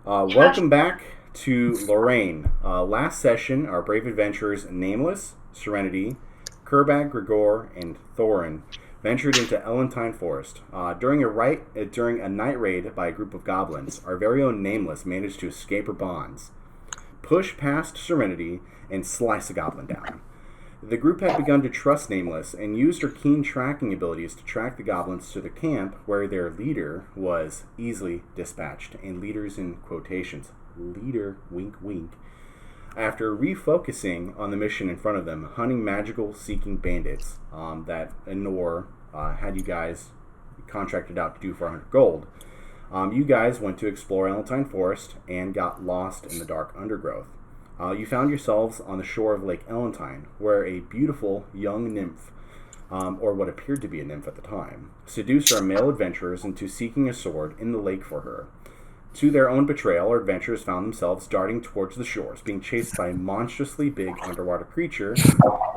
Welcome back to Loraeyn. Last session, our brave adventurers Nameless, Serenity, Kurbag, Grigor, and Thorin ventured into Elentine Forest. During a night raid by a group of goblins, our very own Nameless managed to escape her bonds, push past Serenity, and slice a goblin down. The group had begun to trust Nameless and used her keen tracking abilities to track the goblins to the camp where their leader was easily dispatched. And leaders in quotations. Leader, wink wink. After refocusing on the mission in front of them, hunting magical seeking bandits that Enor had you guys contracted out to do for 100 gold, you guys went to explore Elentine Forest and got lost in the dark undergrowth. You found yourselves on the shore of Lake Elentine, where a beautiful young nymph, or what appeared to be a nymph at the time, seduced our male adventurers into seeking a sword in the lake for her. To their own betrayal, our adventurers found themselves darting towards the shores, being chased by a monstrously big underwater creature.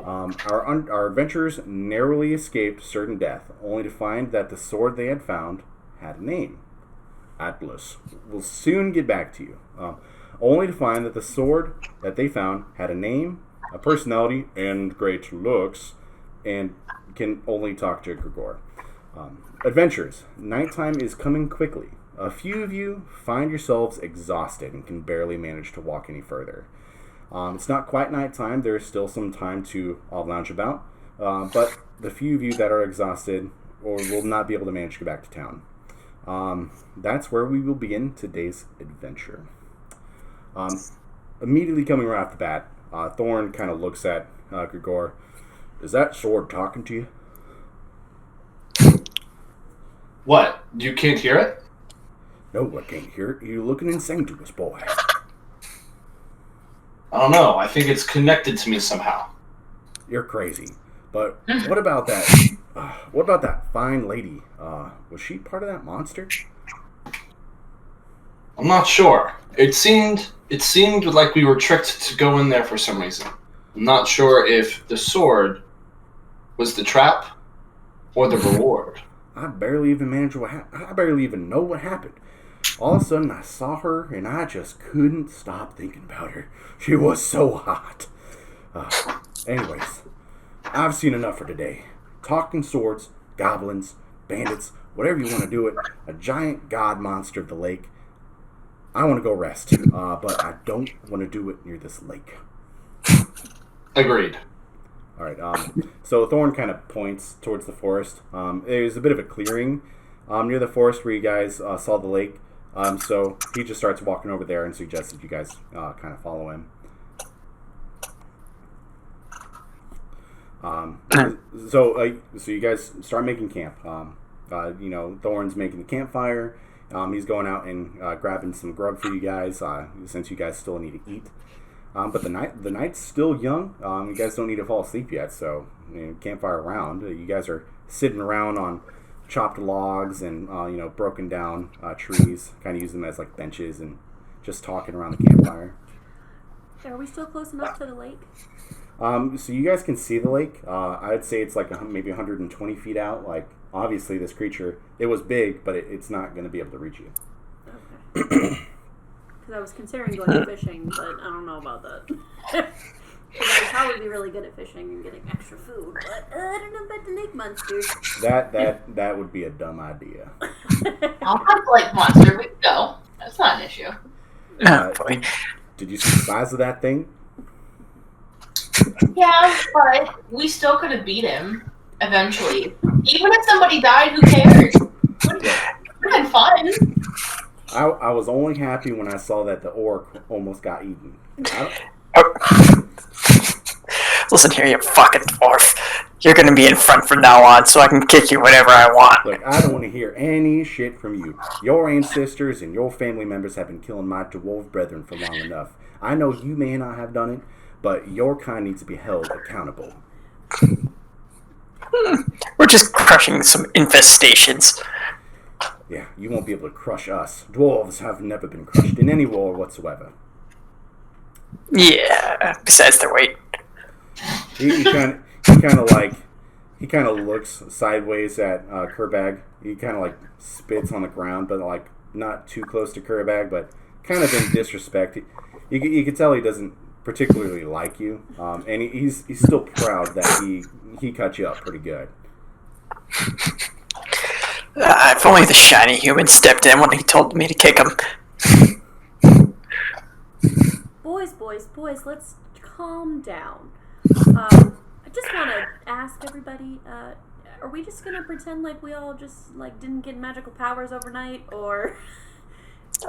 Our adventurers narrowly escaped certain death, only to find that the sword they had found had a name. Atlas. We'll soon get back to you. Only to find that the sword that they found had a name, a personality, and great looks, and can only talk to Grigor. Adventures. Nighttime is coming quickly. A few of you find yourselves exhausted and can barely manage to walk any further. It's not quite nighttime. There is still some time to lounge about, but the few of you that are exhausted or will not be able to manage to go back to town. That's where we will begin today's adventure. Immediately coming right off the bat, Thorn kind of looks at Grigor. Is that sword talking to you? What? You can't hear it? No, I can't hear it. You're looking insane to us, boy. I don't know. I think it's connected to me somehow. You're crazy. But what about that? What about that fine lady? Was she part of that monster? I'm not sure. It seemed like we were tricked to go in there for some reason. I'm not sure if the sword was the trap or the reward. I barely even know what happened. All of a sudden, I saw her, and I just couldn't stop thinking about her. She was so hot. Anyways, I've seen enough for today. Talking swords, goblins, bandits, whatever you want to do it, a giant god monster of the lake. I want to go rest, but I don't want to do it near this lake. Agreed. All right, so Thorn kind of points towards the forest. There's a bit of a clearing near the forest where you guys saw the lake. So he just starts walking over there and suggests that you guys kind of follow him. So you guys start making camp. Thorn's making the campfire. He's going out and grabbing some grub for you guys, since you guys still need to eat. But the night's still young. You guys don't need to fall asleep yet, so campfire around. You guys are sitting around on chopped logs and broken down trees, kind of using them as like benches and just talking around the campfire. Are we still close enough to the lake? So you guys can see the lake. I'd say it's like maybe 120 feet out. Like, obviously this creature, it was big, but it's not going to be able to reach you. Okay. Because I was considering going fishing, but I don't know about that. Because I would probably be really good at fishing and getting extra food, but I don't know about the lake monsters. That would be a dumb idea. I'll have like monster. We can go. That's not an issue. Did you see the size of that thing? Yeah, but we still could have beat him eventually. Even if somebody died, who cares? It would have been fun. I was only happy when I saw that the orc almost got eaten. Listen here, you fucking dwarf. You're gonna be in front from now on, so I can kick you whenever I want. Look, I don't want to hear any shit from you. Your ancestors and your family members have been killing my dwarf brethren for long enough. I know you may not have done it, but your kind needs to be held accountable. We're just crushing some infestations. Yeah, you won't be able to crush us. Dwarves have never been crushed in any war whatsoever. Yeah, besides their weight. He kind of looks sideways at Kurbag. He kind of like spits on the ground, but like not too close to Kurbag, but kind of in disrespect. You can tell he doesn't particularly like you, and he's still proud that he cut you up pretty good. If only the shiny human stepped in when he told me to kick him. Boys, let's calm down. I just want to ask everybody, are we just going to pretend like we all just, like, didn't get magical powers overnight, or...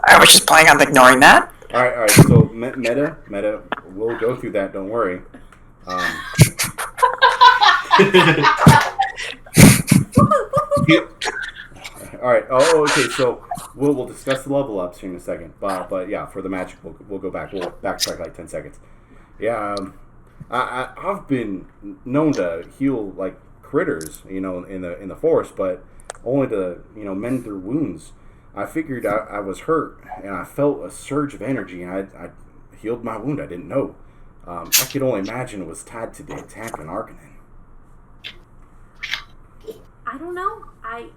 I was just planning on ignoring that. Alright, so meta, we'll go through that, don't worry. Alright, okay, so we'll discuss the level ups here in a second. But yeah, for the magic, we'll go back. We'll backtrack like 10 seconds. Yeah, I've been known to heal, like, critters, in the forest, but only to, mend their wounds. I figured I was hurt, and I felt a surge of energy, and I healed my wound. I didn't know. I could only imagine it was tied to the attack on Arcanen. I don't know. I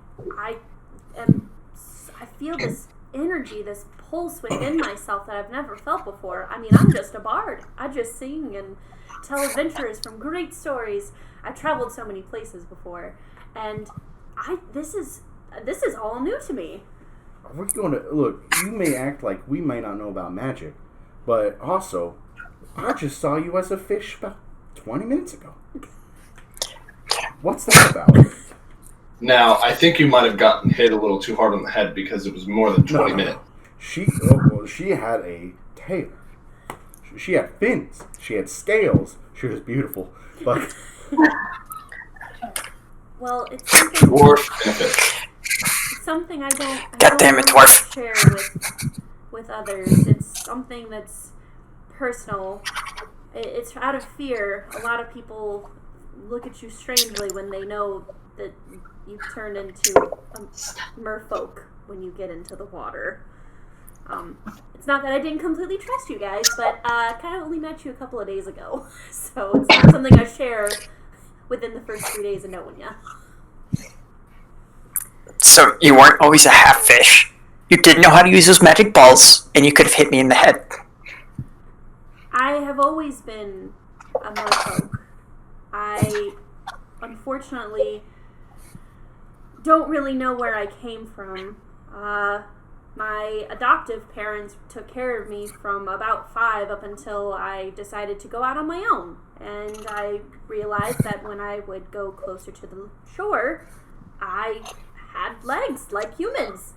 feel this energy, this pulse within myself that I've never felt before. I mean, I'm just a bard. I just sing and tell adventures from great stories. I've traveled so many places before, and this is all new to me. We're going to look. You may act like we may not know about magic, but also, I just saw you as a fish about 20 minutes ago. What's that about? Now, I think you might have gotten hit a little too hard on the head because it was more than 20 minutes. She had a tail. She had fins. She had scales. She was beautiful. But well, it's something. Dwarf and a fish. It's something I don't. God damn it, dwarf. Share with others. It's something that's personal. It's out of fear. A lot of people look at you strangely when they know that you turn into merfolk when you get into the water. It's not that I didn't completely trust you guys, but I kind of only met you a couple of days ago. So it's not something I share within the first 3 days of knowing you. So you weren't always a half fish. You didn't know how to use those magic balls, and you could have hit me in the head. I have always been a merfolk. I, unfortunately, don't really know where I came from. My adoptive parents took care of me from about 5 up until I decided to go out on my own. And I realized that when I would go closer to the shore, I had legs like humans.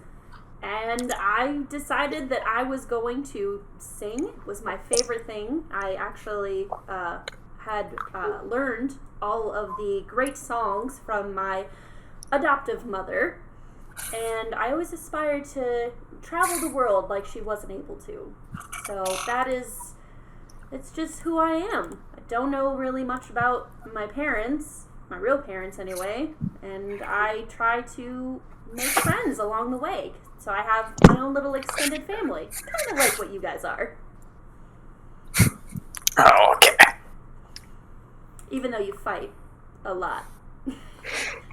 And I decided that I was going to sing. It was my favorite thing. I actually had learned all of the great songs from my adoptive mother. And I always aspired to travel the world like she wasn't able to. So it's just who I am. I don't know really much about my parents, my real parents anyway, and I try to make friends along the way. So I have my own little extended family. Kind of like what you guys are. Oh, okay. Even though you fight a lot.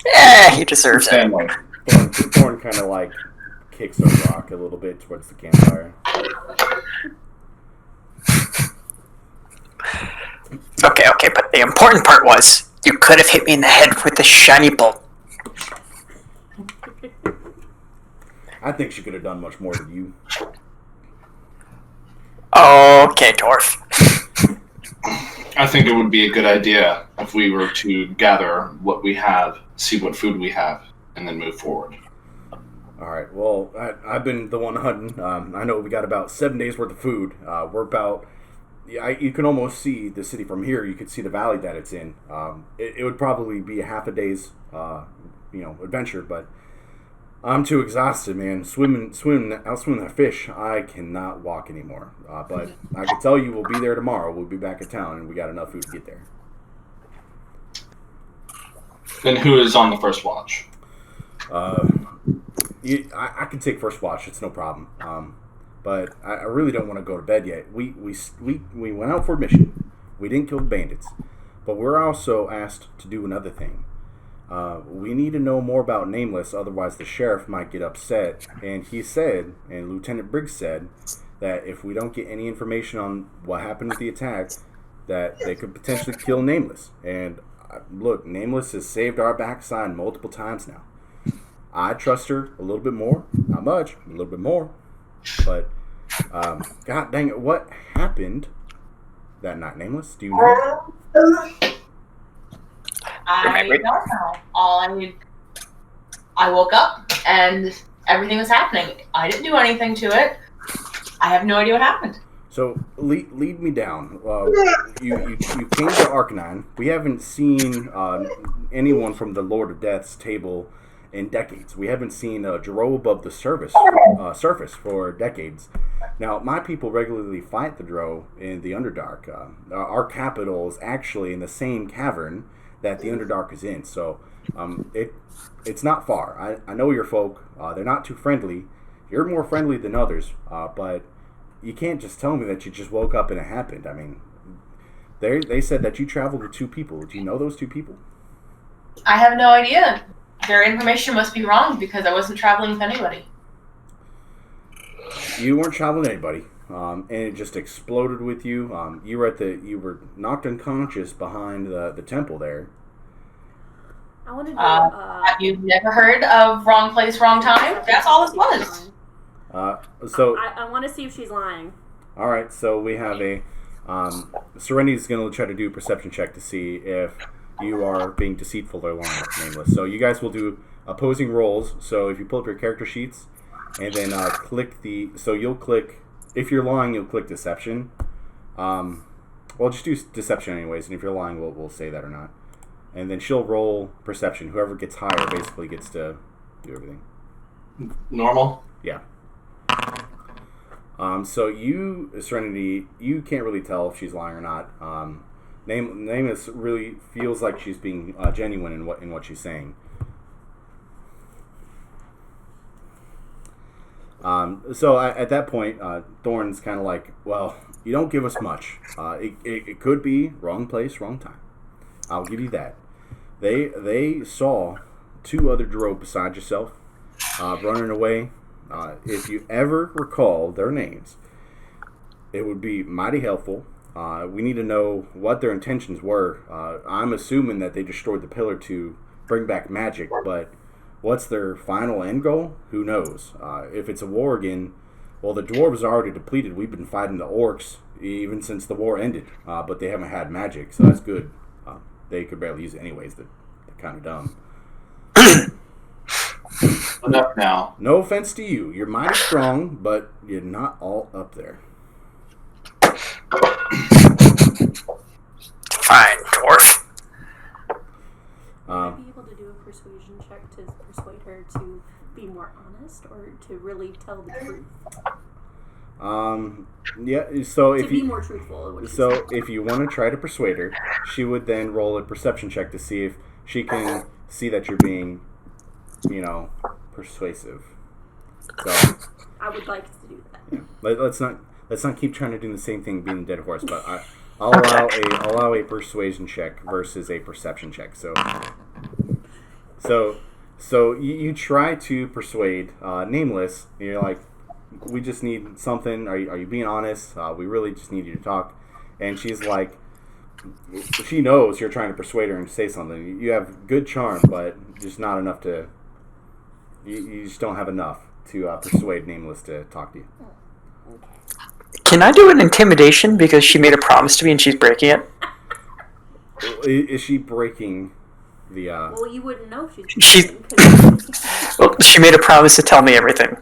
Yeah, he deserves it. Family. Thorn kind of like kicks a rock a little bit towards the campfire. Okay, but the important part was you could have hit me in the head with the shiny bolt. I think she could have done much more than you. Okay, dwarf. I think it would be a good idea if we were to gather what we have, see what food we have, and then move forward. Alright, well, I've been the one hunting. I know we got about 7 days worth of food. We're about... you can almost see the city from here. You could see the valley that it's in. It would probably be a half a day's, adventure, but I'm too exhausted, man. Swimming that fish, I cannot walk anymore. But I can tell you we'll be there tomorrow. We'll be back in town, and we got enough food to get there. Then who is on the first watch? I can take first watch. It's no problem. But I really don't want to go to bed yet. We went out for a mission. We didn't kill the bandits. But we're also asked to do another thing. We need to know more about Nameless, otherwise the sheriff might get upset. And he said, and Lieutenant Briggs said, that if we don't get any information on what happened with the attack, that they could potentially kill Nameless. And look, Nameless has saved our backside multiple times now. I trust her a little bit more. Not much, a little bit more. But, god dang it, what happened that night, Nameless? Do you know? I don't know. I woke up and everything was happening. I didn't do anything to it. I have no idea what happened. So, lead me down. You came to Arcanine. We haven't seen anyone from the Lord of Death's table in decades. We haven't seen a Drow above the surface for decades. Now, my people regularly fight the Drow in the Underdark. Our capital is actually in the same cavern that the Underdark is in. So, it's not far. I know your folk. They're not too friendly. You're more friendly than others, but you can't just tell me that you just woke up and it happened. I mean, they said that you traveled with two people. Do you know those two people? I have no idea. Their information must be wrong because I wasn't traveling with anybody. You weren't traveling with anybody, and it just exploded with you. You were knocked unconscious behind the temple there. I want to do. You've never heard of wrong place, wrong time? That's all it was. So I want to see if she's lying. All right, so we have a Serenity's going to try to do a perception check to see if you are being deceitful or lying, Nameless. So you guys will do opposing rolls. So if you pull up your character sheets and then click the, so you'll click, if you're lying, you'll click deception. Well, just do deception anyways, and if you're lying, we'll say that or not. And then she'll roll perception. Whoever gets higher basically gets to do everything. Normal? Yeah. So you, Serenity, you can't really tell if she's lying or not. Nameless really feels like she's being genuine in what she's saying. So at that point, Thorn's kind of like, well, you don't give us much. It could be wrong place, wrong time. I'll give you that. They saw two other Drow beside yourself running away. If you ever recall their names, it would be mighty helpful. We need to know what their intentions were. I'm assuming that they destroyed the pillar to bring back magic, but what's their final end goal? Who knows? If it's a war again, well, the dwarves are already depleted. We've been fighting the orcs even since the war ended, but they haven't had magic, so that's good. They could barely use it anyways. They're kind of dumb. Enough now. No offense to you. You're mighty strong, but you're not all up there. Fine, dwarf. Would I be able to do a persuasion check to persuade her to be more honest or to really tell the truth? Yeah. So if to be you more truthful. if you want to try to persuade her, she would then roll a perception check to see if she can see that you're being, persuasive. So I would like to do that. Yeah. Let's not keep trying to do the same thing, being a dead horse. But I'll allow a persuasion check versus a perception check. So you try to persuade Nameless. And you're like, we just need something. Are you being honest? We really just need you to talk. And she's like, she knows you're trying to persuade her and say something. You have good charm, but just not enough to. You just don't have enough to persuade Nameless to talk to you. Can I do an intimidation because she made a promise to me and she's breaking it? Is she breaking the? Well, you wouldn't know if she made a promise to tell me everything.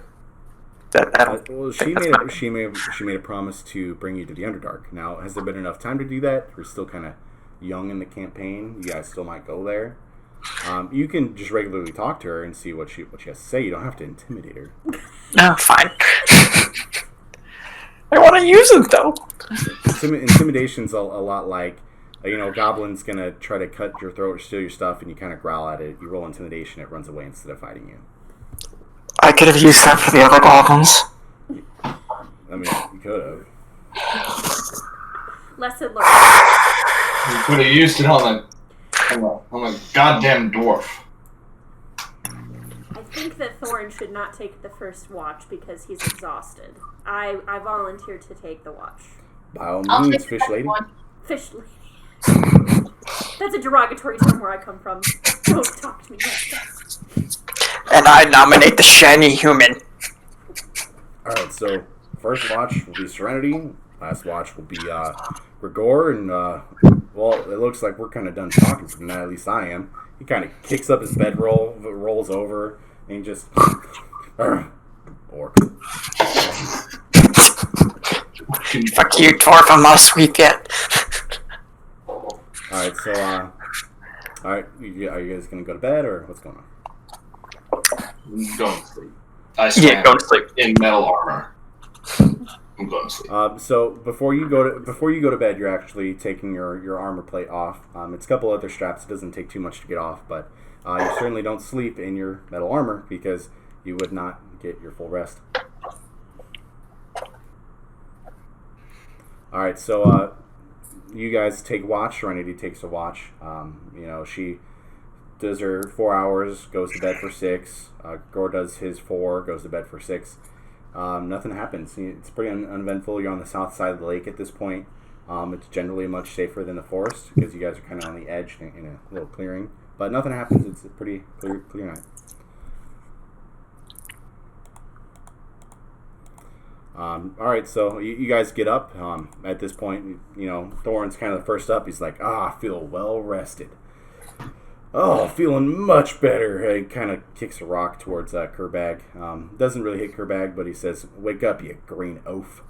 She made a promise to bring you to the Underdark. Now, has there been enough time to do that? We're still kind of young in the campaign. You guys still might go there. You can just regularly talk to her and see what she has to say. You don't have to intimidate her. No, fine. I want to use it though. Intimidation's a lot like, Goblin's gonna try to cut your throat or steal your stuff, and you kind of growl at it. You roll intimidation, it runs away instead of fighting you. I could have used that for the other goblins. I mean, you could have. Lesson learned. You could have used it on a goddamn dwarf. I think that Thorin should not take the first watch because he's exhausted. I volunteer to take the watch. By all I'll means, take the fish second lady. one. Fish lady. That's a derogatory term where I come from. Don't talk to me like that. And I nominate the shiny human. Alright, so first watch will be Serenity. Last watch will be Gregor. And, well, it looks like we're kind of done talking for tonight. At least I am. He kind of kicks up his bedroll, rolls over, and he just... Orc. Fuck you, dwarf, I'm not asleep yet. Alright, so, alright, are you guys gonna go to bed, or what's going on? Going to sleep. I swam Go to sleep. in metal armor. I'm going to sleep. So before you go to bed, you're actually taking your armor plate off. It's a couple other straps. It doesn't take too much to get off, but you certainly don't sleep in your metal armor because you would not get your full rest. All right, so you guys take watch. Serenity takes a watch. She does her 4 hours, goes to bed for 6. Gore does his 4, goes to bed for 6. Nothing happens. It's pretty uneventful. You're on the south side of the lake at this point. It's generally much safer than the forest because you guys are kind of on the edge in a little clearing. But nothing happens. It's a pretty clear night. Alright, so you guys get up. At this point, Thorin's kind of the first up. He's like, I feel well rested. Oh, feeling much better. He kind of kicks a rock towards Kerbag. Doesn't really hit Kerbag, but he says, wake up, you green oaf.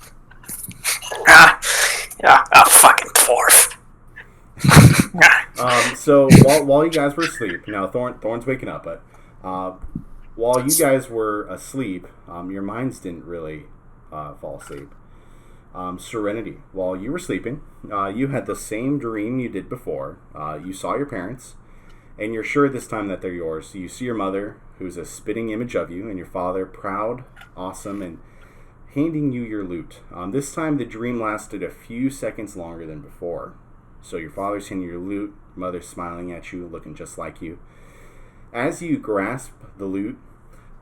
Fucking dwarf. So while you guys were asleep, now Thorn's waking up, but while you guys were asleep, your minds didn't really fall asleep. Serenity, while you were sleeping, you had the same dream you did before. You saw your parents, and you're sure this time that they're yours. You see your mother, who's a spitting image of you, and your father, proud, awesome, and handing you your loot. This time the dream lasted a few seconds longer than before. So your father's handing you your loot, mother's smiling at you, looking just like you. As you grasp the loot,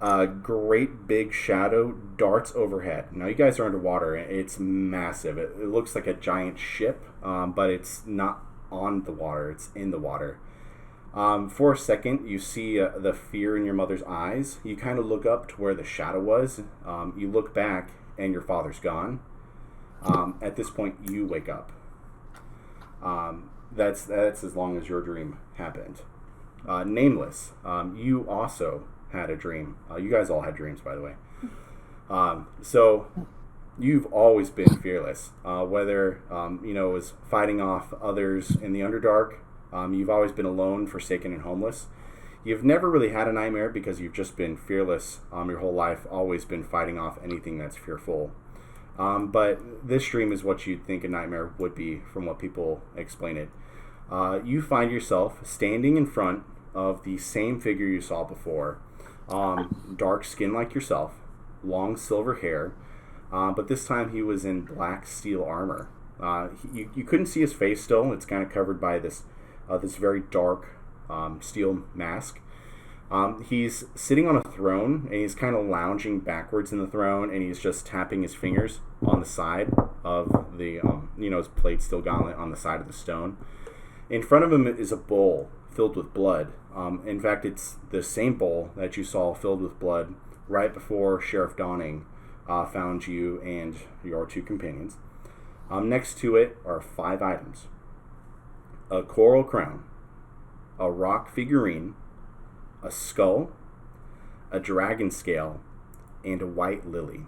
a great big shadow darts overhead. Now you guys are underwater, and it's massive. It looks like a giant ship, but it's not on the water, it's in the water. For a second, you see the fear in your mother's eyes. You kind of look up to where the shadow was. You look back, and your father's gone. At this point, you wake up. That's as long as your dream happened. Nameless, you also had a dream. You guys all had dreams, by the way. So you've always been fearless. Whether it was fighting off others in the Underdark. You've always been alone, forsaken, and homeless. You've never really had a nightmare because you've just been fearless your whole life, always been fighting off anything that's fearful. But this dream is what you'd think a nightmare would be from what people explain it. You find yourself standing in front of the same figure you saw before. Dark skin like yourself, long silver hair, but this time he was in black steel armor. You couldn't see his face still. It's kind of covered by this very dark steel mask. He's sitting on a throne, and he's kind of lounging backwards in the throne, and he's just tapping his fingers on the side of the, his plate steel gauntlet on the side of the stone. In front of him is a bowl filled with blood. In fact, it's the same bowl that you saw filled with blood right before Sheriff Dawning found you and your 2 companions. Next to it are 5 items. A coral crown, a rock figurine, a skull, a dragon scale, and a white lily.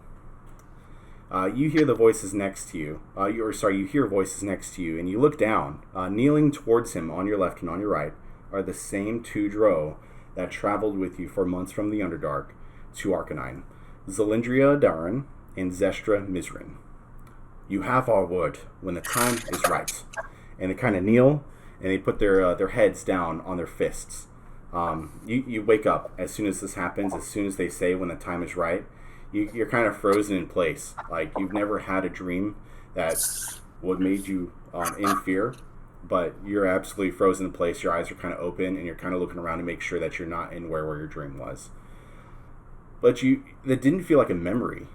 You hear the voices next to you. You hear voices next to you, and you look down. Kneeling towards him on your left and on your right are the same 2 drow that traveled with you for months from the Underdark to Arcanine, Zalindria Daran and Zestra Mizrin. You have our word when the time is right. And they kind of kneel, and they put their heads down on their fists. You wake up as soon as this happens, as soon as they say when the time is right. You're kind of frozen in place. Like, you've never had a dream that would made you in fear, but you're absolutely frozen in place. Your eyes are kind of open, and you're kind of looking around to make sure that you're not in where your dream was. But that didn't feel like a memory.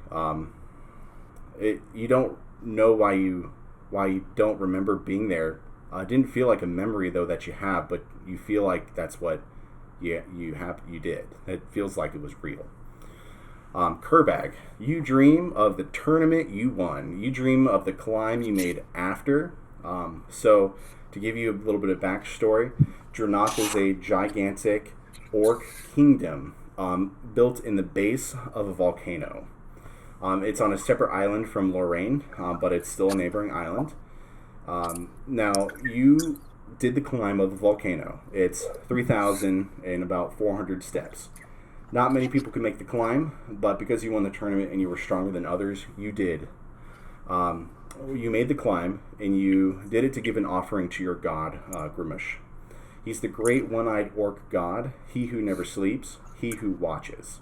You don't know why you don't remember being there. It didn't feel like a memory though that you have, but you feel like that's what you did. It feels like it was real. Kerbag, you dream of the tournament you won. You dream of the climb you made after. So, to give you a little bit of backstory, Dranoth is a gigantic orc kingdom built in the base of a volcano. It's on a separate island from Loraeyn, but it's still a neighboring island. Now, you did the climb of the volcano. It's 3,000 and about 400 steps. Not many people could make the climb, but because you won the tournament and you were stronger than others, you did. You made the climb, and you did it to give an offering to your god, Grimash. He's the great one-eyed orc god, he who never sleeps, he who watches.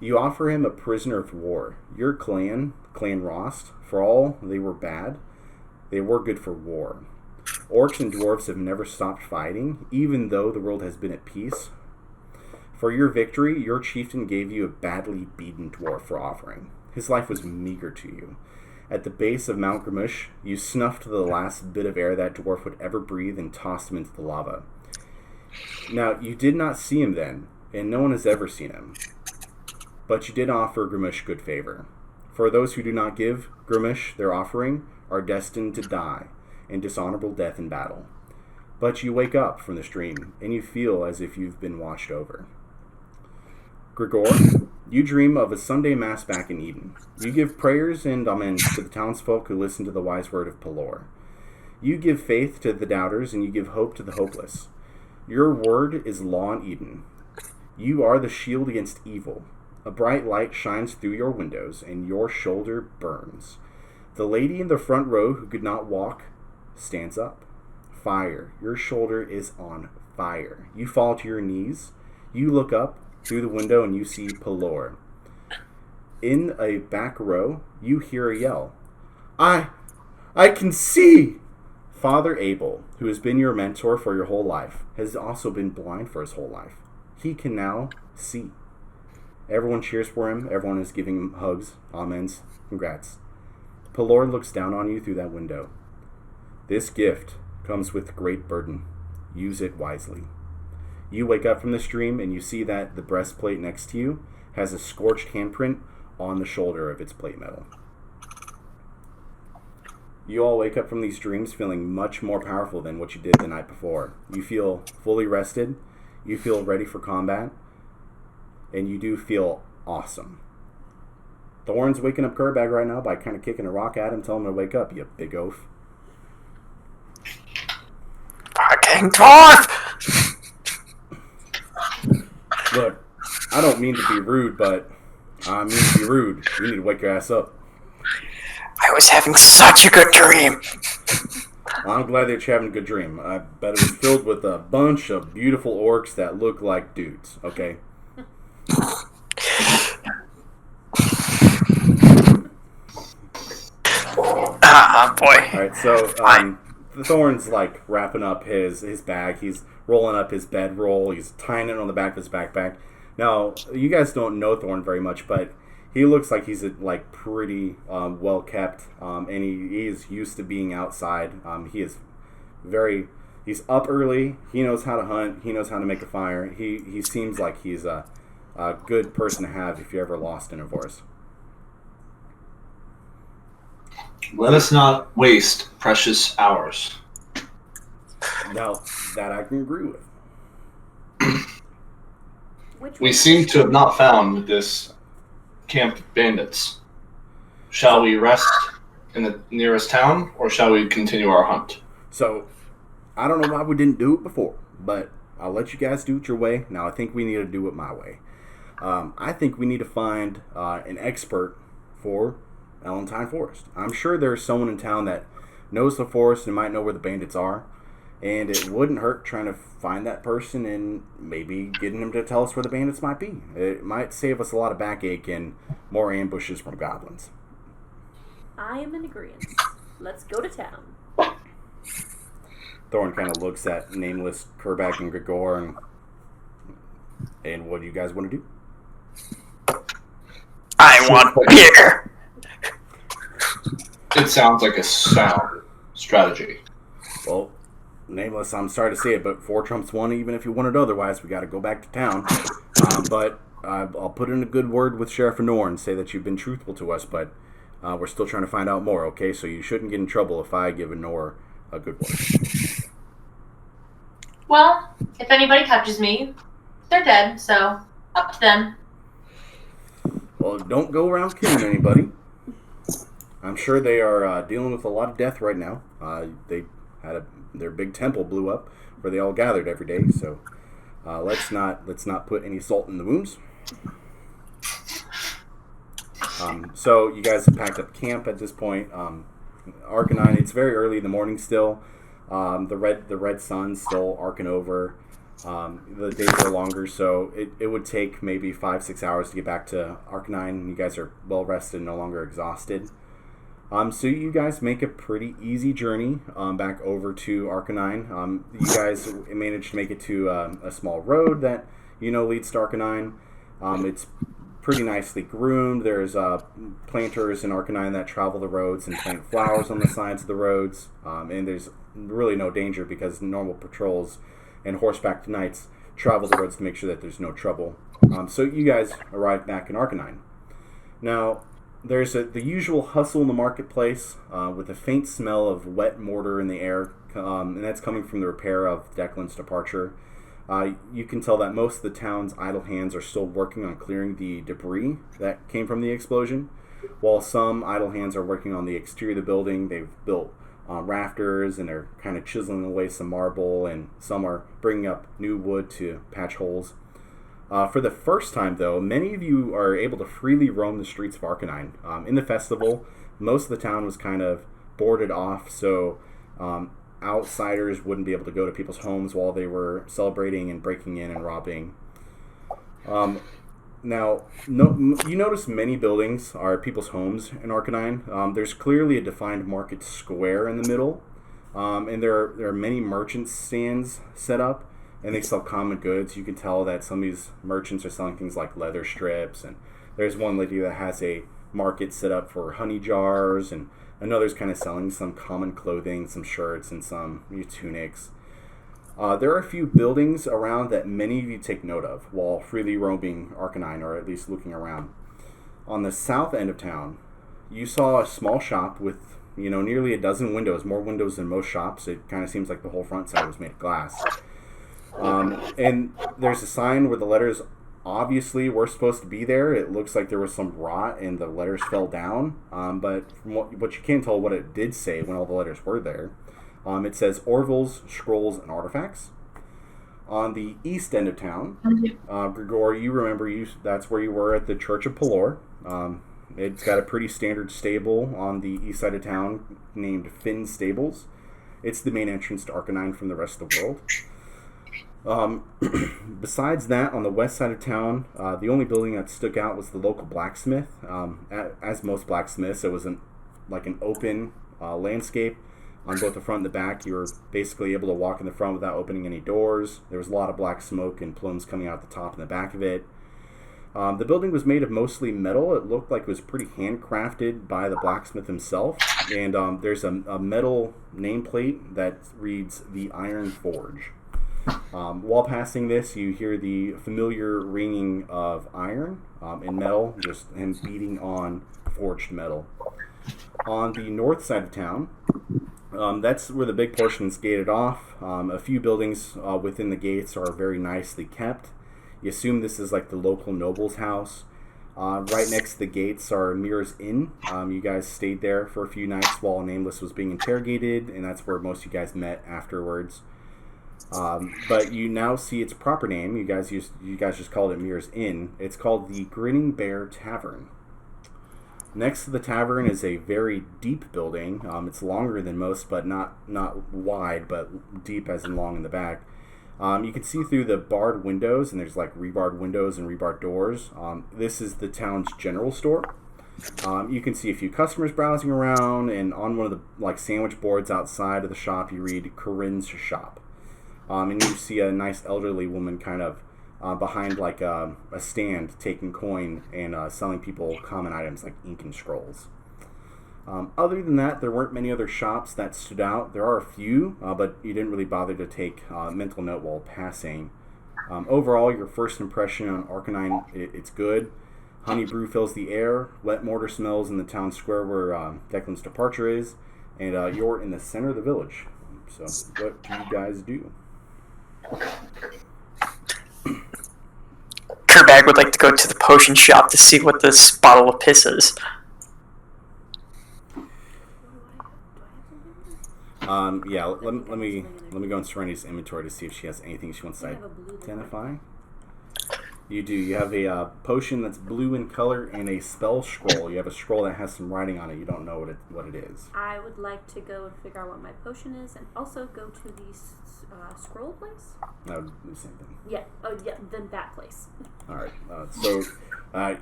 You offer him a prisoner of war. Your clan Rost, for all they were bad, they were good for war. Orcs and dwarves have never stopped fighting, even though the world has been at peace. For your victory, your chieftain gave you a badly beaten dwarf for offering. His life was meager to you. At the base of Mount Grimash, you snuffed the last bit of air that dwarf would ever breathe and tossed him into the lava. Now, you did not see him then, and no one has ever seen him. But you did offer Grimash good favor. For those who do not give Grimash their offering are destined to die, and dishonorable death in battle. But you wake up from this dream, and you feel as if you've been watched over. Grigor, you dream of a Sunday Mass back in Eden. You give prayers and amens to the townsfolk who listen to the wise word of Pelor. You give faith to the doubters, and you give hope to the hopeless. Your word is law in Eden. You are the shield against evil. A bright light shines through your windows, and your shoulder burns. The lady in the front row who could not walk stands up. Fire. Your shoulder is on fire. You fall to your knees. You look up through the window and you see Pelor. In a back row, you hear a yell. I can see! Father Abel, who has been your mentor for your whole life, has also been blind for his whole life. He can now see. Everyone cheers for him. Everyone is giving him hugs, amens, congrats. Pelor looks down on you through that window. This gift comes with great burden. Use it wisely. You wake up from this dream and you see that the breastplate next to you has a scorched handprint on the shoulder of its plate metal. You all wake up from these dreams feeling much more powerful than what you did the night before. You feel fully rested, you feel ready for combat, and you do feel awesome. Thorn's waking up Kerbag right now by kind of kicking a rock at him, telling him to wake up, you big oaf. Fucking dwarf! Look, I don't mean to be rude, but I mean to be rude. You need to wake your ass up. I was having such a good dream. I'm glad that you're having a good dream. I bet it was filled with a bunch of beautiful orcs that look like dudes, okay? Boy. Alright, so Thorn's like wrapping up his bag. He's rolling up his bedroll. He's tying it on the back of his backpack. Now, you guys don't know Thorn very much, but he looks like he's like pretty well kept, and he is used to being outside. He's up early. He knows how to hunt. He knows how to make a fire. He seems like he's a good person to have if you're ever lost in a forest. Let us not waste precious hours. Now, that I can agree with. We seem to have not found this camp of bandits. Shall we rest in the nearest town, or shall we continue our hunt? So, I don't know why we didn't do it before, but I'll let you guys do it your way. Now, I think we need to do it my way. I think we need to find an expert for Ellentine Forest. I'm sure there's someone in town that knows the forest and might know where the bandits are, and it wouldn't hurt trying to find that person and maybe getting them to tell us where the bandits might be. It might save us a lot of backache and more ambushes from goblins. I am in agreement. Let's go to town. Thorn kind of looks at Nameless, Kerbag, and Grigor, and what do you guys want to do? I want beer. It sounds like a sound strategy. Well, Nameless, I'm sorry to say it, but 4 trumps 1, even if you wanted otherwise, we got to go back to town. But I'll put in a good word with Sheriff Honor and say that you've been truthful to us, but we're still trying to find out more, okay? So you shouldn't get in trouble if I give Honor a good word. Well, if anybody touches me, they're dead, so up to them. Well, don't go around killing anybody. I'm sure they are dealing with a lot of death right now. They had their big temple blew up where they all gathered every day, so let's not put any salt in the wounds. So you guys have packed up camp at this point. Arcanine, it's very early in the morning still. The red sun's still arcing over. The days are longer, so it would take maybe 5-6 hours to get back to Arcanine. You guys are well rested, no longer exhausted. So you guys make a pretty easy journey back over to Arcanine. You guys managed to make it to a small road that leads to Arcanine. It's pretty nicely groomed. There's planters in Arcanine that travel the roads and plant flowers on the sides of the roads. And there's really no danger because normal patrols and horseback knights travel the roads to make sure that there's no trouble. So you guys arrive back in Arcanine. Now, there's the usual hustle in the marketplace with a faint smell of wet mortar in the air, and that's coming from the repair of Declan's departure. You can tell that most of the town's idle hands are still working on clearing the debris that came from the explosion, while some idle hands are working on the exterior of the building. They've built rafters, and they're kind of chiseling away some marble, and some are bringing up new wood to patch holes. For the first time, though, many of you are able to freely roam the streets of Arcanine. In the festival, most of the town was kind of boarded off, so outsiders wouldn't be able to go to people's homes while they were celebrating and breaking in and robbing. Now, you notice many buildings are people's homes in Arcanine. There's clearly a defined market square in the middle, and there are many merchant stands set up. And they sell common goods. You can tell that some of these merchants are selling things like leather strips, and there's one lady that has a market set up for honey jars, and another's kind of selling some common clothing, some shirts, and some tunics. There are a few buildings around that many of you take note of while freely roaming Arcanine, or at least looking around. On the south end of town, you saw a small shop with nearly a dozen windows, more windows than most shops. It kind of seems like the whole front side was made of glass. And there's a sign where the letters obviously were supposed to be there. It looks like there was some rot and the letters fell down. But from what you can't tell what it did say when all the letters were there. It says Orville's Scrolls and Artifacts. On the east end of town, Grigor, you remember that's where you were at the Church of Pelor. It's got a pretty standard stable on the east side of town named Finn Stables. It's the main entrance to Arcanine from the rest of the world. Besides that, on the west side of town, the only building that stuck out was the local blacksmith. As most blacksmiths, it was an open landscape on both the front and the back. You were basically able to walk in the front without opening any doors. There was a lot of black smoke and plumes coming out the top and the back of it. The building was made of mostly metal. It looked like it was pretty handcrafted by the blacksmith himself. And there's a metal nameplate that reads the Iron Forge. While passing this, you hear the familiar ringing of iron and metal, just him beating on forged metal. On the north side of town, that's where the big portion is gated off. A few buildings within the gates are very nicely kept. You assume this is like the local noble's house. Right next to the gates are Mirror's Inn. You guys stayed there for a few nights while Nameless was being interrogated, and that's where most of you guys met afterwards. But you now see its proper name. You guys just called it Mirror's Inn. It's called the Grinning Bear Tavern. Next to the tavern is a very deep building. It's longer than most, but not wide, but deep as in long in the back. You can see through the barred windows, and there's like rebarred windows and rebarred doors. This is the town's general store. You can see a few customers browsing around, and on one of the sandwich boards outside of the shop, you read Corinne's shop. And you see a nice elderly woman kind of behind like a stand, taking coin and selling people common items like ink and scrolls. Other than that, there weren't many other shops that stood out. There are a few, but you didn't really bother to take mental note while passing. Overall, your first impression on Arcanine, it's good. Honey brew fills the air. Wet mortar smells in the town square where Declan's departure is. And you're in the center of the village. So, what do you guys do? Kerbag would like to go to the potion shop to see what this bottle of piss is. Yeah, let me go in Serenity's inventory to see if she has anything she wants to identify. You do. You have a potion that's blue in color and a spell scroll. You have a scroll that has some writing on it. You don't know what it is. I would like to go and figure out what my potion is, and also go to the scroll place. That would be the same thing. Yeah. Oh, yeah. Then that place. All right. So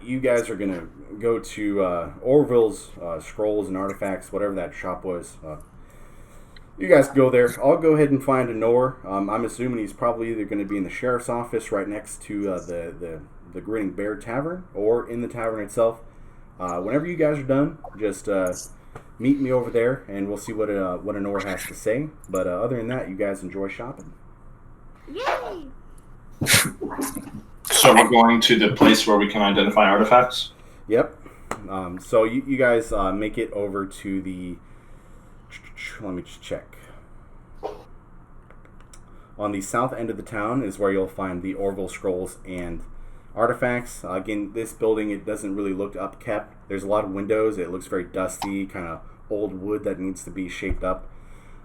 you guys are gonna go to Orville's scrolls and artifacts, whatever that shop was. You guys go there. I'll go ahead and find Honor. I'm assuming he's probably either going to be in the sheriff's office right next to the Grinning Bear Tavern or in the tavern itself. Whenever you guys are done, just meet me over there and we'll see what Honor has to say. But other than that, you guys enjoy shopping. Yay! So we're going to the place where we can identify artifacts? Yep. So you guys make it over to the... Let me just check. On the south end of the town is where you'll find the Orville scrolls and artifacts. Again, this building, it doesn't really look upkept. There's a lot of windows. It looks very dusty, kind of old wood that needs to be shaped up.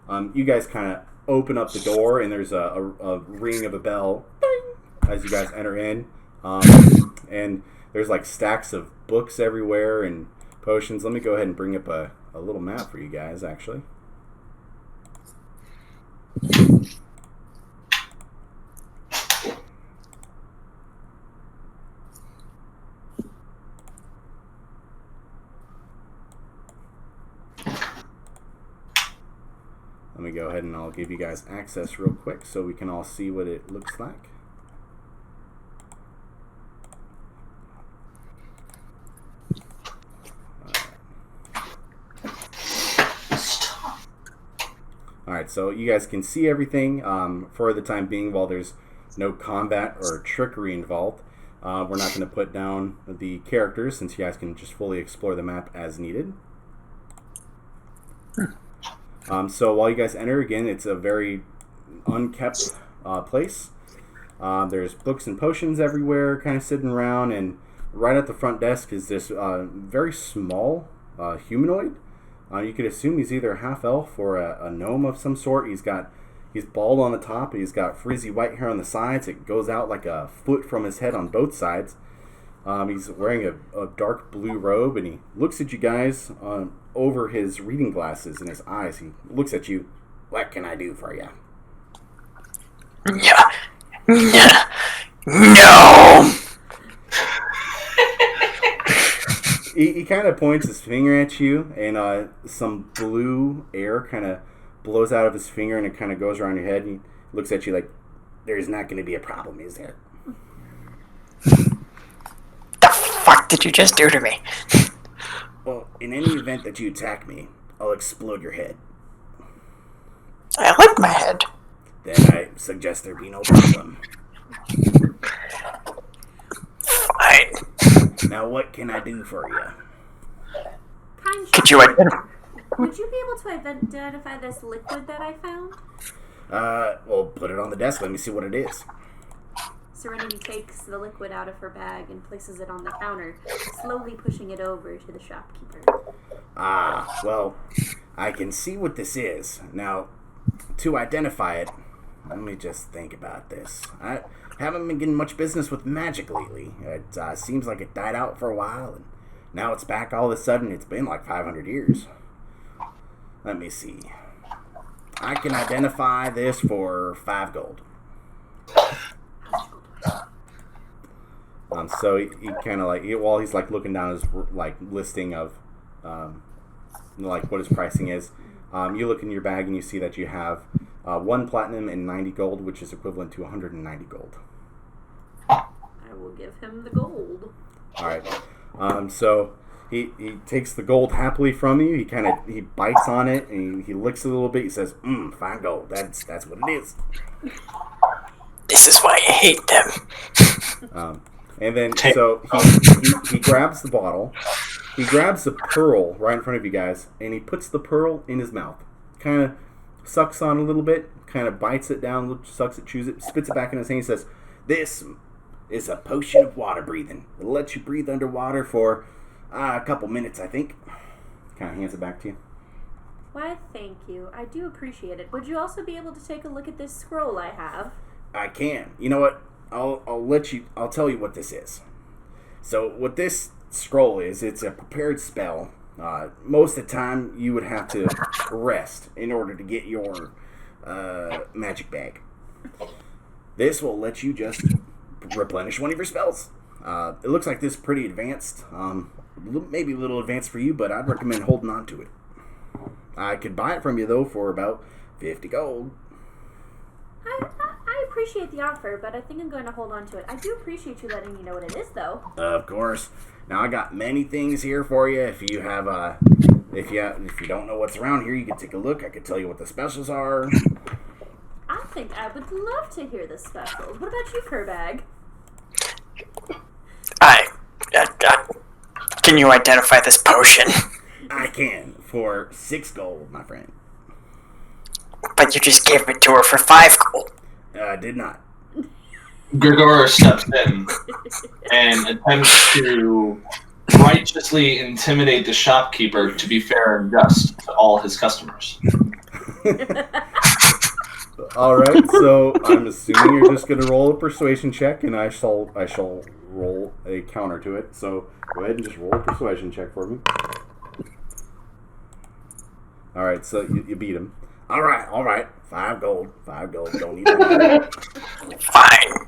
You guys kind of open up the door, and there's a ring of a bell as you guys enter in. And there's like stacks of books everywhere and potions. Let me go ahead and bring up a little map for you guys, actually. Let me go ahead and I'll give you guys access real quick so we can all see what it looks like. Alright, so you guys can see everything for the time being while there's no combat or trickery involved. We're not going to put down the characters since you guys can just fully explore the map as needed. So while you guys enter, again, it's a very unkept place. There's books and potions everywhere kind of sitting around, and right at the front desk is this very small humanoid. You could assume he's either a half-elf or a gnome of some sort. He's bald on the top, and he's got frizzy white hair on the sides. It goes out like a foot from his head on both sides. He's wearing a dark blue robe, and he looks at you guys over his reading glasses in his eyes. He looks at you. What can I do for you? No! He kind of points his finger at you, and some blue air kind of blows out of his finger, and it kind of goes around your head, and he looks at you like, there's not going to be a problem, is there? The fuck did you just do to me? Well, in any event that you attack me, I'll explode your head. I like my head. Then I suggest there be no problem. Fine. Now what can I do for you? Could you identify? Would you be able to identify this liquid that I found? Well, put it on the desk. Let me see what it is. Serenity takes the liquid out of her bag and places it on the counter, slowly pushing it over to the shopkeeper. Ah, well, I can see what this is. Now, to identify it, let me just think about this. I haven't been getting much business with magic lately. It seems like it died out for a while, and now it's back all of a sudden. It's been like 500 years. Let me see. I can identify this for 5 gold. So he kind of like, while he's like looking down his like listing of like what his pricing is, you look in your bag and you see that you have 1 platinum and 90 gold, which is equivalent to 190 gold. will give him the gold. All right. So he takes the gold happily from you. He bites on it and he licks it a little bit. He says, fine gold. That's what it is. This is why I hate them. And then so he grabs the bottle. He grabs the pearl right in front of you guys, and he puts the pearl in his mouth. Kind of sucks on a little bit, kind of bites it down, sucks it, chews it, spits it back in his hand. He says, "This is a potion of water breathing. It'll let you breathe underwater for a couple minutes, I think." Kind of hands it back to you. Why, thank you. I do appreciate it. Would you also be able to take a look at this scroll I have? I can. You know what? I'll tell you what this is. So what this scroll is, it's a prepared spell. Most of the time you would have to rest in order to get your magic bag. This will let you just replenish one of your spells. It looks like this is pretty advanced. Maybe a little advanced for you, but I'd recommend holding on to it. I could buy it from you though for about 50 gold. I appreciate the offer, but I think I'm going to hold on to it. I do appreciate you letting me know what it is, though. Of course. Now I got many things here for you. If you don't know what's around here, you can take a look. I can tell you what the specials are. I think I would love to hear the specials. What about you, Kerbag? Can you identify this potion? I can for 6 gold, my friend. But you just gave it to her for 5 gold. I did not. Grigor steps in and attempts to righteously intimidate the shopkeeper to be fair and just to all his customers. All right, so I'm assuming you're just going to roll a persuasion check, and I shall roll a counter to it. So go ahead and just roll a persuasion check for me. All right, so you beat him. All right. 5 gold. Don't need it. Fine.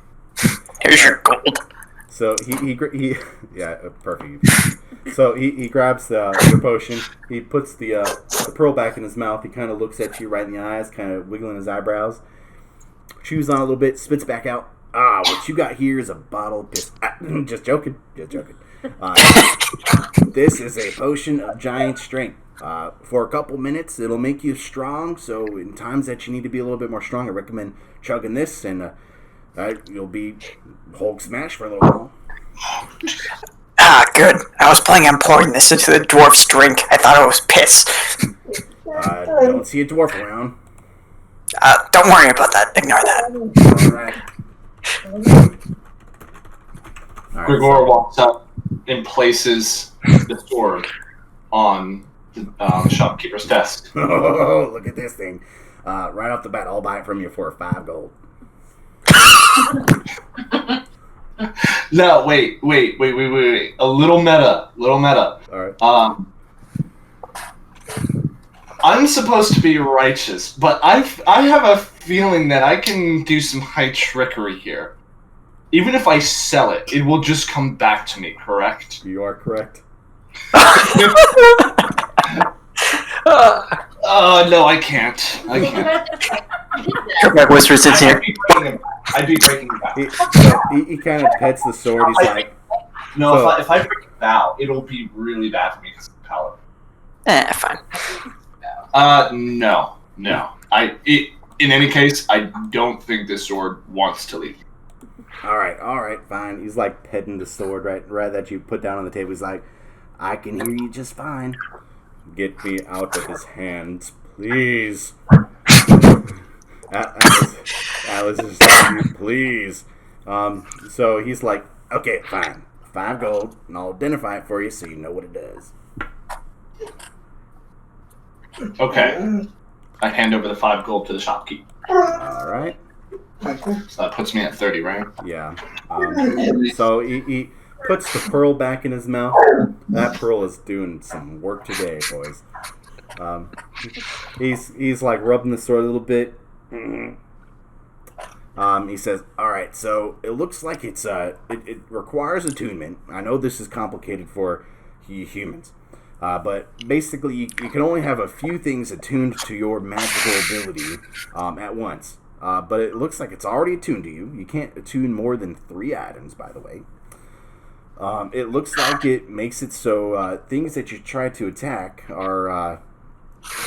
Here's your gold. So he yeah, perfect. So he grabs the potion. He puts the pearl back in his mouth. He kind of looks at you right in the eyes, kind of wiggling his eyebrows. Chews on a little bit, spits back out. What you got here is a bottle of piss. Just joking. This is a potion of giant strength. For a couple minutes, it'll make you strong. So in times that you need to be a little bit more strong, I recommend chugging this, and you'll be Hulk smash for a little while. Good. I was planning on pouring this into the dwarf's drink. I thought it was piss. Don't see a dwarf around. Don't worry about that. Ignore that. All right. Grigor walks up and places the sword on the shopkeeper's desk. Oh, look at this thing. Right off the bat, I'll buy it from you for 5 gold. No, wait. A little meta. All right. I'm supposed to be righteous, but I have a feeling that I can do some high trickery here. Even if I sell it, it will just come back to me, correct? You are correct. No, I can't. Kerbag whispers in here. I'd be breaking the vow. He kind of pets the sword. He's like, No, so, if I break the vow, it'll be really bad for me because of the paladin. Fine. No. In any case, I don't think this sword wants to leave. all right, fine. He's like petting the sword right that you put down on the table. He's like, I can hear you just fine. Get me out of his hands, please. Alice is telling you, please. So he's like, okay, fine. 5 gold, and I'll identify it for you so you know what it does. Okay. I hand over the 5 gold to the shopkeeper. All right. So that puts me at 30, right? Yeah. So he puts the pearl back in his mouth. That pearl is doing some work today, boys. He's like rubbing the sword a little bit. He says, "All right, so it looks like it requires attunement. I know this is complicated for humans, but basically you can only have a few things attuned to your magical ability at once. but it looks like it's already attuned to you. You can't attune more than 3 items, by the way. It looks like it makes it so things that you try to attack are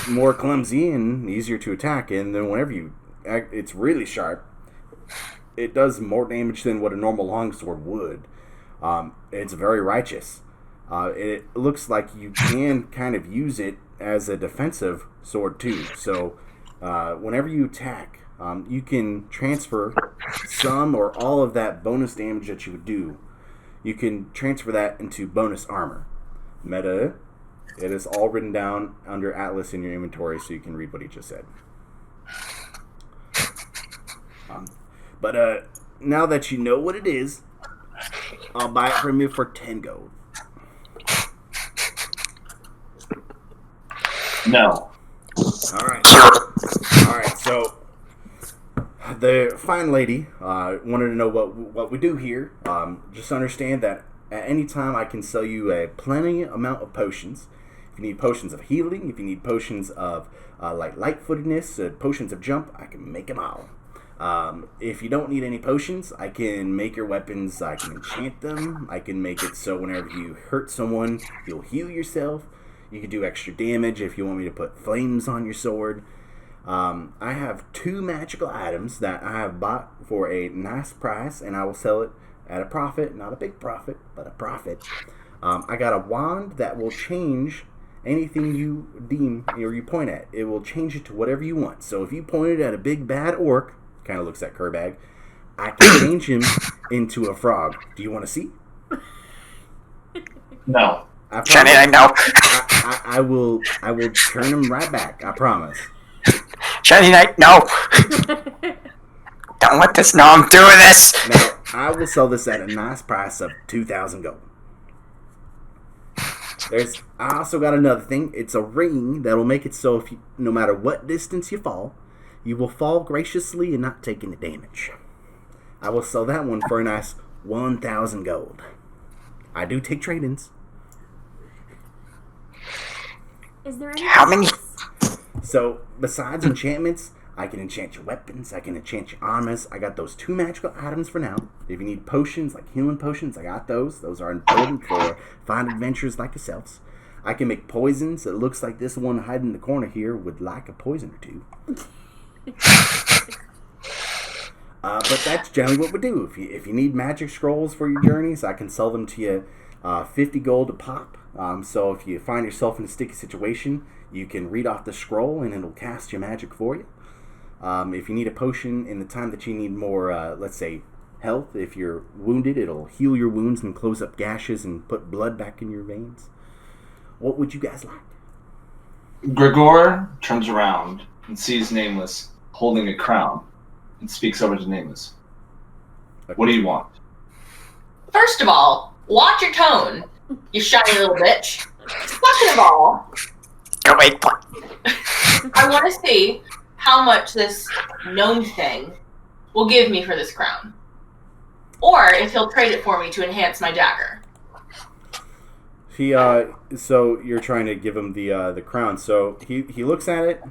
more clumsy and easier to attack, and then whenever you it's really sharp. It does more damage than what a normal longsword would. It's very righteous. It looks like you can kind of use it as a defensive sword too. So whenever you attack, you can transfer some or all of that bonus damage that you would do. You can transfer that into bonus armor. Meta, it is all written down under Atlas in your inventory, so you can read what he just said. But now that you know what it is, I'll buy it from you for 10 gold. No. Alright, so the fine lady wanted to know what we do here. Just understand that at any time I can sell you a plenty amount of potions. If you need potions of healing, if you need potions of like light-footedness, potions of jump, I can make them all. If you don't need any potions, I can make your weapons, I can enchant them, I can make it so whenever you hurt someone, you'll heal yourself. You can do extra damage if you want me to put flames on your sword. I have 2 magical items that I have bought for a nice price, and I will sell it at a profit, not a big profit, but a profit. I got a wand that will change anything you deem or you point at. It will change it to whatever you want. So if you pointed at a big bad orc, kind of looks at Kerbag, I can change him into a frog. Do you want to see? No. Johnny, I know. I will turn him right back. I promise. Johnny Knight, no. Don't let this know I'm doing this. Now, I will sell this at a nice price of 2,000 gold. I also got another thing. It's a ring that will make it so if you, no matter what distance you fall, you will fall graciously and not take any damage. I will sell that one for a nice 1,000 gold. I do take trade-ins. Is there any? How many? So, besides enchantments, I can enchant your weapons, I can enchant your armors. I got those 2 magical items for now. If you need potions, like healing potions, I got those. Those are important for fine adventurers like yourselves. I can make poisons. It looks like this one hiding in the corner here would like a poison or 2. But that's generally what we do. If you need magic scrolls for your journeys, I can sell them to you 50 gold a pop. So if you find yourself in a sticky situation, you can read off the scroll and it'll cast your magic for you. If you need a potion in the time that you need more, let's say, health, if you're wounded, it'll heal your wounds and close up gashes and put blood back in your veins. What would you guys like? Gregor turns around and sees Nameless holding a crown and speaks over to Nameless. Okay. What do you want? First of all, watch your tone, you shiny little bitch. Second of all, Go eggplant. I want to see how much this gnome thing will give me for this crown. Or if he'll trade it for me to enhance my dagger. So you're trying to give him the crown. So he looks at it.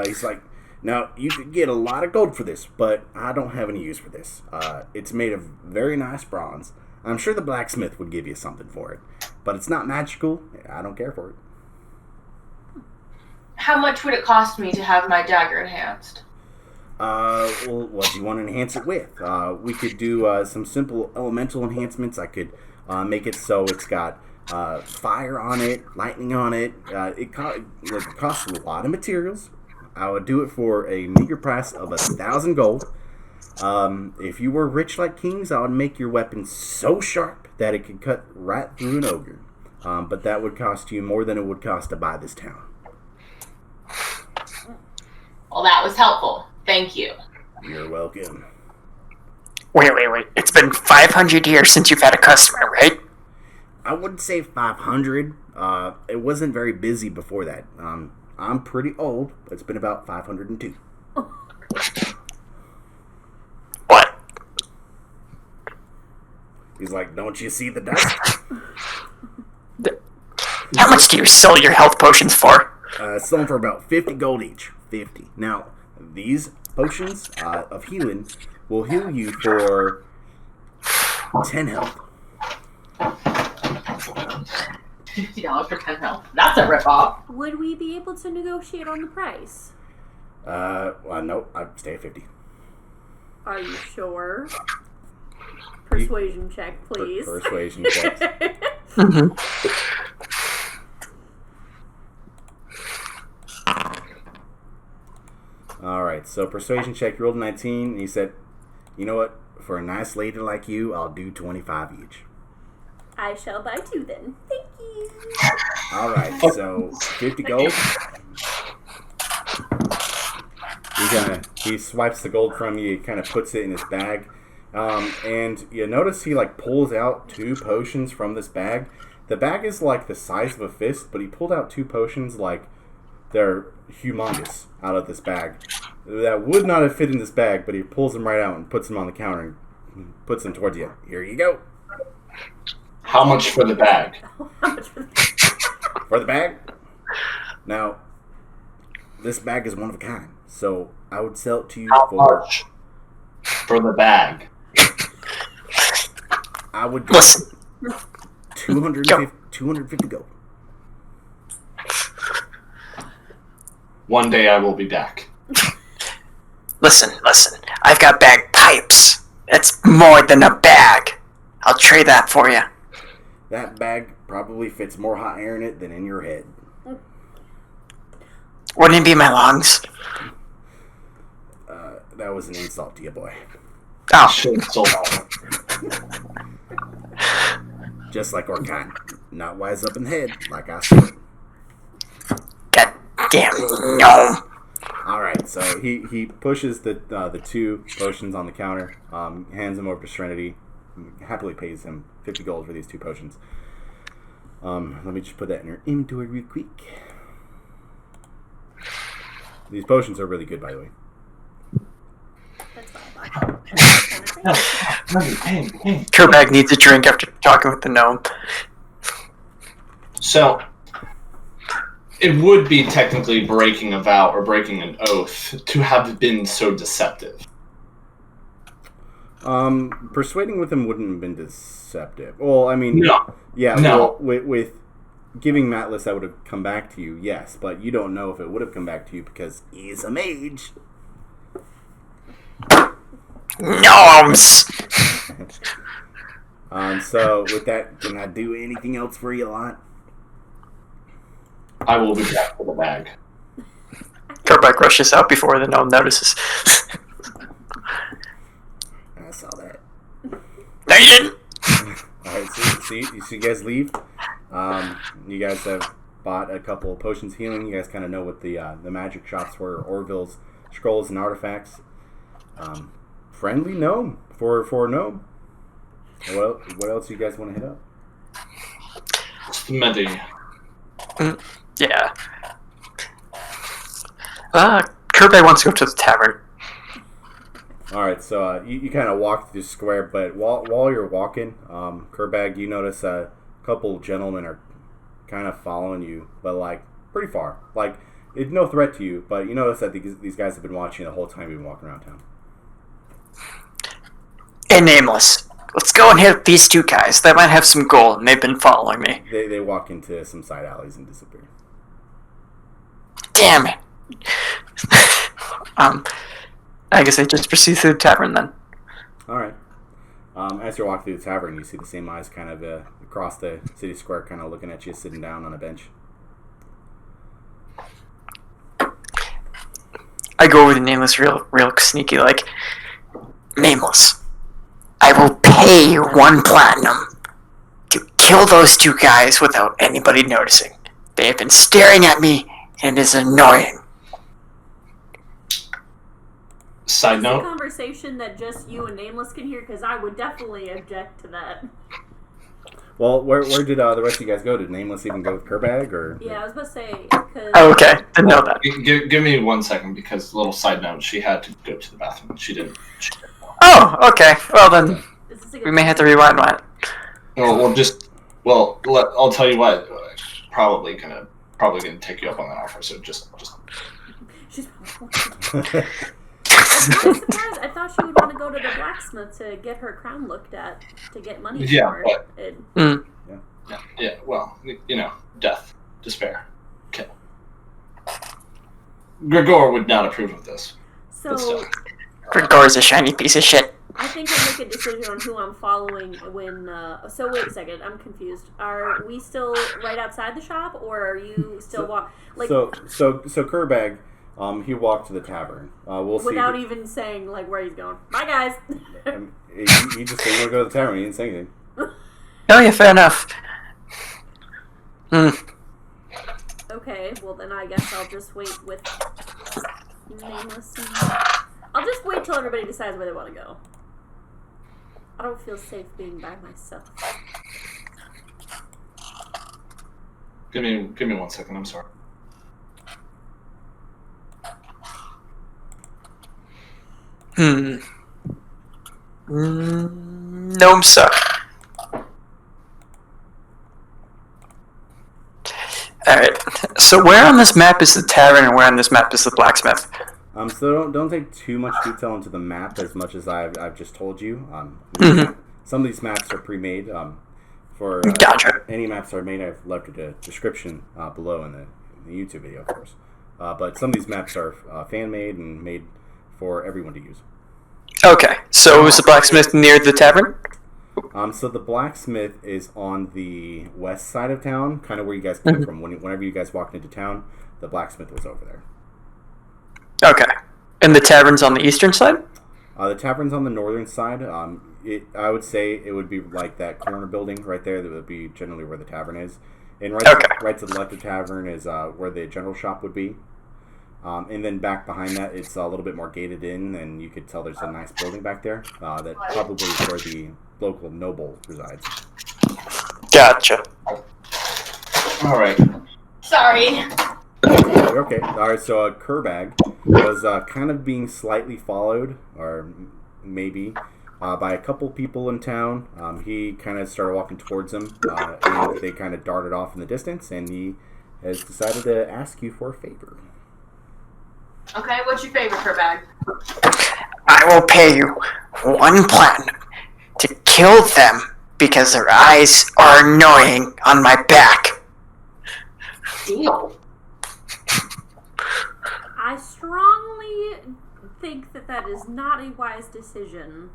He's like, now you could get a lot of gold for this, but I don't have any use for this. It's made of very nice bronze. I'm sure the blacksmith would give you something for it, but it's not magical. I don't care for it. How much would it cost me to have my dagger enhanced? Well, what do you want to enhance it with? We could do some simple elemental enhancements. I could make it so it's got fire on it, lightning on it. It costs a lot of materials. I would do it for a meager price of 1,000 gold. If you were rich like kings, I would make your weapon so sharp that it could cut right through an ogre. But that would cost you more than it would cost to buy this town. Well, that was helpful. Thank you. You're welcome. Wait. It's been 500 years since you've had a customer, right? I wouldn't say 500. It wasn't very busy before that. I'm pretty old. It's been about 502. What? He's like, don't you see the dust? How much do you sell your health potions for? Selling for about 50 gold each. 50. Now, these potions of healing will heal you for 10 health. $50 for 10 health. That's a ripoff. Would we be able to negotiate on the price? Well, no, I'd stay at 50. Are you sure? Persuasion check, please. Persuasion check. Mm-hmm. Alright, so persuasion check, you rolled a 19, and he said, you know what? For a nice lady like you, I'll do 25 each. I shall buy 2 then. Thank you. Alright, so 50 gold. He swipes the gold from you, kind of puts it in his bag. And you notice he pulls out 2 potions from this bag. The bag is the size of a fist, but he pulled out 2 potions they're humongous out of this bag. That would not have fit in this bag, but he pulls them right out and puts them on the counter and puts them towards you. Here you go. How much for the bag? How much for the For the bag? Now, this bag is one of a kind, so I would sell it to you How for... much for the bag? I would Listen. 250 gold. One day I will be back. Listen. I've got bagpipes. It's more than a bag. I'll trade that for you. That bag probably fits more hot air in it than in your head. Wouldn't it be my lungs? That was an insult to you, boy. Oh, Should have sold that one. Just like our kind. Not wise up in the head, like I said. god damn gnome. Alright, so he pushes the 2 potions on the counter, hands them over to Serenity, happily pays him 50 gold for these 2 potions. Let me just put that in your inventory real quick. These potions are really good, by the way. That's fine. Kerbag needs a drink after talking with the gnome. So, it would be technically breaking a vow or breaking an oath to have been so deceptive. Persuading with him wouldn't have been deceptive. Well, I mean... No. Yeah, No. well, with giving Matless, that would have come back to you, yes, but you don't know if it would have come back to you because he's a mage. Gnomes! So, with that, can I do anything else for you, lot? I will be back for the bag. Kerbag rushes out before the gnome notices. I saw that. No, you didn't! Alright, so you guys leave. You guys have bought a couple of potions of healing. You guys kind of know what the magic shops were, Orville's scrolls and artifacts. Friendly gnome for a gnome. What else do you guys want to hit up? Smithy. Yeah. Kerbag wants to go to the tavern. Alright, so you kind of walk through the square, but while you're walking, Kerbag, you notice a couple gentlemen are kind of following you, but pretty far. It's no threat to you, but you notice that these guys have been watching the whole time you've been walking around town. Hey, Nameless. Let's go and hit these 2 guys. They might have some gold, and they've been following me. They walk into some side alleys and disappear. Damn it. I guess I just proceed to the tavern then. Alright. As you're walking through the tavern, you see the same eyes kind of across the city square, kind of looking at you, sitting down on a bench. I go over to Nameless real sneaky, Nameless, I will pay you 1 platinum to kill those 2 guys without anybody noticing. They have been staring at me, and it is annoying. Side It's a note, conversation that just you and Nameless can hear, because I would definitely object to that. Well, where did the rest of you guys go? Did Nameless even go with Kerbag, or? Yeah, I was about to say, because... Oh, okay. Didn't know that. give me 1 second because little side note, she had to go to the bathroom. She didn't. Oh, okay. Well, then Is this a good we may have to rewind that. I'll tell you what. Probably gonna take you up on that offer. So just. She's surprised. I thought she would want to go to the blacksmith to get her crown looked at to get money for it. Yeah, well, death, despair, kill. Gregor would not approve of this. So, Gregor's a shiny piece of shit. I think I'll make a decision on who I'm following when... So, wait a second. I'm confused. Are we still right outside the shop, or are you still... So Kerbag, he walked to the tavern. We'll see. Without even saying, where he's going. Bye, guys! He just didn't want to go to the tavern. He didn't say anything. Oh, yeah, fair enough. Okay, well then I guess I'll just wait with Nameless. I'll just wait till everybody decides where they want to go. I don't feel safe being by myself. Give me 1 second. I'm sorry. Gnome suck. Alright, so where on this map is the tavern and where on this map is the blacksmith? So don't take too much detail into the map as much as I've just told you. Some of these maps are pre-made. For Gotcha. Any maps that are made, I've left a description below in the YouTube video, of course. But some of these maps are fan-made and made for everyone to use. Okay, so is the blacksmith near the tavern? So the blacksmith is on the west side of town, kind of where you guys came from. Whenever you guys walked into town, the blacksmith was over there. Okay. And the tavern's on the eastern side? The tavern's on the northern side. I would say it would be like that corner building right there. That would be generally where the tavern is. And right to the left of the tavern is where the general shop would be. And then back behind that, it's a little bit more gated in, and you could tell there's a nice building back there. That probably is where the local noble resides. Gotcha. All right. Sorry. Okay. All right. So Kerbag was kind of being slightly followed, or maybe, by a couple people in town. He kind of started walking towards him, and they kind of darted off in the distance, and he has decided to ask you for a favor. Okay, what's your favorite for bag? I will pay you 1 platinum to kill them because their eyes are annoying on my back. Deal. I strongly think that is not a wise decision.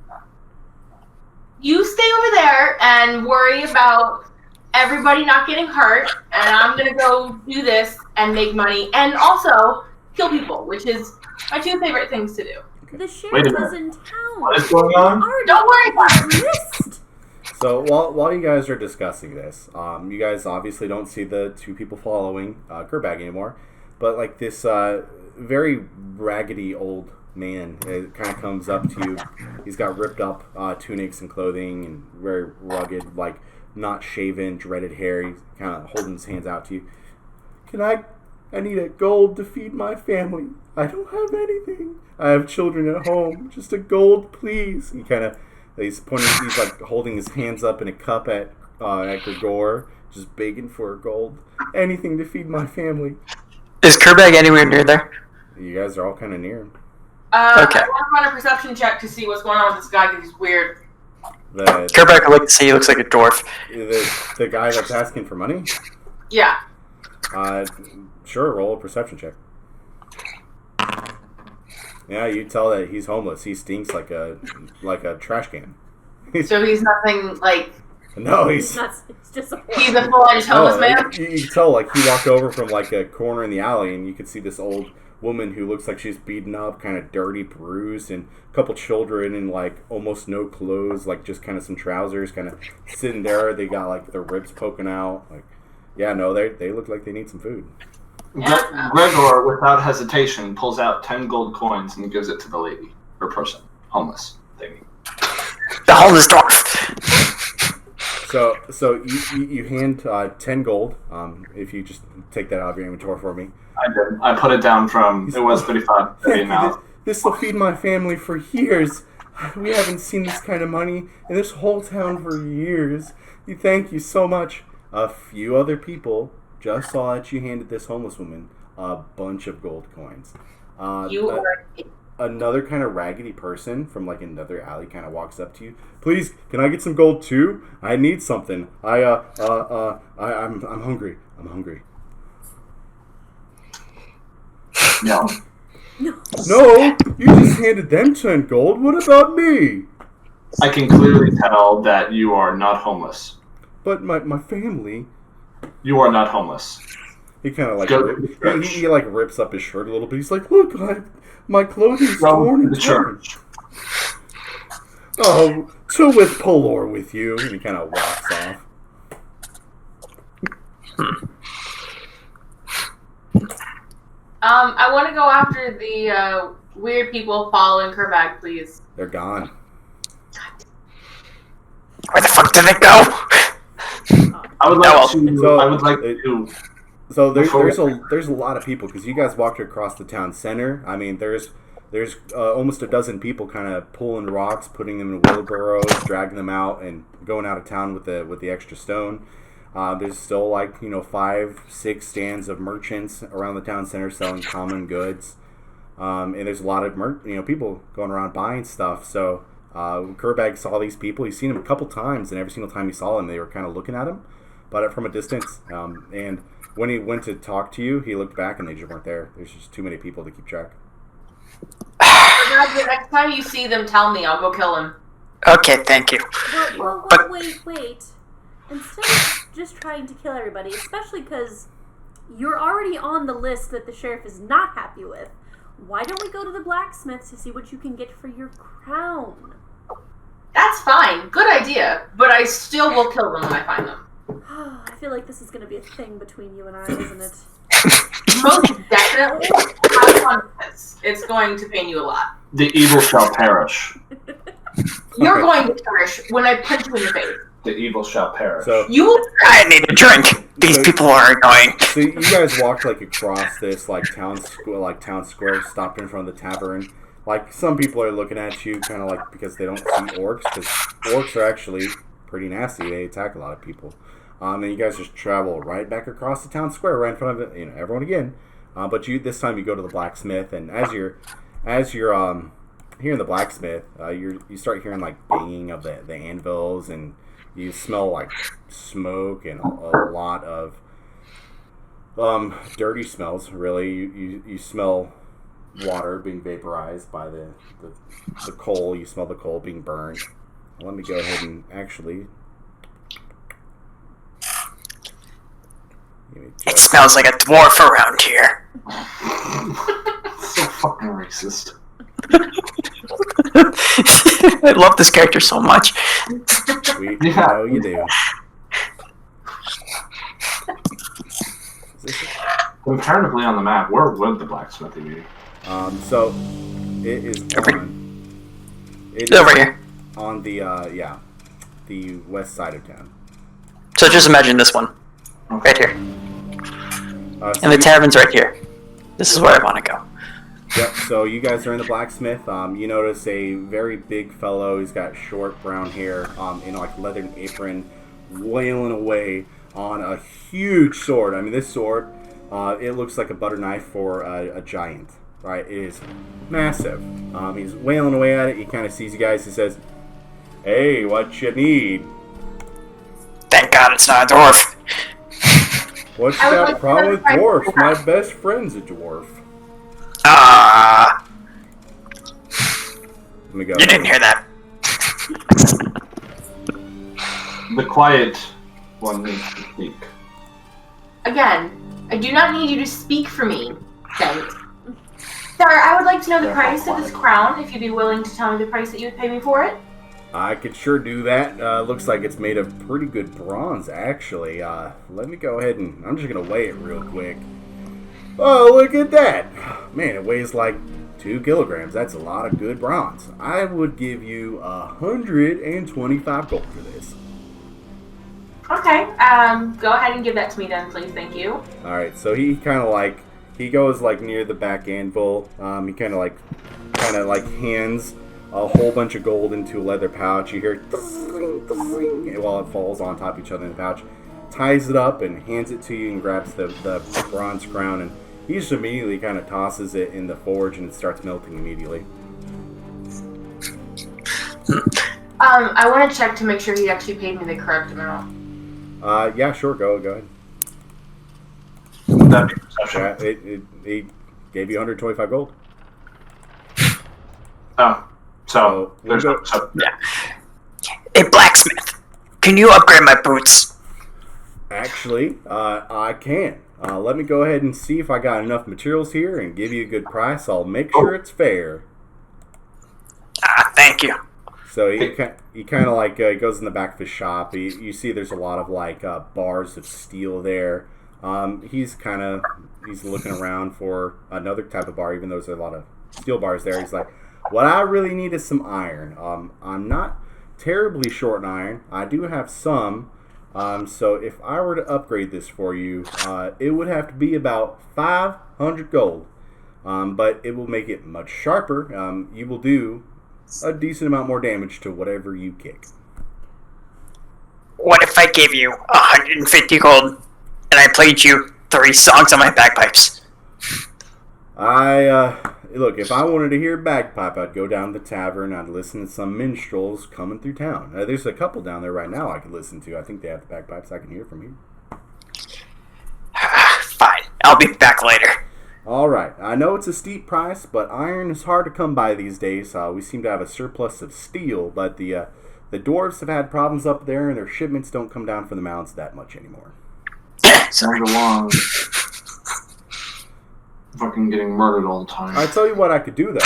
You stay over there and worry about everybody not getting hurt, and I'm gonna go do this and make money, and also kill people, which is my 2 favorite things to do. The sheriff is in town. What is going on? Don't worry about it. So while you guys are discussing this, you guys obviously don't see the 2 people following Kerbag anymore, but this very raggedy old man kind of comes up to you. He's got ripped up tunics and clothing and very rugged, not shaven, dreaded hair. He's kind of holding his hands out to you. I need a gold to feed my family. I don't have anything. I have children at home. Just a gold, please. He's pointing. He's holding his hands up in a cup at Gregor, just begging for gold. Anything to feed my family. Is Kerbag anywhere near there? You guys are all kind of near him. Okay. I want to run a perception check to see what's going on with this guy because he's weird. Kerbag can look to see. He looks like a dwarf. The guy that's asking for money? Yeah. Sure, roll a perception check. Yeah, you tell that he's homeless. He stinks like a trash can. So he's nothing like. No, he's just a he's a full-on homeless man. You can tell he walked over from a corner in the alley, and you could see this old woman who looks like she's beaten up, kind of dirty, bruised, and a couple children in almost no clothes, just kind of some trousers, kind of sitting there. They got their ribs poking out. Yeah, no, they look like they need some food. Gregor, without hesitation, pulls out 10 gold coins and gives it to the lady or person, homeless thingy. The homeless dwarf. So you hand 10 gold. If you just take that out of your inventory for me. I did. I put it down from it was 35 to now. This will feed my family for years. We haven't seen this kind of money in this whole town for years. Thank you so much. A few other people just saw that you handed this homeless woman a bunch of gold coins. You are another kind of raggedy person from like another alley kind of walks up to you. Please, can I get some gold too? I need something. I'm hungry. I'm hungry. No. No, you just handed them 10 gold. What about me? I can clearly tell that you are not homeless. But my family. You are not homeless. He kind of like Go to the church. he like rips up his shirt a little bit. He's like, look, my clothing's Go torn to and the torn. church. Oh, to with Polor with you. And he kind of walks off. I want to go after the weird people following Kerbag, please. They're gone. Where the fuck did it go? I would like to. So- I would like to. So there's Before- a lot of people because you guys walked across the town center. I mean, there's almost a dozen people kind of pulling rocks, putting them in wheelbarrows, dragging them out, and going out of town with the extra stone. There's still 5-6 stands of merchants around the town center selling common goods, and there's a lot of people going around buying stuff. So Kerbag saw these people. He's seen them a couple times, and every single time he saw them, they were kind of looking at him, but from a distance. And when he went to talk to you, he looked back, and they just weren't there. There's just too many people to keep track. The next time you see them, tell me. I'll go kill him. Okay, thank you. Well, wait. Instead of just trying to kill everybody, especially because you're already on the list that the sheriff is not happy with, why don't we go to the blacksmith to see what you can get for your crown? That's fine. Good idea. But I still will kill them when I find them. I feel like this is going to be a thing between you and I, isn't it? Most definitely. Have fun with this. It's going to pain you a lot. The evil shall perish. You're going to perish when I punch you in the face. The evil shall perish. So You will. I need a drink. These people are annoying. So you guys walked across this town square, stopped in front of the tavern. Some people are looking at you kind of because they don't see orcs, because orcs are actually pretty nasty. They attack a lot of people. And you guys just travel right back across the town square, right in front of everyone again. But this time you go to the blacksmith, and as you're hearing the blacksmith, you start hearing banging of the anvils, and you smell smoke and a lot of dirty smells. Really, you smell water being vaporized by the coal. You smell the coal being burned. Let me go ahead and actually. It smells like a dwarf around here. So fucking racist. I love this character so much. We Yeah. know you do. Is this it? Comparatively on the map, where would the blacksmithy be? So it is on. It Over is here. on the the west side of town. So just imagine this one. Okay. Right here. So And the tavern's right here. This is where I want to go. Yep. So you guys are in the blacksmith. You notice a very big fellow. He's got short brown hair, in leathern apron, wailing away on a huge sword. I mean, this sword, it looks like a butter knife for a giant. Right? It is massive. He's wailing away at it. He kind of sees you guys. He says, "Hey, what you need? Thank God it's not a dwarf. What's I would that like to problem with try- dwarfs? My best friend's a dwarf." Let me go. You didn't hear that. The quiet one needs to speak. Again, I do not need you to speak for me. Thanks. Sir, I would like to know the Therefore, price of this crown, if you'd be willing to tell me the price that you would pay me for it. I could sure do that. Looks like it's made of pretty good bronze, actually. Let me go ahead and... I'm just going to weigh it real quick. Oh, look at that. Man, it weighs 2 kilograms. That's a lot of good bronze. I would give you 125 gold for this. Okay, go ahead and give that to me then, please. Thank you. Alright, so he kind of he goes near the back anvil. He kind of hands a whole bunch of gold into a leather pouch. You hear while it falls on top of each other in the pouch. Ties it up and hands it to you and grabs the bronze crown and he just immediately kind of tosses it in the forge and it starts melting immediately. I want to check to make sure he actually paid me the correct amount. Yeah, sure. Go ahead. That'd be perception. Yeah, it gave you 125 gold. Oh, so we'll there's go. Yeah. Hey, Blacksmith, can you upgrade my boots? Actually, I can. Let me go ahead and see if I got enough materials here and give you a good price. I'll make sure it's fair. Thank you. So he kind of like goes in the back of his shop. You see there's a lot of like bars of steel there. He's looking around for another type of bar, even though there's a lot of steel bars there. He's like, what I really need is some iron. I'm not terribly short in iron. I do have some. So if I were to upgrade this for you, it would have to be about 500 gold. But it will make it much sharper. You will do a decent amount more damage to whatever you kick. What if I gave you 150 gold and I played you 3 songs on my bagpipes? Look, if I wanted to hear bagpipe, I'd go down to the tavern, I'd listen to some minstrels coming through town. There's a couple down there right now I could listen to. I think they have the bagpipes I can hear from here. Fine, I'll be back later. Alright, I know it's a steep price, but iron is hard to come by these days. We seem to have a surplus of steel, but the dwarves have had problems up there, and their shipments don't come down from the mountains that much anymore. Sounds along. Fucking getting murdered all the time. I tell you what I could do though.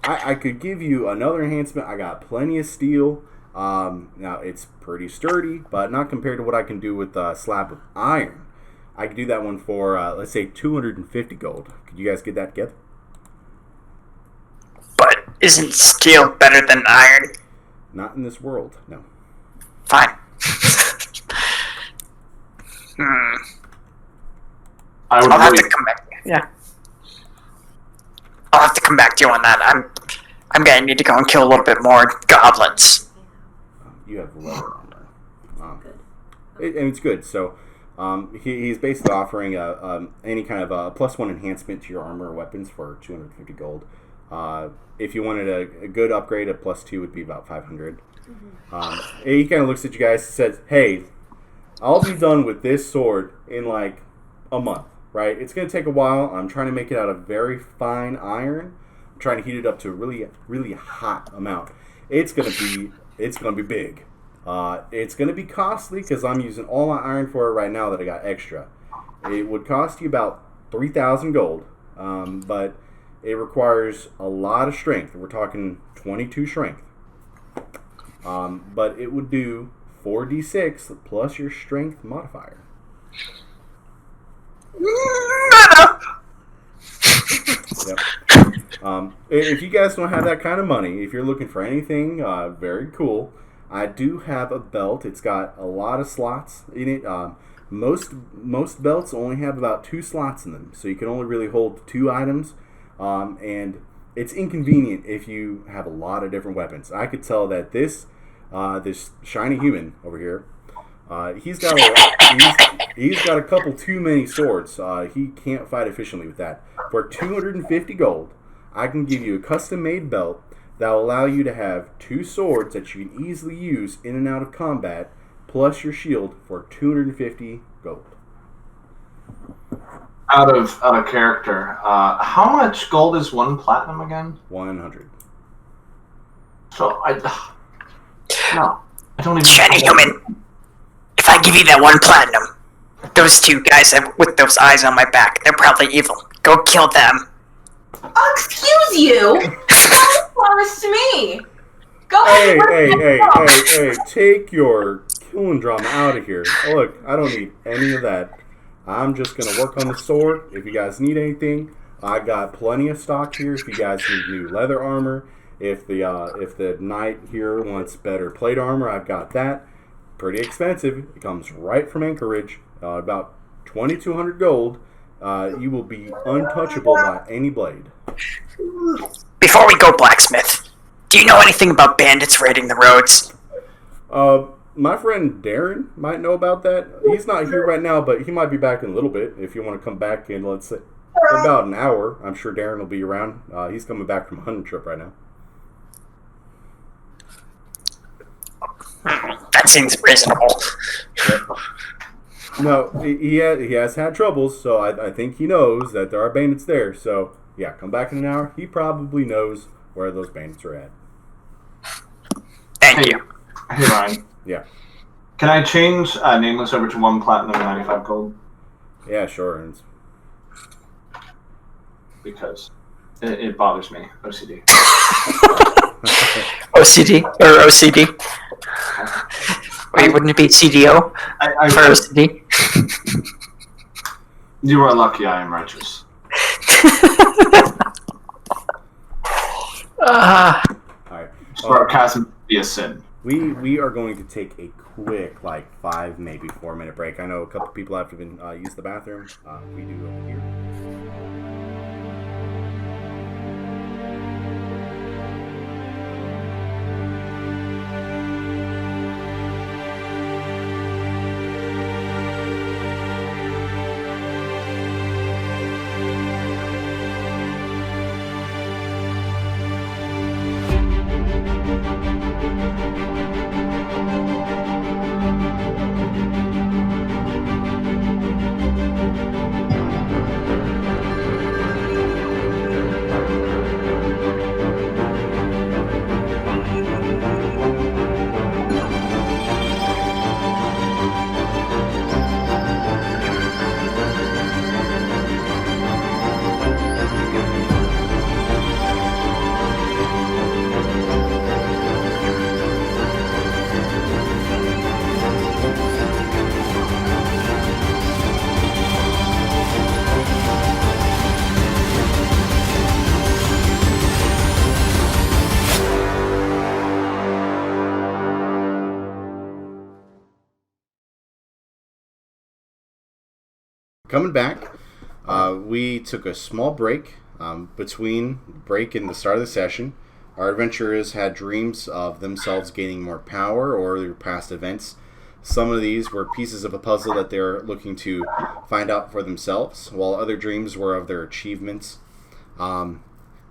I could give you another enhancement. I got plenty of steel. Now it's pretty sturdy, but not compared to what I can do with a slab of iron. I could do that one for let's say 250 gold. Could you guys get that together? But isn't steel better than iron? Not in this world, no. Fine. I would I'll have to come back. Yeah. I'll have to come back to you on that. I'm gonna need to go and kill a little bit more goblins. You have leather armor. And it's good. So he's basically offering any kind of a +1 enhancement to your armor or weapons for 250 gold. If you wanted a good upgrade, a +2 would be about 500. He kind of looks at you guys and says, hey, I'll be done with this sword in like a month, right? It's going to take a while. I'm trying to make it out of very fine iron. I'm trying to heat it up to a really, really hot amount. It's going to be big. It's going to be costly because I'm using all my iron for it right now that I got extra. It would cost you about 3,000 gold, but it requires a lot of strength. We're talking 22 strength. But it would do 4d6 plus your strength modifier. Yep. If you guys don't have that kind of money, if you're looking for anything very cool, I do have a belt. It's got a lot of slots in it. Most belts only have about 2 slots in them, so you can only really hold 2 items. And it's inconvenient if you have a lot of different weapons. I could tell that this shiny human over here, he's got a couple too many swords. He can't fight efficiently with that. For 250 gold, I can give you a custom-made belt that will allow you to have 2 swords that you can easily use in and out of combat, plus your shield for 250 gold. Out of character, how much gold is 1 platinum again? 100. So I don't even. Shiny human, if I give you that 1 platinum, those 2 guys with those eyes on my back, they're probably evil. Go kill them. Excuse you? Don't promise to me. Go Hey, ahead. hey, take your killing drama out of here. Look, I don't need any of that. I'm just going to work on the sword. If you guys need anything, I got plenty of stock here. If you guys need new leather armor, if the knight here wants better plate armor, I've got that. Pretty expensive. It comes right from Anchorage. About 2,200 gold. You will be untouchable by any blade. Before we go, Blacksmith, do you know anything about bandits raiding the roads? My friend Darren might know about that. He's not here right now, but he might be back in a little bit. If you want to come back in, let's say, about an hour, I'm sure Darren will be around. He's coming back from a hunting trip right now. That seems reasonable. No, he has had troubles, so I think he knows that there are bandits there. So, yeah, come back in an hour. He probably knows where those bandits are at. Thank you. Hey, Ryan. Yeah. Can I change Nameless over to 1 platinum and 95 gold? Yeah, sure. And Because it bothers me. OCD. OCD or OCD? Wait, wouldn't it be CDO for OCD? You are lucky I am righteous. all right. Sarcasm be a sin. We are going to take a quick, 5, maybe 4 minute break. I know a couple people have to use the bathroom. We do over here. Coming back, we took a small break between break and the start of the session. Our adventurers had dreams of themselves gaining more power or their past events. Some of these were pieces of a puzzle that they're looking to find out for themselves, while other dreams were of their achievements. While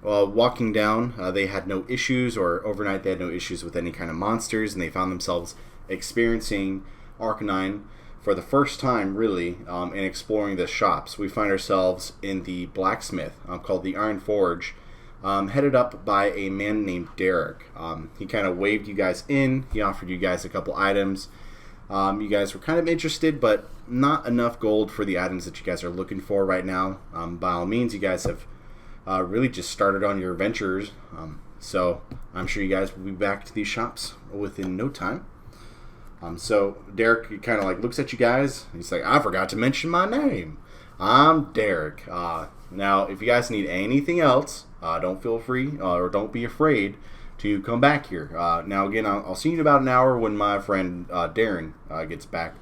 walking down, they had no issues, or overnight they had no issues with any kind of monsters, and they found themselves experiencing Arcanine for the first time, really, in exploring the shops. We find ourselves in the Blacksmith, called the Iron Forge, headed up by a man named Derek. He kind of waved you guys in. He offered you guys a couple items. You guys were kind of interested, but not enough gold for the items that you guys are looking for right now. By all means, you guys have really just started on your adventures, so I'm sure you guys will be back to these shops within no time. So Derek kind of looks at you guys. He's like, I forgot to mention my name. I'm Derek. Now, if you guys need anything else, don't feel free or don't be afraid to come back here. Now, again, I'll see you in about an hour when my friend Darren gets back.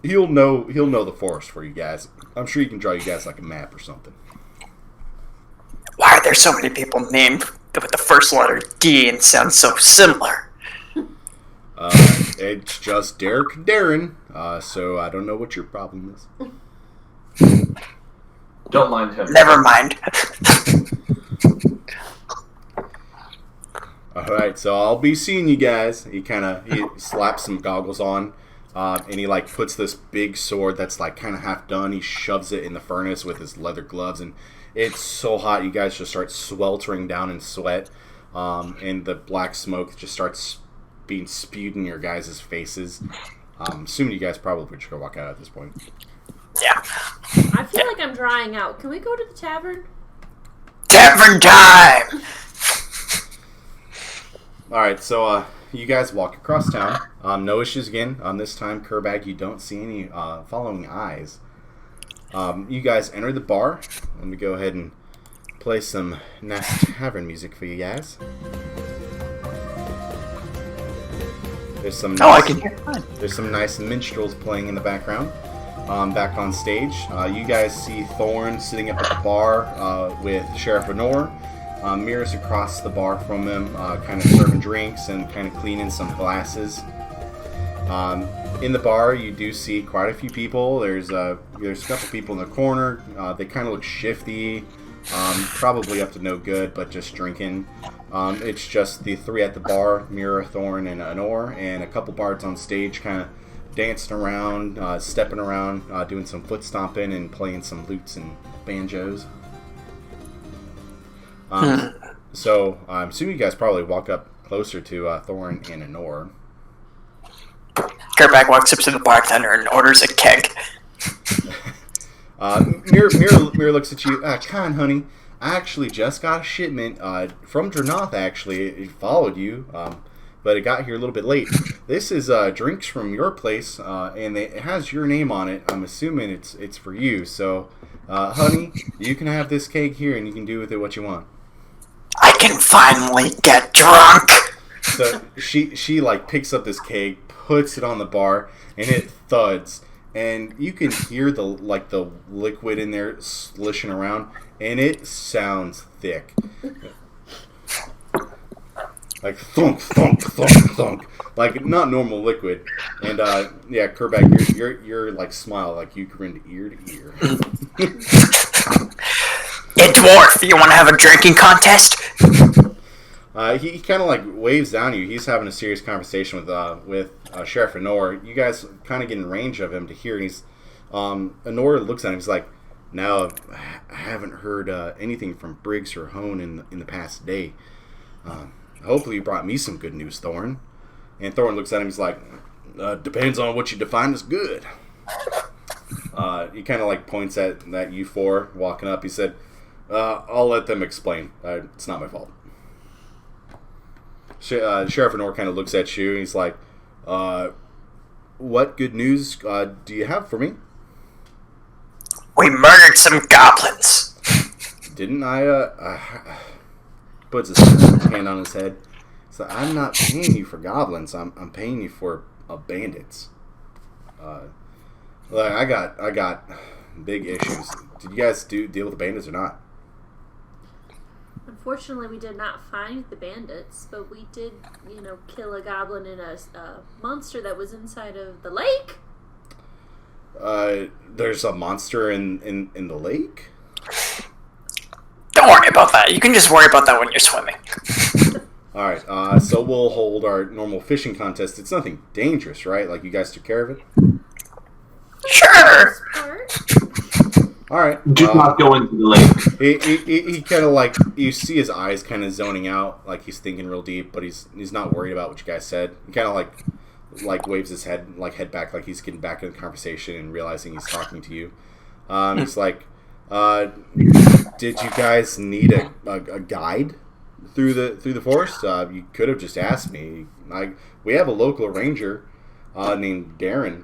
He'll know the forest for you guys. I'm sure he can draw you guys like a map or something. Why are there so many people named with the first letter D and sound so similar? It's just Derek and Darren, so I don't know what your problem is. Don't mind him. Never mind. Alright, so I'll be seeing you guys. He slaps some goggles on, and he puts this big sword that's kind of half done. He shoves it in the furnace with his leather gloves, and it's so hot you guys just start sweltering down in sweat, and the black smoke just starts being spewed in your guys' faces. Assuming you guys probably should go walk out at this point. Yeah. I feel like I'm drying out. Can we go to the tavern? Tavern time! Alright, so you guys walk across town. No issues again. This time, Kerbag, you don't see any following eyes. You guys enter the bar. Let me go ahead and play some nice tavern music for you guys. There's some I can hear fine. There's some nice minstrels playing in the background. Back on stage, you guys see Thorn sitting up at the bar with Sheriff Honor. Mira's across the bar from him, kind of serving drinks and kind of cleaning some glasses. In the bar, you do see quite a few people. There's a couple people in the corner. They kind of look shifty, probably up to no good, but just drinking. It's just the three at the bar, Mira, Thorn, and Honor, and a couple bards on stage kind of dancing around, stepping around, doing some foot stomping and playing some lutes and banjos. So I'm assuming you guys probably walk up closer to Thorn and Honor. Gerback walks up to the bartender and orders a keg. Mira looks at you. Con, honey, I actually just got a shipment from Dranoth, actually. It followed you, but it got here a little bit late. This is drinks from your place, and it has your name on it. I'm assuming it's for you. So, honey, you can have this keg here, and you can do with it what you want. I can finally get drunk! So she like picks up this keg, puts it on the bar, and it thuds. And you can hear the liquid in there slishing around, and it sounds thick. Like thunk, thunk, thunk, thunk. Like not normal liquid. And yeah, Kerbeck, you're like smile, like you grinned ear to ear. Hey dwarf, you want to have a drinking contest? He kind of like waves down you. He's having a serious conversation with Sheriff Honor. You guys kind of get in range of him to hear. And he's Honor looks at him. He's like, "Now I haven't heard anything from Briggs or Hone in the past day. Hopefully you brought me some good news, Thorn." And Thorn looks at him. He's like, "Depends on what you define as good." He kind of like points at you four walking up. He said, "I'll let them explain. It's not my fault." Sheriff Honor kind of looks at you and he's like, "What good news do you have for me?" We murdered some goblins. Didn't I? Puts his hand on his head. So I'm not paying you for goblins. I'm paying you for bandits. Like I got big issues. Did you guys deal with the bandits or not? Unfortunately, we did not find the bandits, but we did, kill a goblin and a monster that was inside of the lake. There's a monster in the lake? Don't worry about that. You can just worry about that when you're swimming. Alright, so we'll hold our normal fishing contest. It's nothing dangerous, right? Like, you guys took care of it? Sure! Alright. Do not go into the lake. He kind of like, you see his eyes kind of zoning out, like he's thinking real deep, but he's not worried about what you guys said. He kind of like waves his head back, like he's getting back in the conversation and realizing he's talking to you. He's like, did you guys need a guide through the forest? You could have just asked me. We have a local ranger named Darren.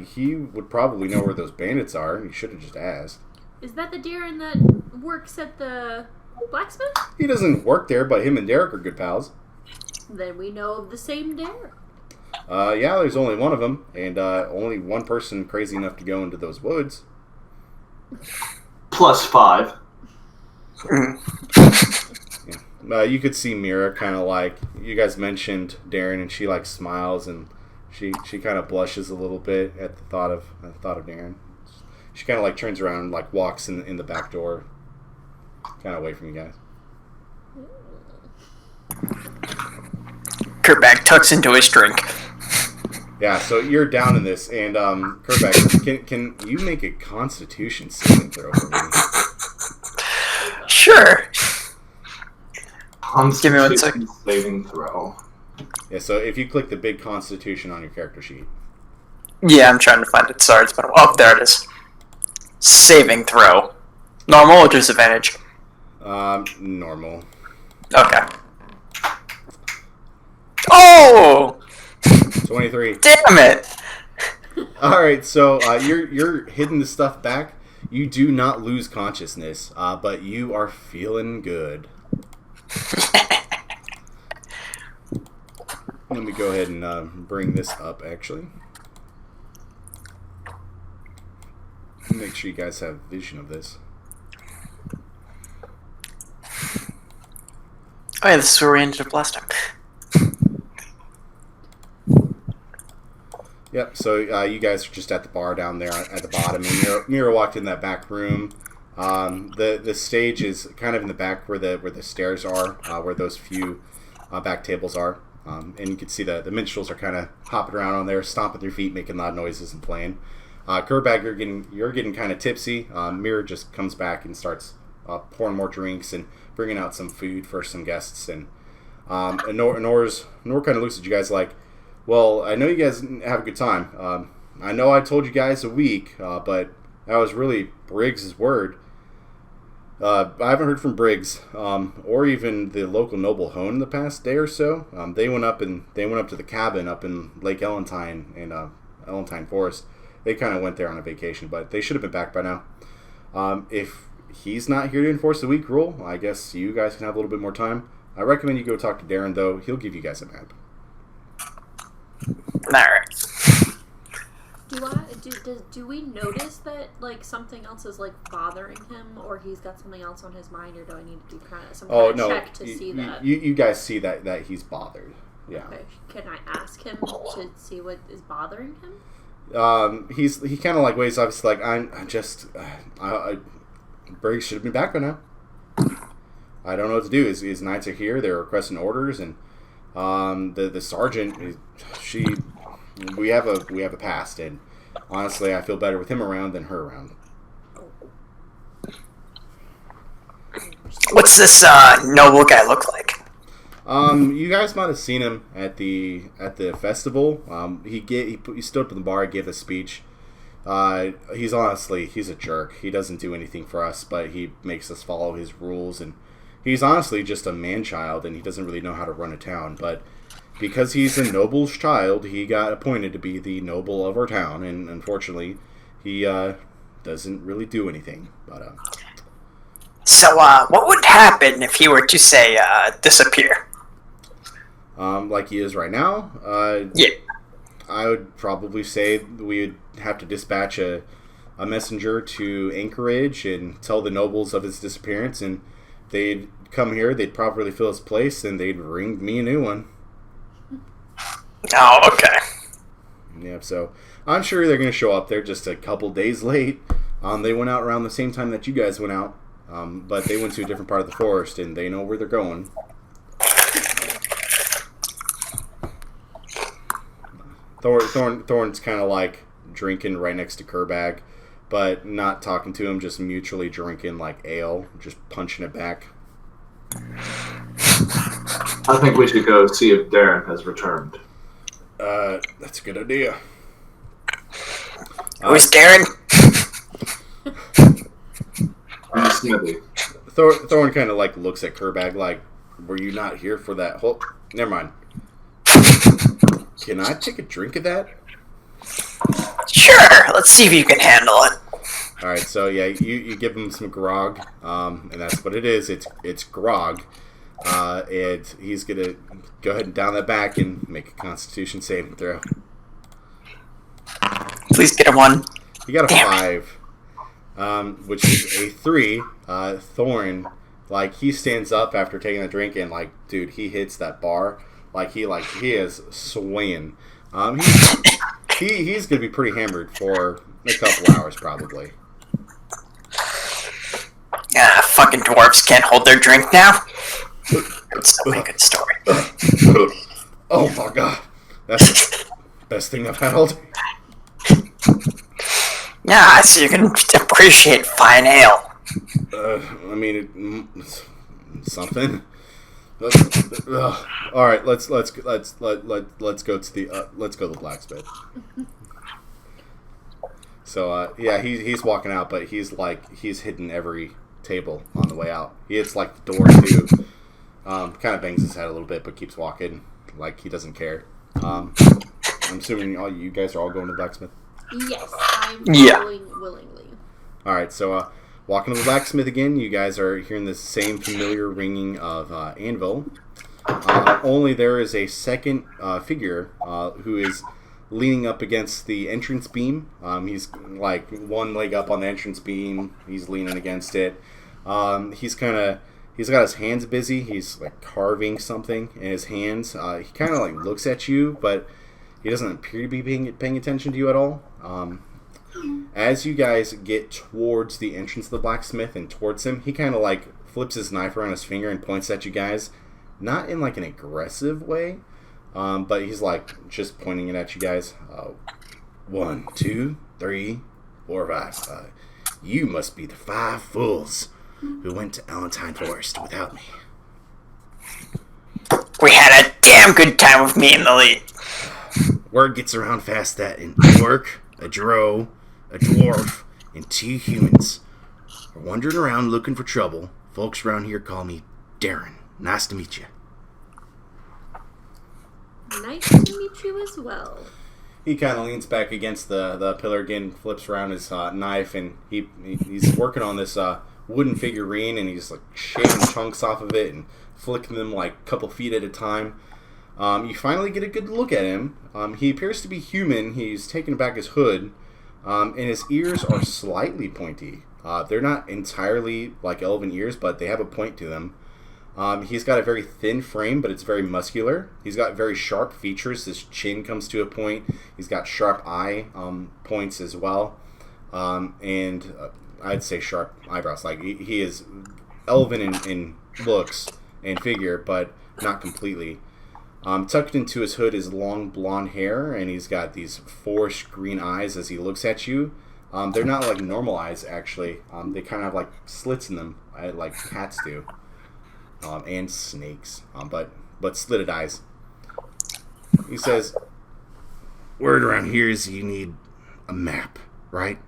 He would probably know where those bandits are. You should have just asked. Is that the Darren that works at the Blacksmith? He doesn't work there, but him and Derek are good pals. Then we know of the same Darren. Yeah, there's only one of them, and only one person crazy enough to go into those woods. +5. Yeah. You could see Mira kind of like, you guys mentioned Darren, and she like smiles, and she kind of blushes a little bit at the thought of Darren. She kind of like turns around and like walks in the back door, kind of away from you guys. Kerback tucks into his drink. Yeah, so you're down in this, and Kerback, can you make a Constitution saving throw for me? Sure. Give me 1 second. Saving throw. Yeah, so if you click the big Constitution on your character sheet. Yeah, I'm trying to find it. Sorry, it's been a while. Oh, there it is. Saving throw. Normal or disadvantage? Normal. Okay. Oh! 23. Damn it! Alright, so you're hitting the stuff back. You do not lose consciousness, but you are feeling good. Let me go ahead and bring this up, actually. Make sure you guys have vision of this. Oh yeah, this is where we ended up last time. Yep. So you guys are just at the bar down there at the bottom, and Mira walked in that back room. The stage is kind of in the back where the stairs are, where those few back tables are, and you can see the minstrels are kind of hopping around on there, stomping their feet, making loud noises and playing. Kerbag, you're getting kind of tipsy. Mira just comes back and starts pouring more drinks and bringing out some food for some guests, and Nor kind of looks at you guys like, well, I know you guys have a good time. I know I told you guys a week, but that was really Briggs' word. I haven't heard from Briggs or even the local noble Hone in the past day or so. They went up to the cabin up in Lake Ellentine and Ellentine Forest. They kind of went there on a vacation, but they should have been back by now. If he's not here to enforce the week rule, I guess you guys can have a little bit more time. I recommend you go talk to Darren, though. He'll give you guys a map. Alright. Do we notice that like something else is like bothering him, or he's got something else on his mind, or do I need to do some kind of check to see that? You guys see that he's bothered. Yeah. Okay. Can I ask him to see what is bothering him? He kind of like waves up. He's like, Briggs should have been back by now. I don't know what to do. His knights are here. They're requesting orders, and the sergeant, we have a past, and honestly, I feel better with him around than her around. What's this noble guy look like? You guys might have seen him at the festival. He stood up in the bar, gave a speech. He's a jerk. He doesn't do anything for us, but he makes us follow his rules, and he's honestly just a man-child, and he doesn't really know how to run a town. But because he's a noble's child, he got appointed to be the noble of our town, and unfortunately, he doesn't really do anything. But so, what would happen if he were to say disappear? Like he is right now. Yeah. I would probably say we would have to dispatch a messenger to Anchorage and tell the nobles of his disappearance, and they'd come here, they'd properly fill his place, and they'd ring me a new one. Oh, okay. Yeah, so I'm sure they're going to show up. They're just a couple days late. They went out around the same time that you guys went out, but they went to a different part of the forest, and they know where they're going. Thorn's kind of like drinking right next to Kerbag, but not talking to him, just mutually drinking like ale, just punching it back. I think we should go see if Darren has returned. That's a good idea. Who's Darren? In the smithy. Thorn kind of like looks at Kerbag like, were you not here for that whole... Never mind. Can I take a drink of that? Sure, let's see if you can handle it. Alright, so yeah, you give him some grog, and that's what it is. It's grog. And he's gonna go ahead and down that back and make a Constitution saving throw. Please get a 1. He got a Damn 5, which is a 3. Thorn, like, he stands up after taking the drink, and like, dude, he hits that bar. He is swaying. He's gonna be pretty hammered for a couple hours probably. Yeah, fucking dwarves can't hold their drink now. It's a good story. Oh my god, that's the best thing I've had all day. Yeah, so you can appreciate fine ale. I mean, it's something. All right, let's go to the blacksmith. So yeah, he's walking out, but he's hitting every table on the way out. He hits like the door too. Kind of bangs his head a little bit, but keeps walking like he doesn't care. I'm assuming all you guys are all going to the blacksmith. Yes, I'm going willingly. All right, so walking to the blacksmith again. You guys are hearing the same familiar ringing of anvil. Only there is a second figure who is leaning up against the entrance beam. He's like one leg up on the entrance beam. He's leaning against it. He's got his hands busy. He's like carving something in his hands. He kind of like looks at you, but He doesn't appear to be paying attention to you at all. As you guys get towards the entrance of the blacksmith and towards him, he kind of like flips his knife around his finger and points at you guys. Not in like an aggressive way, but he's like just pointing it at you guys. 1, 2, 3, 4, 5. You must be the 5 fools who went to Elentine Forest without me. We had a damn good time with me in the lead. Word gets around fast that an orc, a drow, a dwarf, and 2 humans are wandering around looking for trouble. Folks around here call me Darren. Nice to meet you. Nice to meet you as well. He kind of leans back against the pillar again, flips around his knife, and he's working on this wooden figurine, and he's like shaving chunks off of it and flicking them like a couple feet at a time. You finally get a good look at him. He appears to be human. He's taken back his hood, and his ears are slightly pointy. They're not entirely like elven ears, but they have a point to them. He's got a very thin frame, but it's very muscular. He's got very sharp features. His chin comes to a point. He's got sharp eye points as well. And I'd say sharp eyebrows. Like he is elven in looks and figure, but not completely. Tucked into his hood is long blonde hair, and he's got these forest green eyes as he looks at you. They're not like normal eyes, actually. They kind of have like slits in them, like cats do. And snakes, but slitted eyes. He says, "Word around here is you need a map, right?"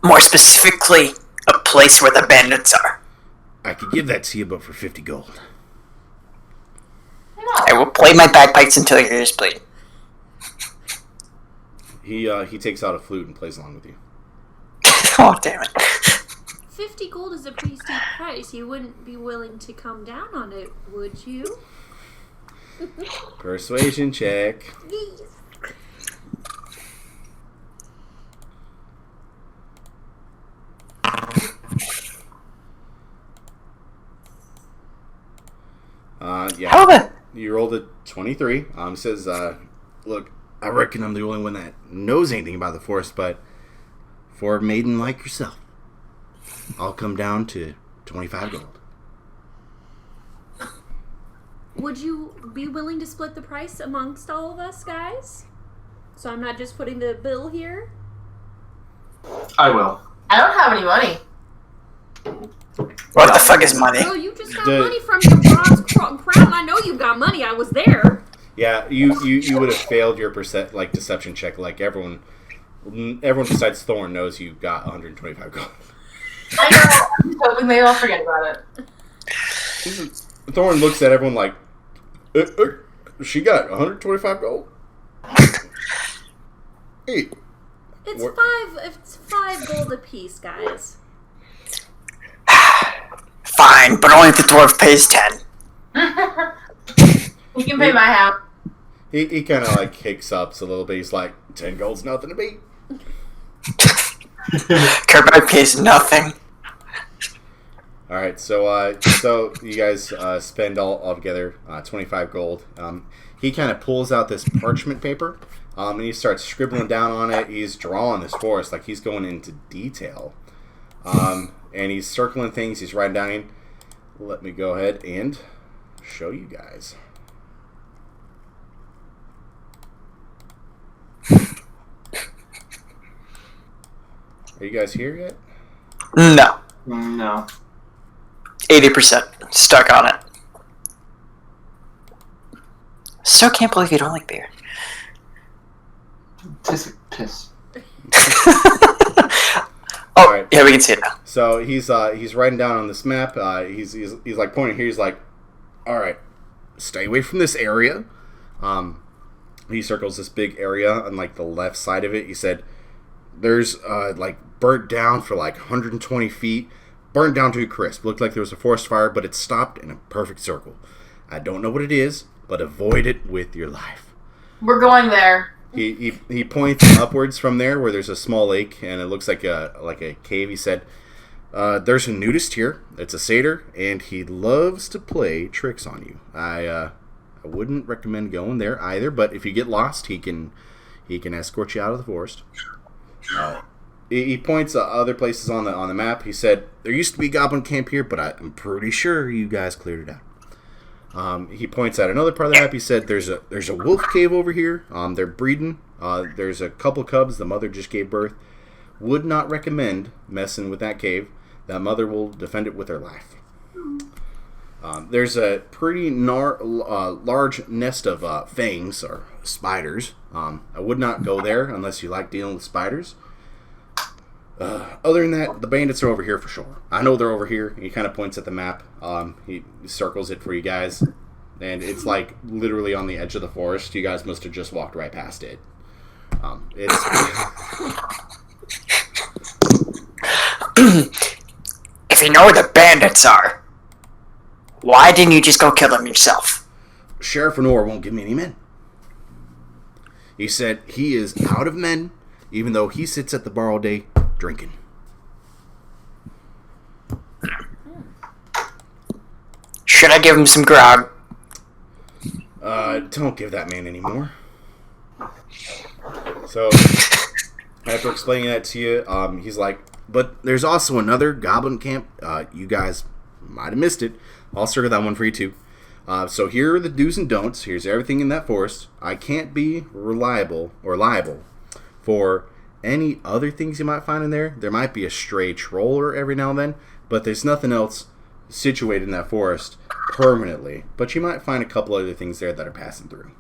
More specifically, a place where the bandits are. "I could give that to you, but for 50 gold. I will play my bagpipes until your ears bleed. He takes out a flute and plays along with you. Oh, damn it. 50 gold is a pretty steep price. You wouldn't be willing to come down on it, would you? Persuasion check. Yes. Yeah. How the... You rolled a 23. He says, "Look, I reckon I'm the only one that knows anything about the forest, but for a maiden like yourself, I'll come down to 25 gold. Would you be willing to split the price amongst all of us, guys? So I'm not just putting the bill here? I will. I don't have any money. What the fuck is money? No, you just got money from your bronze crown. I know you got money. I was there. Yeah, you would have failed your deception check. Like everyone besides Thorn knows you got 125 gold. I know. I'm just hoping they all forget about it. Thorn looks at everyone like, she got 125 gold? Hey. It's 5 gold apiece, guys. Fine, but only if the dwarf pays 10. You can pay my half. He kind of like kicks up a little bit. He's like, 10 gold's nothing to me. Kirby pays nothing. Alright, so you guys spend all together 25 gold. He kind of pulls out this parchment paper, and he starts scribbling down on it. He's drawing this forest, like he's going into detail. And he's circling things, he's writing down. Let me go ahead and show you guys. Are you guys here yet? No. No. 80%. Stuck on it. Still can't believe you don't like beer. Tastes like piss. Oh, right. Yeah, we can see it now. So he's writing down on this map. He's like pointing here. He's like, all right, stay away from this area. He circles this big area on like the left side of it. He said, there's like burnt down for like 120 feet, burnt down to a crisp. Looked like there was a forest fire, but it stopped in a perfect circle. I don't know what it is, but avoid it with your life. We're going there. He points upwards from there where there's a small lake and it looks like a cave. He said, there's a nudist here. It's a satyr, and he loves to play tricks on you. I I wouldn't recommend going there either. But if you get lost, he can escort you out of the forest. He points other places on the map. He said there used to be goblin camp here, but I'm pretty sure you guys cleared it out. He points out another part of the map. He said there's a wolf cave over here. They're breeding. There's a couple cubs. The mother just gave birth. Would not recommend messing with that cave. That mother will defend it with her life. There's a pretty large nest of fangs or spiders. I would not go there unless you like dealing with spiders. Other than that, the bandits are over here for sure. I know they're over here. He kind of points at the map. He circles it for you guys. And it's like literally on the edge of the forest. You guys must have just walked right past it. If you know where the bandits are, why didn't you just go kill them yourself? Sheriff Honor won't give me any men. He said he is out of men, even though he sits at the bar all day drinking. Should I give him some grog? Don't give that man any more. So, after explaining that to you, he's like, but there's also another goblin camp. You guys might have missed it. I'll circle that one for you too. So here are the do's and don'ts. Here's everything in that forest. I can't be reliable or liable for any other things you might find in there. There might be a stray troller every now and then, but there's nothing else situated in that forest permanently. But you might find a couple other things there that are passing through.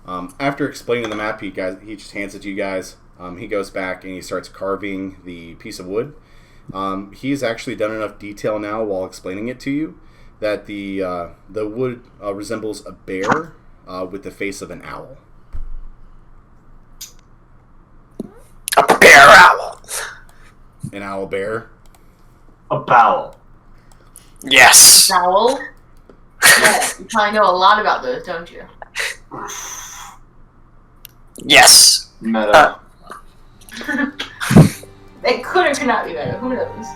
After explaining the map, he just hands it to you guys. He goes back and he starts carving the piece of wood. He's actually done enough detail now while explaining it to you that the wood resembles a bear with the face of an owl. A bear owl. An owl bear. A bowel. Yes. Owl? Yeah, you probably know a lot about those, don't you? Yes. Meta. It could or could not be better. Who knows?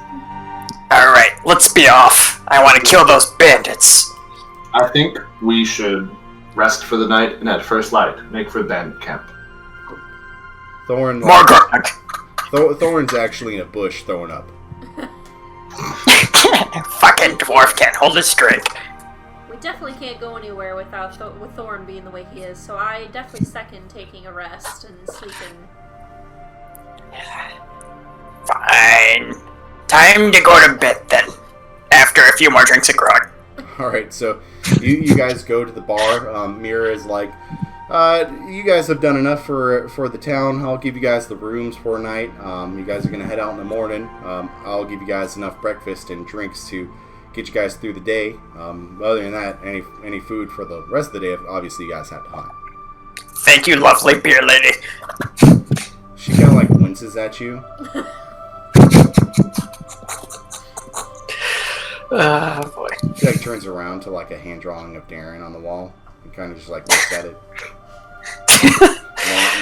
Alright, let's be off. I want to kill those bandits. I think we should rest for the night and at first light make for the bandit camp. Thorn. More grog. Thorn's actually in a bush throwing up. Fucking dwarf can't hold his drink. We definitely can't go anywhere without with Thorn being the way he is, so I definitely second taking a rest and sleeping. Fine. Time to go to bed then. After a few more drinks of grog. Alright, so you guys go to the bar. Mira is like, you guys have done enough for the town. I'll give you guys the rooms for a night. You guys are going to head out in the morning. I'll give you guys enough breakfast and drinks to get you guys through the day. Other than that, any food for the rest of the day, obviously you guys have to hunt. Thank you, lovely beer lady. She kind of like winces at you. Boy. She like turns around to like a hand drawing of Darren on the wall and kind of just like looks at it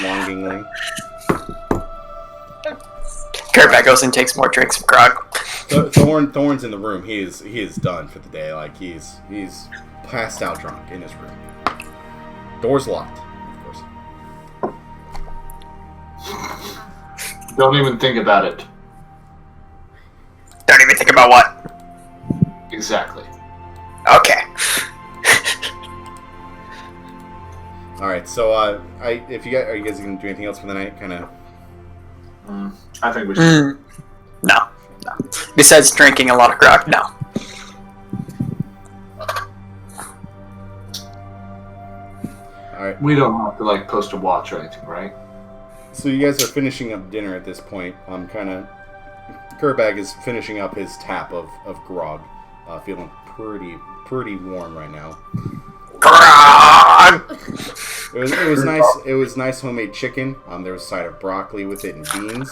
longingly. Kerbeck goes and takes more drinks of grog. Thorn's in the room. He is done for the day. Like he's passed out drunk in his room. Door's locked, of course. Don't even think about it. Don't even think about what? Exactly. Okay. All right. So, are you guys gonna do anything else for the night? Kind of. I think we should. No. Besides drinking a lot of grog, no. All right. We don't have to like post a watch or anything, right? So you guys are finishing up dinner at this point. Kerbag is finishing up his tap of grog, feeling pretty warm right now. Grog! It was nice. It was nice homemade chicken. There was a side of broccoli with it and beans.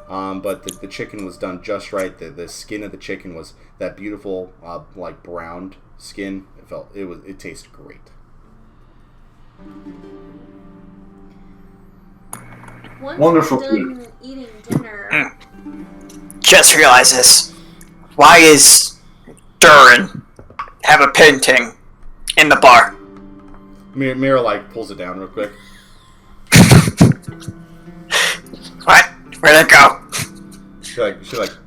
But the chicken was done just right. The skin of the chicken was that beautiful, like browned skin. It tasted great. Once Wonderful we're done eating dinner, Just realize this. Why is Durin have a painting in the bar. Mira like pulls it down real quick. What? Where'd it go? She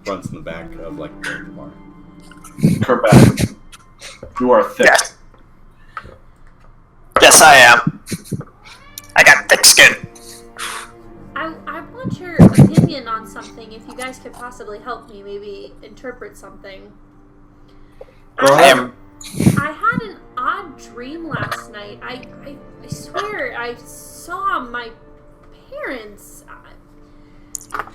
runs in the back of the bar. Kerback, you are thick. Yes. Yes, I am. I got thick skin. I want your opinion on something. If you guys could possibly help me, maybe interpret something. I had an odd dream last night. I swear I saw my parents,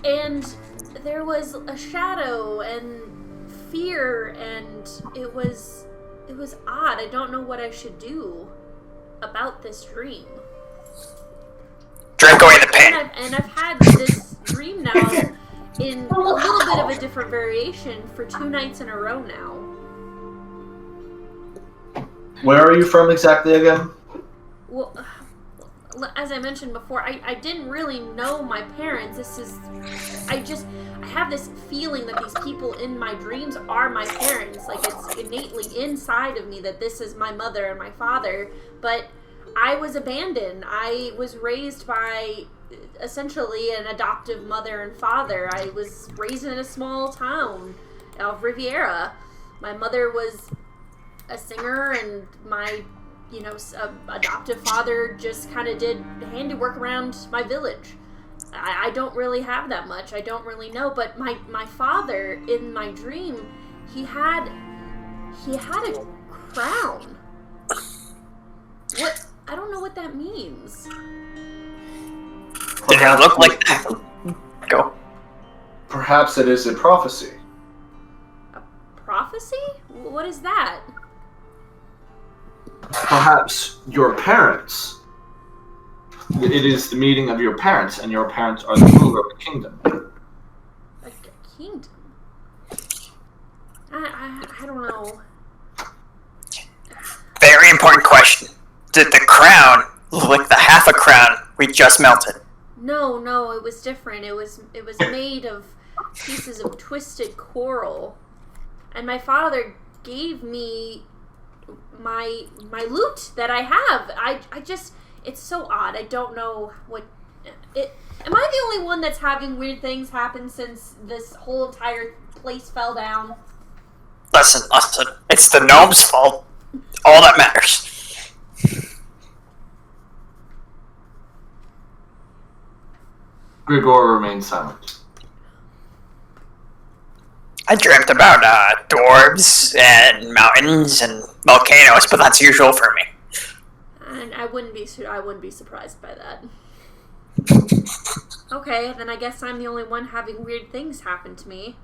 and there was a shadow and fear, and it was odd. I don't know what I should do about this dream. Drink away the pain. And I've had this dream now in a little bit of a different variation for 2 nights in a row now. Where are you from exactly again? Well, as I mentioned before, I didn't really know my parents. I have this feeling that these people in my dreams are my parents. Like, it's innately inside of me that this is my mother and my father, but I was abandoned. I was raised by essentially an adoptive mother and father. I was raised in a small town of Riviera. My mother was a singer, and my adoptive father just kind of did handiwork around my village. I don't really have that much. I don't really know. But my father, in my dream, he had a crown. What? I don't know what that means. Did it look like that? Go. Perhaps it is a prophecy. A prophecy? What is that? Perhaps your parents. It is the meeting of your parents, and your parents are the ruler of the kingdom. A kingdom? I don't know. Very important question. Did the crown look like the half a crown we just melted? No, it was different. It was made of pieces of twisted coral. And my father gave me my lute that I have. I just, it's so odd. I don't know what it. Am I the only one that's having weird things happen since this whole entire place fell down? Listen. It's the gnome's fault. All that matters. Grigor remains silent. I dreamt about dwarves and mountains and volcanoes, but that's usual for me. And I wouldn't be surprised by that. Okay, then I guess I'm the only one having weird things happen to me.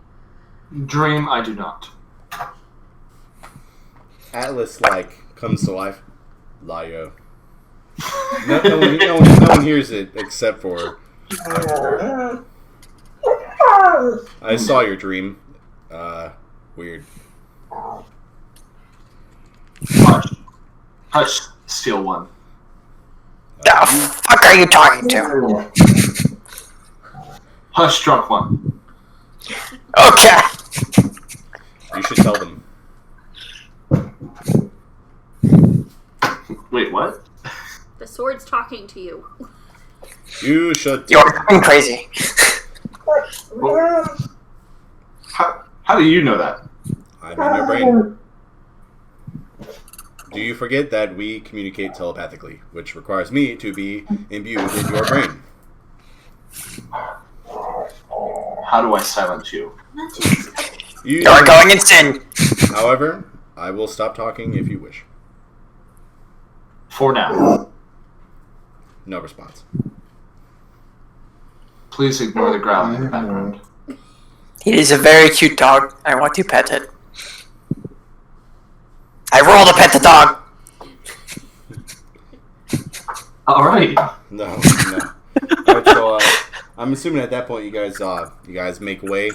Dream, I do not. Atlas comes to life. Liar. No one hears it except for her. I saw your dream. Weird. Hush, Steel One. The fuck are you talking to? Hush, Drunk One. Okay. You should tell them. Wait, what? The sword's talking to you. You should. You're going crazy. How do you know that? I'm in your brain. Do you forget that we communicate telepathically, which requires me to be imbued in your brain? How do I silence you? You're going insane. However, I will stop talking if you wish. For now. No response. Please ignore the growling in the background. It is a very cute dog. I want to pet it. I roll to pet the dog. Alright. No. Alright, so I'm assuming at that point you guys make way.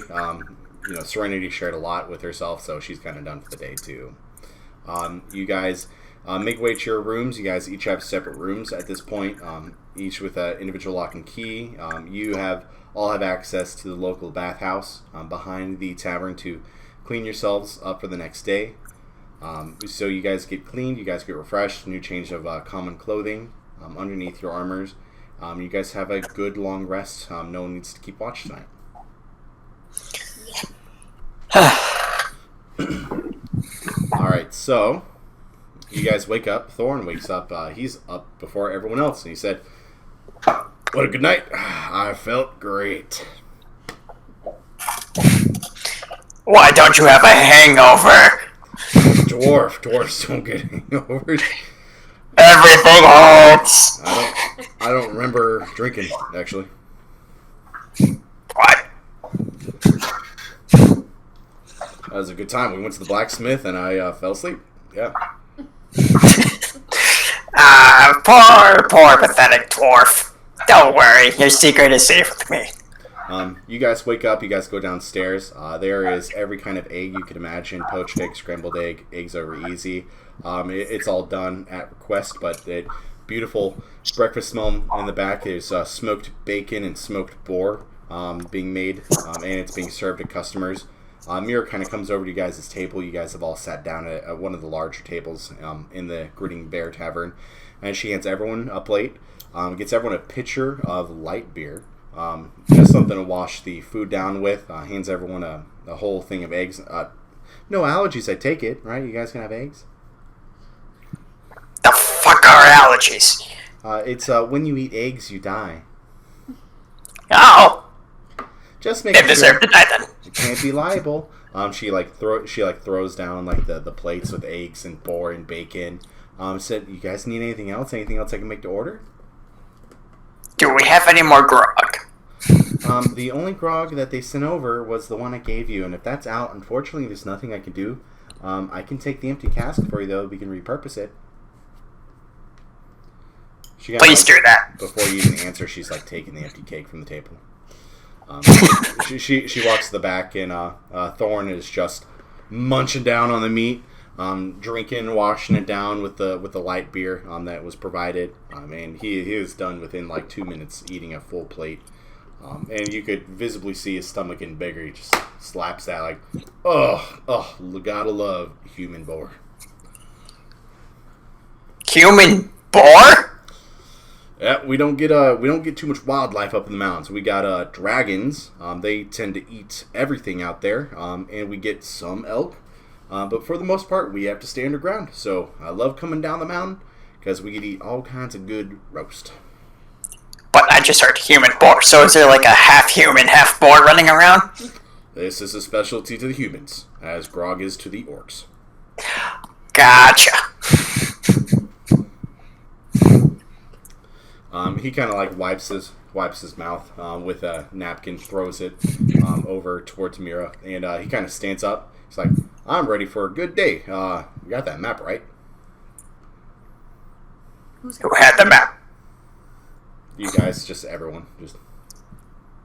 Serenity shared a lot with herself, so she's kind of done for the day too. You guys make way to your rooms. You guys each have separate rooms at this point, each with an individual lock and key. You all have access to the local bathhouse behind the tavern to clean yourselves up for the next day. So you guys get cleaned, you guys get refreshed, new change of common clothing underneath your armors. You guys have a good long rest. No one needs to keep watch tonight. Alright, so you guys wake up. Thorn wakes up. He's up before everyone else, and he said, "What a good night. I felt great." Why don't you have a hangover? Dwarves don't get hangovers. Everything hurts. I don't remember drinking, actually. What? That was a good time. We went to the blacksmith, and I fell asleep. Yeah. Poor pathetic dwarf. Don't worry, your secret is safe with me. You guys wake up, you guys go downstairs. There is every kind of egg you could imagine. Poached egg, scrambled egg, eggs over easy. It's all done at request, but beautiful breakfast smell in the back. There's smoked bacon and smoked boar being made, and it's being served to customers. Mira kind of comes over to you guys' table. You guys have all sat down at one of the larger tables in the Grinning Bear Tavern, and she hands everyone a plate, gets everyone a pitcher of light beer, just something to wash the food down with, hands everyone a whole thing of eggs. No allergies, I take it, right? You guys can have eggs? The fuck are allergies? It's when you eat eggs, you die. Oh! Just make They sure deserve to die then. you can't be liable. She throws down like the plates with eggs and boar and bacon. Said, "You guys need anything else? Anything else I can make to order?" Do we have any more grog? The only grog that they sent over was the one I gave you, and if that's out, unfortunately, there's nothing I can do. I can take the empty cask for you, though. We can repurpose it. Please do that. Before you even answer, she's like taking the empty cake from the table. She walks to the back, and Thorn is just munching down on the meat, drinking, washing it down with the light beer that was provided. And he is done within like 2 minutes eating a full plate. And you could visibly see his stomach getting bigger. He just slaps that like, oh, gotta love human boar. Human boar? Yeah, we don't get too much wildlife up in the mountains. We got dragons. They tend to eat everything out there, and we get some elk. But for the most part, we have to stay underground. So I love coming down the mountain because we can eat all kinds of good roast. But I just heard human boar. So is there like a half human, half boar running around? This is a specialty to the humans, as grog is to the orcs. Gotcha. He kind of like wipes his mouth with a napkin, throws it over towards Mira, and he kind of stands up. He's like, "I'm ready for a good day. You got that map right?" Who had the map? You guys, just everyone, just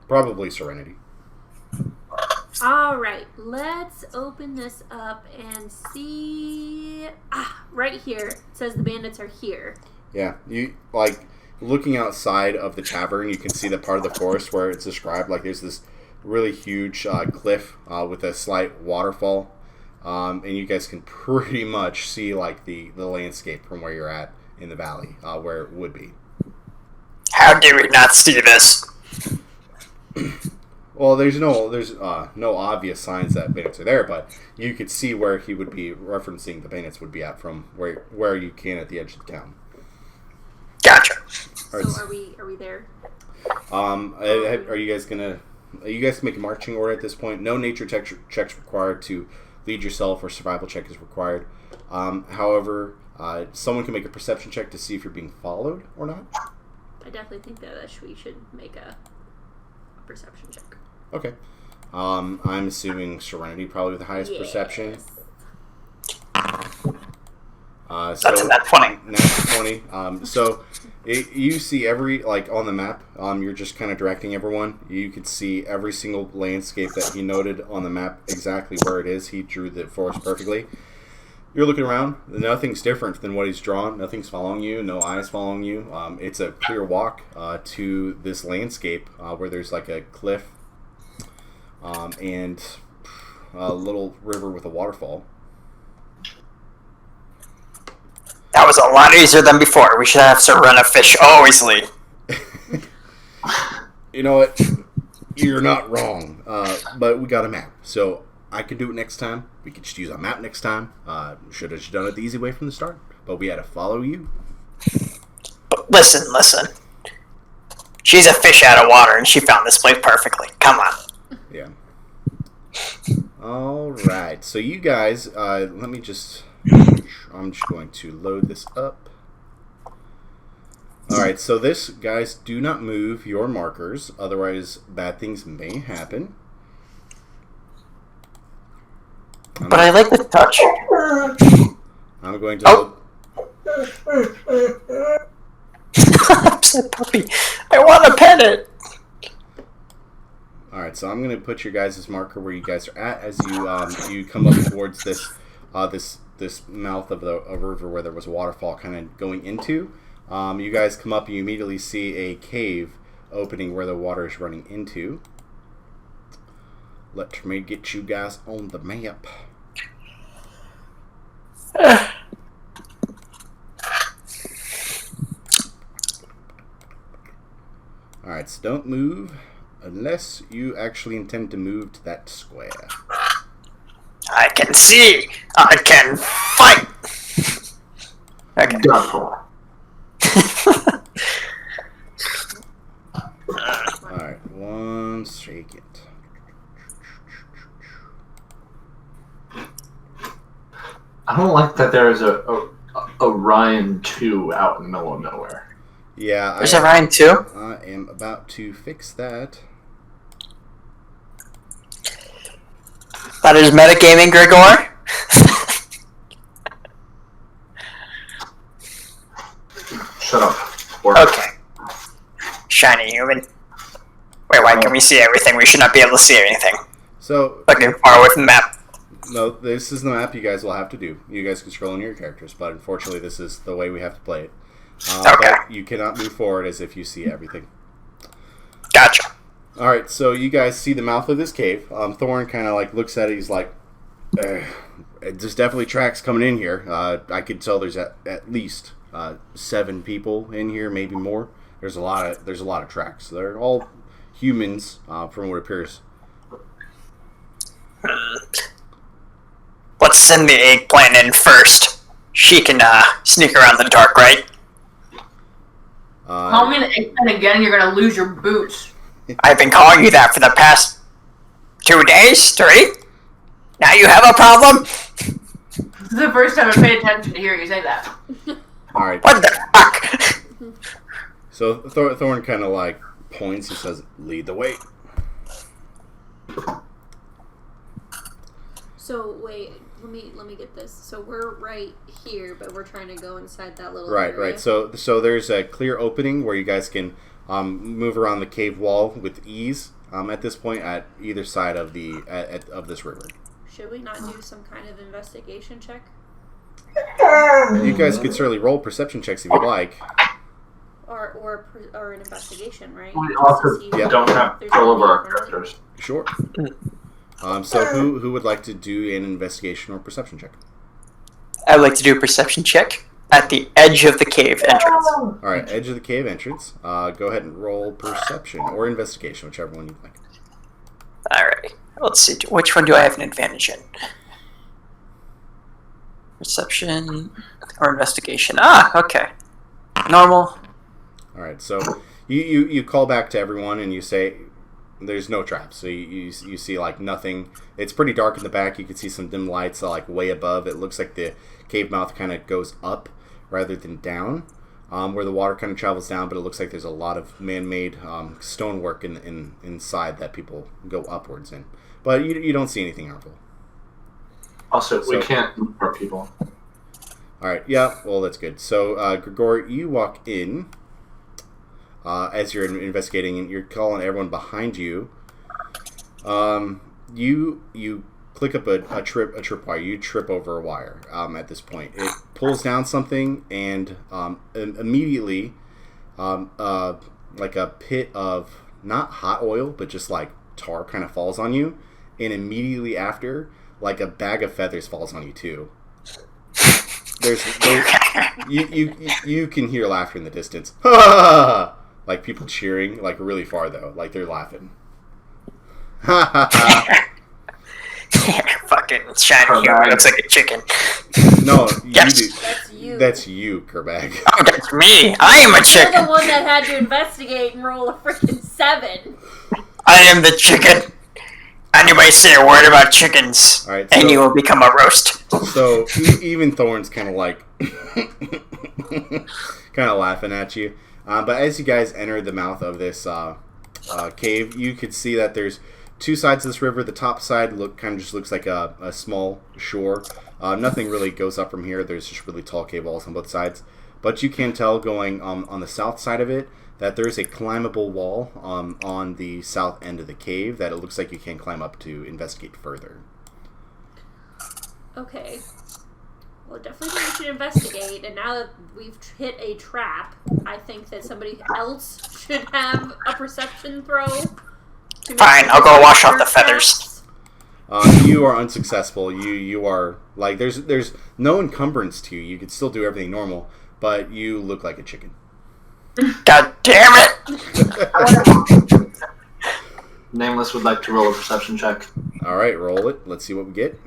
probably Serenity. All right, let's open this up and see. Right here it says the bandits are here. Yeah, you like. Looking outside of the tavern, you can see the part of the forest where it's described. Like there's this really huge cliff with a slight waterfall, and you guys can pretty much see like the landscape from where you're at in the valley, where it would be. How do we not see this? Well, there's no obvious signs that bandits are there, but you could see where he would be referencing the bandits would be at from where you can at the edge of the town. Gotcha. So are we there? Are you guys can make a marching order at this point. No nature checks required to lead yourself, or survival check is required. However, someone can make a perception check to see if you're being followed or not. I definitely think that we should make a perception check. Okay. I'm assuming Serenity probably with the highest perception. That's a nat 20. Nat 20. So you see every, like on the map, you're just kind of directing everyone. You can see every single landscape that he noted on the map, exactly where it is. He drew the forest perfectly. You're looking around. Nothing's different than what he's drawn. Nothing's following you. No eyes following you. It's a clear walk to this landscape where there's like a cliff and a little river with a waterfall. That was a lot easier than before. We should have Serena fish always lead. You know what? You're not wrong. But we got a map, so I can do it next time. We could just use a map next time. Should have just done it the easy way from the start, but we had to follow you. But listen. She's a fish out of water, and she found this place perfectly. Come on. Yeah. All right. So you guys, let me just. I'm just going to load this up. All right. So this, guys, do not move your markers, otherwise bad things may happen. But I like the touch. I'm going to. Upset puppy. I want to pet it. All right, so I'm going to put your guys' marker where you guys are at as you come up towards this mouth of a river where there was a waterfall kind of going into. You guys come up and you immediately see a cave opening where the water is running into. Let me get you guys on the map. Alright, so don't move unless you actually intend to move to that square. I can see. I can fight. Okay. Alright, 1 second. I don't like that there is a Orion 2 out in the middle of nowhere. Yeah, There's Orion too. I am about to fix that. That is metagaming, Gregor. Shut up. Okay. Shiny human. Wait, why can we see everything? We should not be able to see anything. So, Looking far away from the map. no, this is the map you guys will have to do. You guys can scroll in your characters, but unfortunately this is the way we have to play it. Okay. But you cannot move forward as if you see everything. Gotcha. Alright, so you guys see the mouth of this cave. Thorn kind of like looks at it. He's like, there's definitely tracks coming in here. I could tell there's at least 7 people in here, maybe more. There's a lot of tracks. They're all humans, from what appears. Let's send the eggplant in first. She can sneak around the dark, right? Call me an eggplant again, you're gonna lose your boots. I've been calling you that for the past 2 days, 3. Now you have a problem? This is the first time I paid attention to hear you say that. Alright, What the fuck? so Thorn kind of like points. He says, lead the way. So wait, let me get this. So we're right here, but we're trying to go inside that little Right, area. right. So there's a clear opening where you guys can move around the cave wall with ease. At this point, at either side of of this river. Should we not do some kind of investigation check? You guys could certainly roll perception checks if you'd like. Or an investigation, right? We also Just to see if don't have there's control over our anything in front of characters. Sure. So who would like to do an investigation or perception check? I'd like to do a perception check at the edge of the cave entrance. All right, edge of the cave entrance. Go ahead and roll perception or investigation, whichever one you'd like. Alright, let's see. Which one do I have an advantage in? Perception or investigation? Ah, okay. Normal. All right, so you call back to everyone and you say there's no traps. So you see like nothing. It's pretty dark in the back. You can see some dim lights like way above. It looks like the cave mouth kind of goes up rather than down, where the water kind of travels down. But it looks like there's a lot of man-made stonework inside that people go upwards in. But you don't see anything harmful. Also, we can't move our people. All right, yeah, well, that's good. So, Gregor, you walk in as you're investigating, and you're calling everyone behind you. You click up a tripwire. You trip over a wire at this point. It pulls down something, and immediately, like a pit of, not hot oil, but just like tar kind of falls on you. And immediately after, like a bag of feathers falls on you, too. There's You can hear laughter in the distance. Like people cheering, like really far though, like they're laughing. Fucking shiny hair looks like a chicken. No, Yes. you do. That's you. That's you, Kerbag. Oh, that's me. I am a You're chicken. the one that had to investigate and roll a freaking 7. I am the chicken. Anybody say a word about chickens, All right, and so- you will become a roast. So even Thorn's kind of like, kind of laughing at you. But as you guys enter the mouth of this cave, you could see that there's 2 sides of this river. The top side just looks like a small shore. Nothing really goes up from here. There's just really tall cave walls on both sides. But you can tell going on the south side of it that there's a climbable wall on the south end of the cave that it looks like you can climb up to investigate further. Okay. Well, definitely think we should investigate, and now that we've hit a trap, I think that somebody else should have a perception throw. Fine, I'll go wash off the feathers. You are unsuccessful. You are like there's no encumbrance to you. You can still do everything normal, but you look like a chicken. God damn it! Nameless would like to roll a perception check. All right, roll it. Let's see what we get.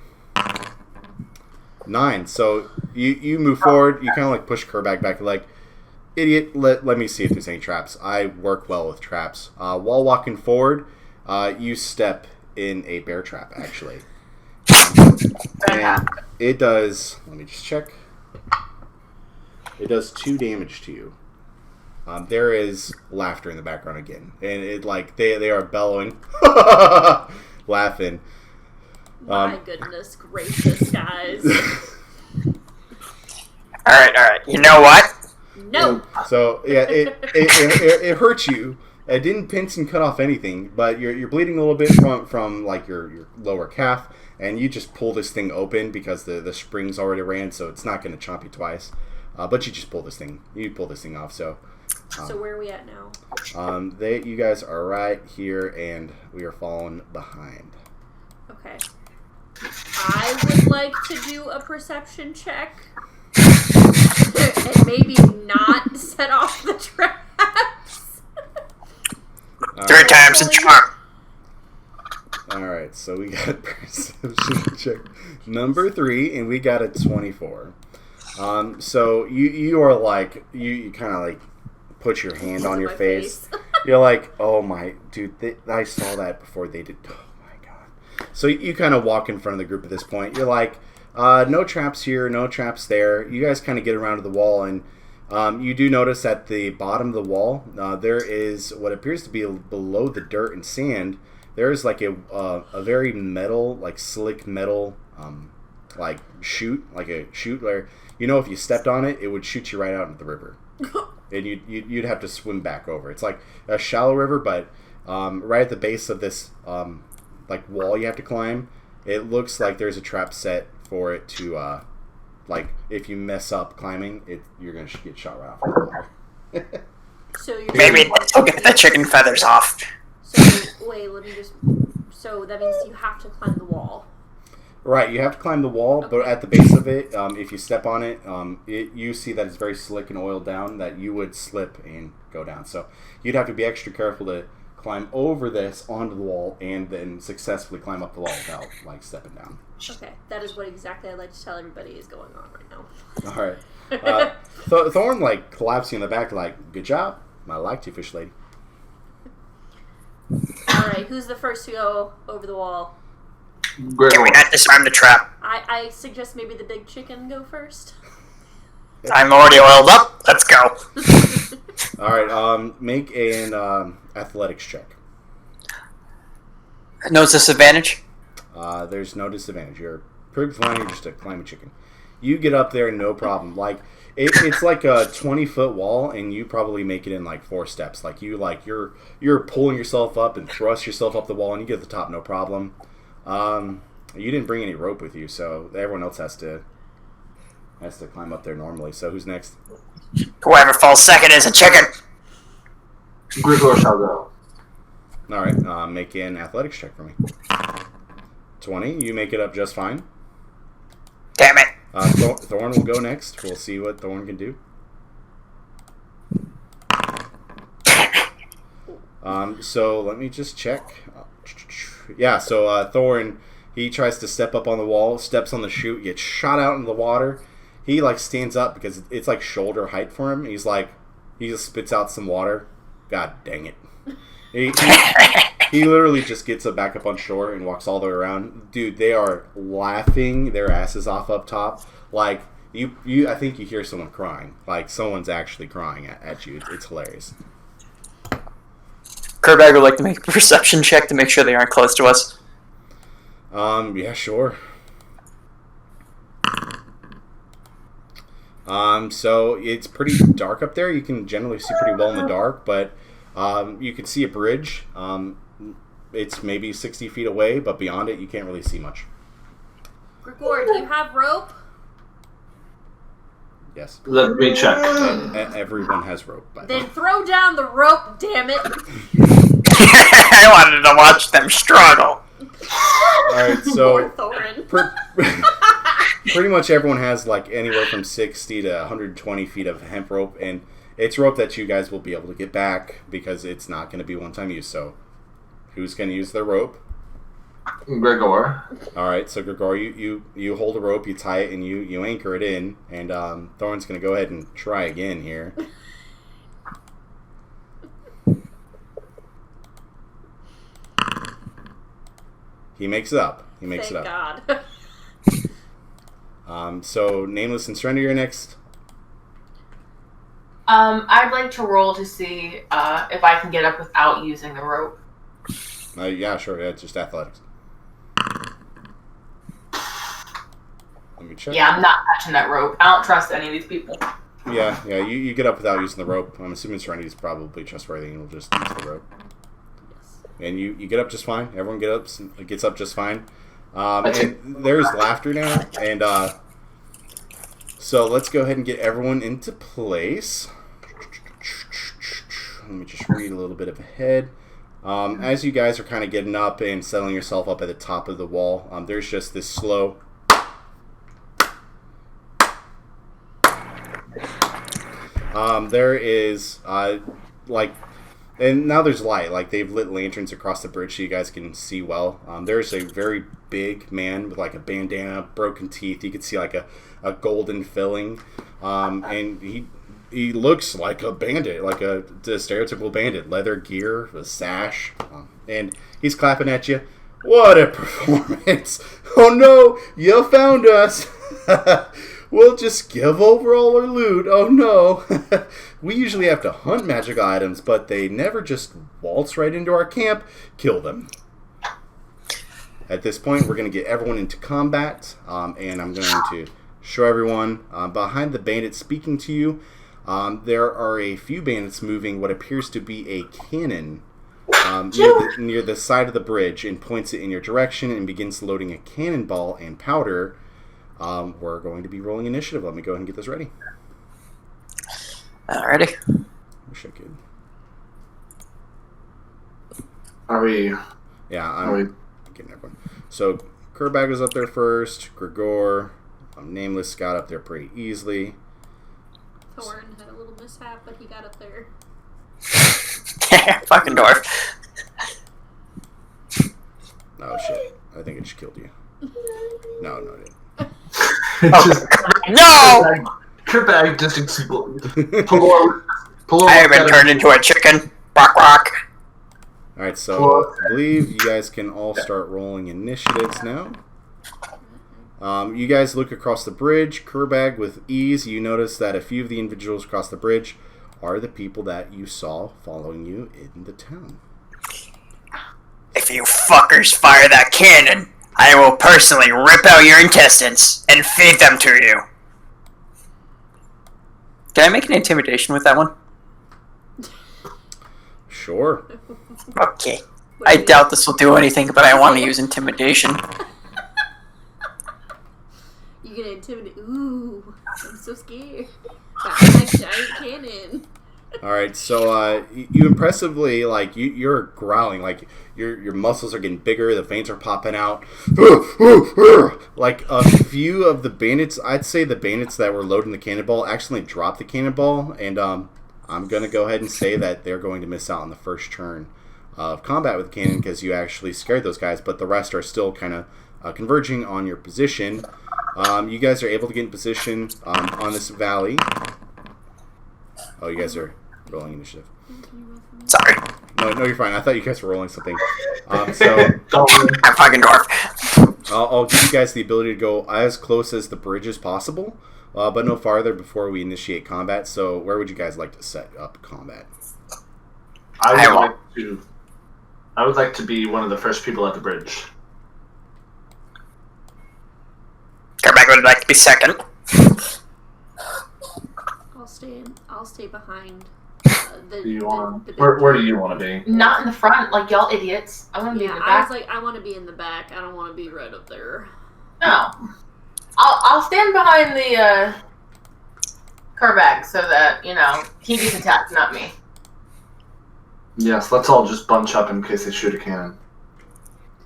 9. So you move forward. You kind of like push Kerbag back. You're like, idiot. Let me see if there's any traps. I work well with traps. While walking forward, you step in a bear trap. Actually, and it does. Let me just check. It does 2 damage to you. There is laughter in the background again, and it like they are bellowing, laughing. My goodness gracious, guys. Alright. You know what? No. So yeah, it hurts you. It didn't pinch and cut off anything, but you're bleeding a little bit from like your lower calf, and you just pull this thing open because the springs already ran, so it's not going to chomp you twice. But you just pull this thing. You pull this thing off. So where are we at now? you guys are right here, and we are falling behind. Okay. I would like to do a perception check. And maybe not set off the traps. 3 times a charm. Alright, so we got perception check number 3, and we got a 24. So you are like, you kind of like put your hand on your face. You're like, oh my, dude, I saw that before they did. Oh my god. So you kind of walk in front of the group at this point. You're like, no traps here, no traps there. You guys kind of get around to the wall, and you do notice at the bottom of the wall, there is what appears to be below the dirt and sand. There is like a very metal, like slick metal, like chute where, you know, if you stepped on it, it would shoot you right out into the river, and you'd have to swim back over. It's like a shallow river, but right at the base of this like wall you have to climb, it looks like there's a trap set for it to like if you mess up climbing it, you're gonna get shot right off the wall. So you're Maybe we'll get the chicken feathers off. So wait, let me just. So that means you have to climb the wall. Right, you have to climb the wall, but at the base of it, if you step on it, you see that it's very slick and oiled down, that you would slip and go down. So you'd have to be extra careful to climb over this onto the wall and then successfully climb up the wall without like stepping down. Okay, that is what exactly I'd like to tell everybody is going on right now. All right. Thorn like collapsing in the back, like, good job. I liked you, fish lady. All right, who's the first to go over the wall? Can we not disarm the trap? I suggest maybe the big chicken go first. I'm already oiled up. Let's go. All right. Make an athletics check. No disadvantage? There's no disadvantage. You're pretty fine. You're just a climbing chicken. You get up there, no problem. Like it's like a 20-foot wall, and you probably make it in like 4 steps. Like you're pulling yourself up and thrust yourself up the wall, and you get to the top, no problem. You didn't bring any rope with you, so everyone else has to climb up there normally. So who's next? Whoever falls second is a chicken. Grigor shall go. All right. Make an athletics check for me. 20. You make it up just fine. Damn it. Thorn will go next. We'll see what Thorn can do. So let me just check. Yeah, so Thorn, he tries to step up on the wall, steps on the chute, gets shot out into the water. He like stands up because it's like shoulder height for him. He just spits out some water. God dang it. He literally just gets back up on shore and walks all the way around. Dude, they are laughing their asses off up top. Like, I think you hear someone crying. Like, someone's actually crying at you. It's hilarious. Kerbag would like to make a perception check to make sure they aren't close to us. Yeah, sure. So it's pretty dark up there. You can generally see pretty well in the dark, but you can see a bridge. It's maybe 60 feet away, but beyond it, you can't really see much. Grigor, do you have rope? Yes. Let me check. Everyone has rope. Then throw down the rope, damn it! I wanted to watch them struggle. Alright, so Thorin. pretty much everyone has like anywhere from 60 to 120 feet of hemp rope, and it's rope that you guys will be able to get back because it's not going to be one-time use. So, who's going to use their rope? Grigor. Alright, so Grigor, you hold the rope, you tie it, and you anchor it in, and Thorn's going to go ahead and try again here. He makes it up. Thank God. So, Nameless and Surrender, you're next. I'd like to roll to see if I can get up without using the rope. Yeah, sure. Yeah, it's just athletics. Let me check. Yeah, I'm not touching that rope. I don't trust any of these people. Yeah, you get up without using the rope. I'm assuming Serenity is probably trustworthy and will just use the rope. And you get up just fine. Everyone gets up just fine. And there's laughter now. And so let's go ahead and get everyone into place. Let me just read a little bit of ahead. As you guys are kind of getting up and settling yourself up at the top of the wall, there's just this slow... there is, and now there's light. Like, they've lit lanterns across the bridge so you guys can see well. There's a very big man with, like, a bandana, broken teeth. You can see, like, a golden filling. And he looks like a bandit, like the stereotypical bandit. Leather gear, a sash. And he's clapping at you. What a performance! Oh, no! You found us! We'll just give over all our loot. Oh no. We usually have to hunt magical items, but they never just waltz right into our camp. Kill them. At this point, we're going to get everyone into combat, and I'm going to show everyone behind the bandit speaking to you. There are a few bandits moving what appears to be a cannon near the side of the bridge, and points it in your direction and begins loading a cannonball and powder. We're going to be rolling initiative. Let me go ahead and get this ready. Alrighty. Wish I could. Are we? Yeah, I'm getting everyone. So, Kerbag is up there first. Grigor, Nameless got up there pretty easily. Thorn had a little mishap, but he got up there. Fucking dwarf. Oh shit! I think it just killed you. No, it didn't. No! Kerbag just exploded. Pull I have been turned into a chicken. Rock. Alright, so I believe you guys can all start rolling initiatives now. You guys look across the bridge. Kerbag, with ease, you notice that a few of the individuals across the bridge are the people that you saw following you in the town. If you fuckers fire that cannon, I will personally rip out your intestines and feed them to you. Can I make an intimidation with that one? Sure. Okay. I doubt this will do anything, but I want to use intimidation. You gonna intimidate? Ooh, I'm so scared. That's like giant cannon. All right, so you impressively, like, you're growling, like, your muscles are getting bigger, the veins are popping out. Like, a few of the bandits, I'd say the bandits that were loading the cannonball actually dropped the cannonball, and I'm going to go ahead and say that they're going to miss out on the first turn of combat with the cannon because you actually scared those guys, but the rest are still kind of converging on your position. You guys are able to get in position on this valley. Oh, you guys are rolling initiative. Sorry. No, you're fine. I thought you guys were rolling something. So I'm fucking dwarf. I'll give you guys the ability to go as close as the bridge as possible, but no farther before we initiate combat. So where would you guys like to set up combat? I would like to be one of the first people at the bridge. Kerbeck would like to be second. I'll stay behind. Where do you want to be? Not in the front, like y'all idiots. I want to be in the I back. was like, I want to be in the back. I don't want to be right up there. No. I'll stand behind the Kerbeck so that, he gets attacked, not me. Yes, let's all just bunch up in case they shoot a cannon.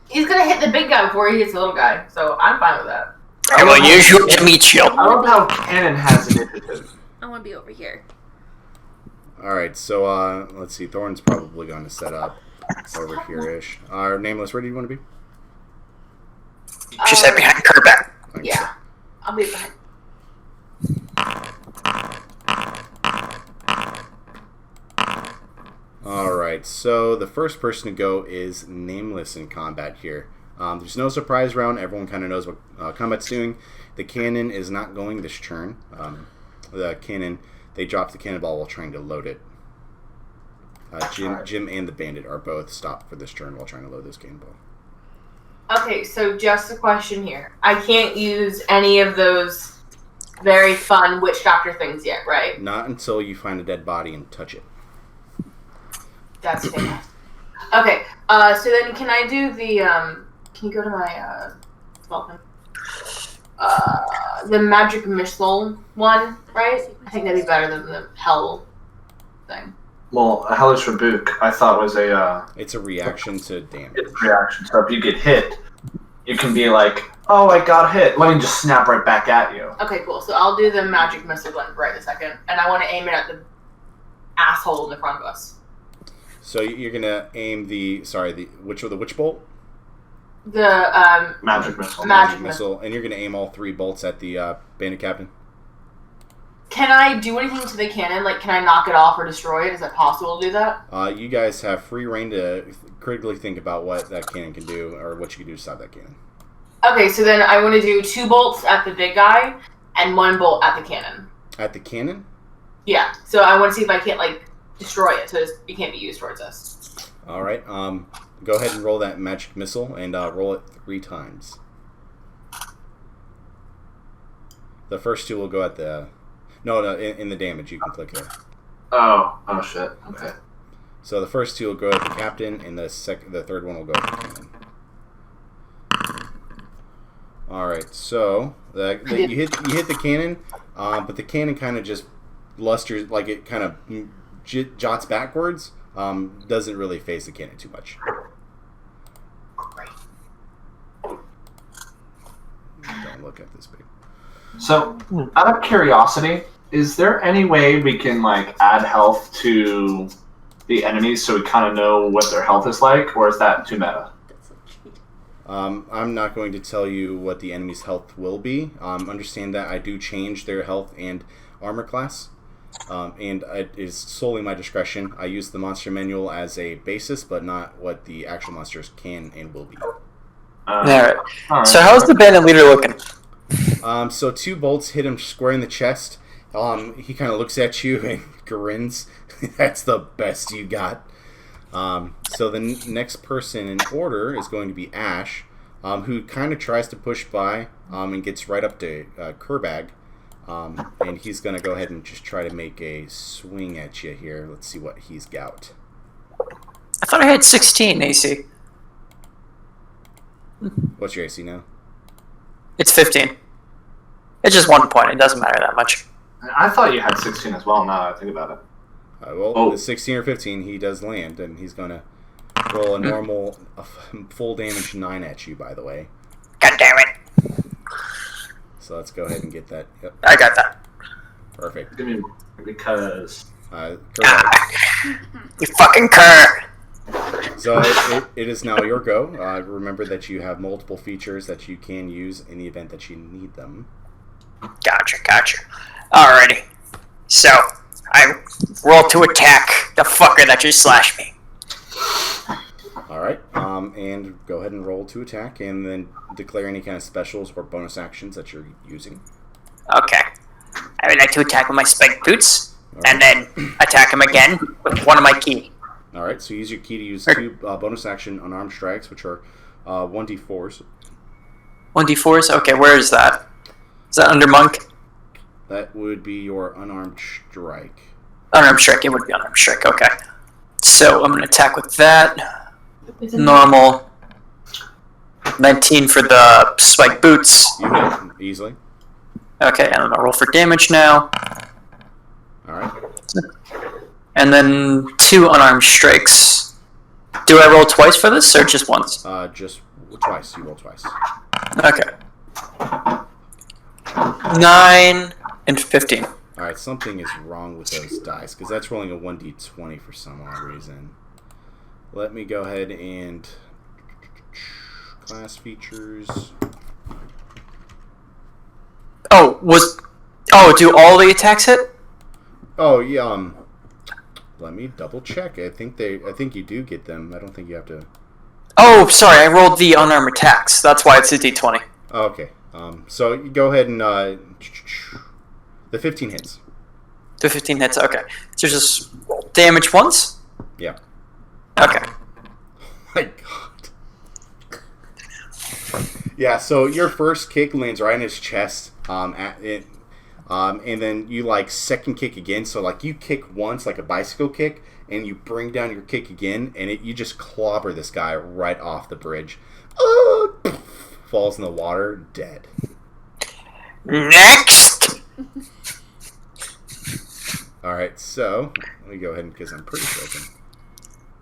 He's gonna hit the big guy before he hits the little guy, so I'm fine with that. I will use you to meet you. I love how cannon has initiative. I want to be over here. Alright, so let's see. Thorn's probably going to set up over here-ish. Nameless, where do you want to be? She said behind Kerbeck. Okay. Yeah. I'll be behind. Alright, so the first person to go is Nameless in combat here. There's no surprise round. Everyone kind of knows what combat's doing. The cannon is not going this turn. The cannon, they dropped the cannonball while trying to load it. Jim and the bandit are both stopped for this turn while trying to load this cannonball. Okay, so just a question here. I can't use any of those very fun witch doctor things yet, right? Not until you find a dead body and touch it. That's fantastic. Okay, so then can I do the, can you go to my, Vulcan? The magic missile one, right? I think that'd be better than the hell thing. Well, a hellish rebuke, I thought was It's a reaction to damage. it's a reaction. So if you get hit, you can be like, "Oh, I got hit. Let me just snap right back at you." Okay, cool. So I'll do the magic missile one right this second, and I want to aim it at the asshole in the front of us. So you're gonna aim the witch bolt? The Magic missile. Magic missile, and you're gonna aim all 3 bolts at the bandit captain. Can I do anything to the cannon? Like, can I knock it off or destroy it? Is it possible to do that? You guys have free reign to critically think about what that cannon can do, or what you can do to stop that cannon. Okay, so then I want to do 2 bolts at the big guy and 1 bolt at the cannon. At the cannon? Yeah. So I want to see if I can't destroy it, so it can't be used towards us. All right. Go ahead and roll that magic missile, and roll it 3 times. The first 2 will go at the. No, in the damage you can click there. Oh shit. Okay. So the first 2 will go at the captain, and the third one will go at the cannon. All right. So you hit the cannon, but the cannon kind of just blusters, like it kind of jots backwards. Doesn't really phase the cannon too much. Don't look at this big. So, out of curiosity, is there any way we can add health to the enemies so we kind of know what their health is like, or is that too meta? I'm not going to tell you what the enemy's health will be. Understand that I do change their health and armor class, and it is solely my discretion. I use the monster manual as a basis, but not what the actual monsters can and will be. Alright. So how's the bandit leader looking? So 2 bolts hit him square in the chest. He kind of looks at you and grins. That's the best you got. So the next person in order is going to be Ash, who kind of tries to push by and gets right up to Kerbag. And he's going to go ahead and just try to make a swing at you here. Let's see what he's got. I thought I had 16 AC. What's your AC now? It's 15. It's just 1 point. It doesn't matter that much. I thought you had 16 as well, now that I think about it. The 16 or 15, he does land, and he's going to roll a normal full damage 9 at you, by the way. God damn it. So let's go ahead and get that. Yep. I got that. Perfect. Give me because You fucking cur. So it is now your go. Remember that you have multiple features that you can use in the event that you need them. Gotcha. Alrighty. So, I roll to attack the fucker that just slashed me. Alright, and go ahead and roll to attack, and then declare any kind of specials or bonus actions that you're using. Okay. I would like to attack with my spiked boots, and then attack him again with one of my key. Alright, so use your key to use 2 bonus action unarmed strikes, which are 1d4s. 1d4s? Okay, where is that? Is that under monk? That would be your unarmed strike. Unarmed strike, it would be unarmed strike, okay. So I'm going to attack with that. Normal. 19 for the spiked boots. You hit easily. Okay, and I'm going to roll for damage now. Alright. And then 2 unarmed strikes. Do I roll twice for this, or just once? Just twice. You roll twice. Okay. 9 and 15. Alright, something is wrong with those dice, because that's rolling a 1d20 for some odd reason. Let me go ahead and... class features... do all the attacks hit? Oh, yeah, let me double check. I think you do get them. I don't think you have to... Oh, sorry, I rolled the unarmed attacks. That's why it's a d20. Oh, okay. So you go ahead and, the 15 hits. The 15 hits, okay. So just roll damage once? Yeah. Okay. Oh my god. Yeah, so your first kick lands right in his chest, and then you, like, second kick again. So, like, you kick once, like a bicycle kick, and you bring down your kick again, and you just clobber this guy right off the bridge. Falls in the water, dead. Next! Alright, so, let me go ahead, because I'm pretty certain.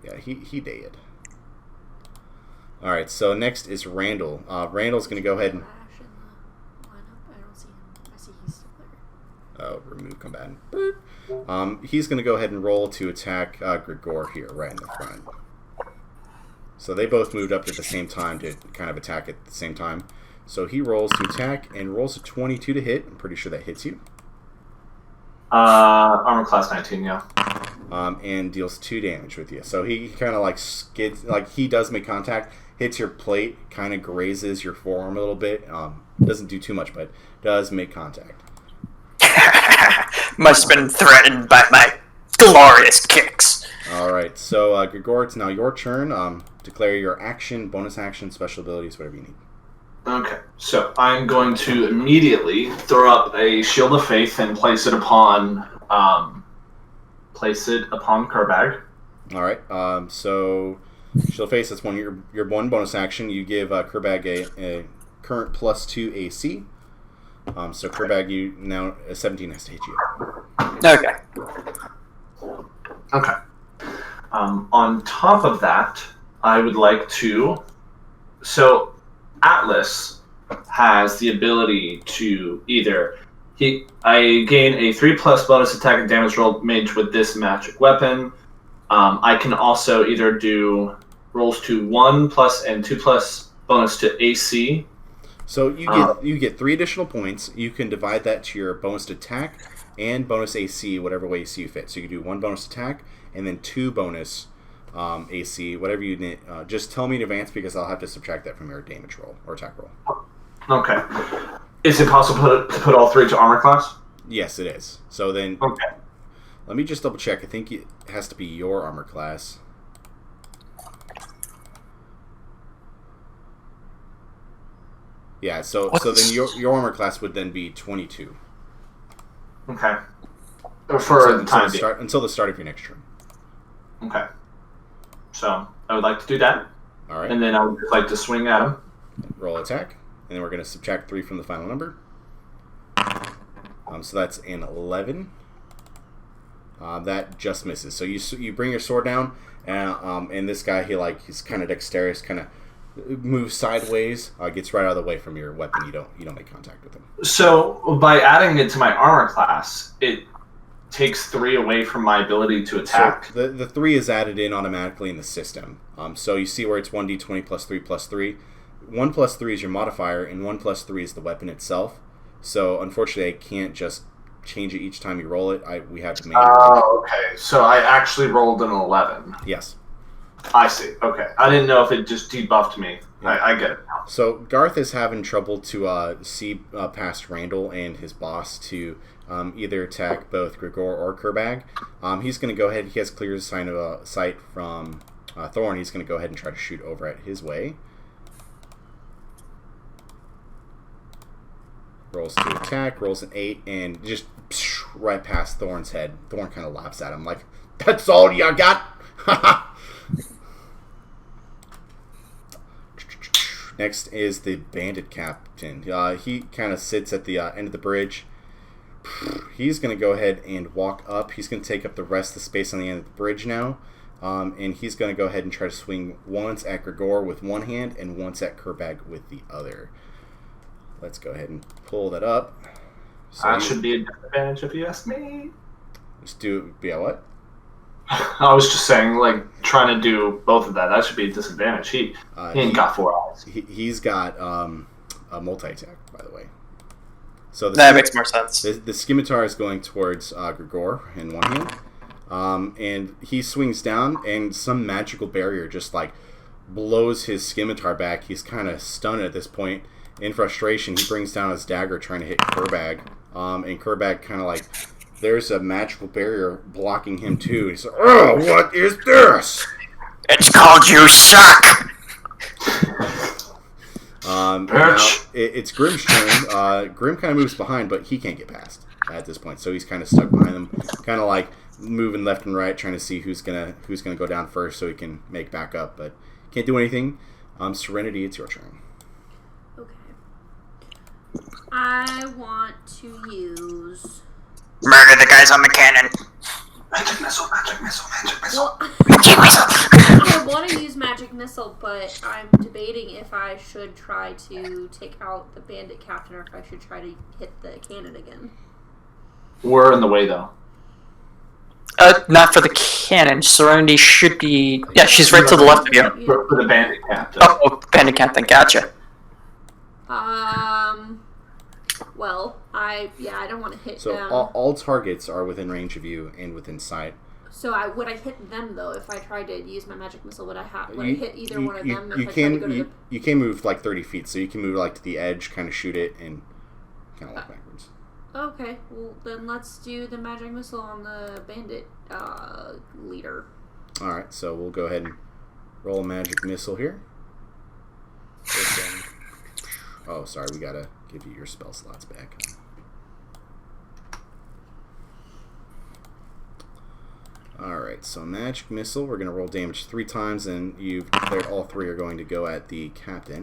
Yeah, he dead. Alright, so next is Randall. Randall's going to go ahead and... Flash in the lineup. I don't see him. I see he's still there. Oh, remove combatant. He's going to go ahead and roll to attack Grigor here, right in the front. So they both moved up at the same time to kind of attack at the same time. So he rolls to attack and rolls a 22 to hit. I'm pretty sure that hits you. Armor class 19, yeah. And deals 2 damage with you. So he kind of like skids, like he does make contact, hits your plate, kind of grazes your forearm a little bit. Doesn't do too much, but does make contact. Must have been threatened by my glorious kicks. Alright, so Grigor, it's now your turn. Declare your action, bonus action, special abilities, whatever you need. Okay, so I'm going to immediately throw up a Shield of Faith and place it upon Kurbag. Alright, so Shield of Faith, that's your one bonus action. You give Kurbag a current +2 AC. So Kurbag, you now 17 has to hit you. Okay. On top of that, I would like to... So, Atlas has the ability to either... I gain a 3+ bonus attack and damage roll made with this magic weapon. I can also either do rolls to 1+ and 2+ bonus to AC. So you get 3 additional points. You can divide that to your bonus attack and bonus AC, whatever way you see fit. So you can do 1 bonus attack and then 2 bonus AC, whatever you need. Just tell me in advance because I'll have to subtract that from your damage roll or attack roll. Okay. Is it possible to put all 3 to armor class? Yes, it is. So then, okay. Let me just double check. I think it has to be your armor class. Yeah, so then your armor class would then be 22. Okay. For the time being. Until the start of your next turn. Okay. So, I would like to do that. Alright. And then I would like to swing at him. Roll attack. And then we're going to subtract 3 from the final number. So that's an 11. That just misses. So you bring your sword down, and this guy he's kind of dexterous, kind of moves sideways, gets right out of the way from your weapon. You don't make contact with him. So by adding it to my armor class, it takes 3 away from my ability to attack. So the 3 is added in automatically in the system. So you see where it's 1d20 plus 3 plus 3. 1 plus 3 is your modifier, and 1 plus 3 is the weapon itself. So unfortunately, I can't just change it each time you roll it. We have to make. Oh, okay. So I actually rolled an 11. Yes. I see. Okay. I didn't know if it just debuffed me. Yeah. I get it now. So Garth is having trouble to see past Randall and his boss to either attack both Grigor or Kerbag. He's going to go ahead. He has clear sign of sight from Thorn. He's going to go ahead and try to shoot over at his way. Rolls to attack. Rolls an 8 and just right past Thorn's head. Thorn kind of laughs at him like, "That's all you got." Next is the bandit captain. He kind of sits at the end of the bridge. He's going to go ahead and walk up. He's going to take up the rest of the space on the end of the bridge now. And he's going to go ahead and try to swing once at Grigor with one hand and once at Kerbag with the other. Let's go ahead and pull that up. So that should be a disadvantage if you ask me. Just do, yeah, what? I was just saying, like, trying to do both of that. That should be a disadvantage. He ain't got 4 eyes. He's got a multi-attack, by the way. So that makes more sense. The scimitar is going towards Grigor in one hand. And he swings down, and some magical barrier just, like, blows his scimitar back. He's kind of stunned at this point. In frustration, he brings down his dagger trying to hit Kerbag. And Kerbag kind of, like... There's a magical barrier blocking him too. He's like, "Oh, what is this?" It's called You Suck! It's Grim's turn. Grim kind of moves behind, but he can't get past at this point. So he's kind of stuck behind them, kind of like moving left and right, trying to see who's gonna go down first so he can make back up. But can't do anything. Serenity, it's your turn. Okay. I want to use... Murder the guys on the cannon. Magic missile, magic missile, magic missile. Well, Magic missile. I want to use magic missile, but I'm debating if I should try to take out the bandit captain or if I should try to hit the cannon again. We're in the way, though. Not for the cannon. Serenity should be... Yeah, she's right to the left of you. For the bandit captain. Oh, bandit captain, gotcha. Well, I don't want to hit so them. all targets are within range of you and within sight. So would I hit them though if I tried to use my magic missile? Would I hit either one of them if you I tried to go to the... You can move like 30 feet, so you can move like to the edge, kind of shoot it, and kind of walk backwards. Okay, well then let's do the magic missile on the bandit leader. All right, so we'll go ahead and roll a magic missile here. Oh, sorry, we gotta give you your spell slots back. Alright, so magic missile, we're going to roll damage 3 times, and you've declared all 3 are going to go at the captain.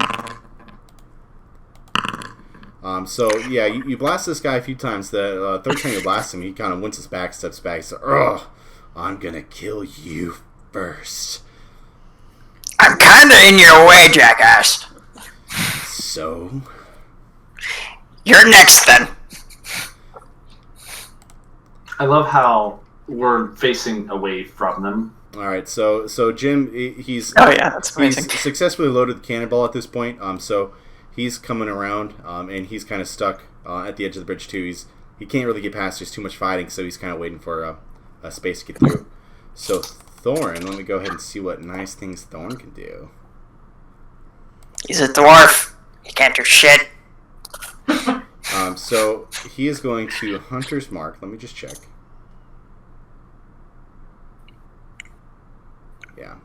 So, yeah, you blast this guy a few times. The third time you blast him, he kind of winces back, steps back, says, "Oh, I'm going to kill you first." I'm kinda in your way, jackass. So? You're next, then. I love how we're facing away from them. All right, so Jim, he's Oh yeah, that's amazing. He's successfully loaded the cannonball at this point. So he's coming around, and he's kind of stuck at the edge of the bridge too. He can't really get past. There's too much fighting, so he's kind of waiting for a space to get through. So Thorn, let me go ahead and see what nice things Thorn can do. He's a dwarf. He can't do shit. So he is going to Hunter's Mark. Let me just check. Yeah.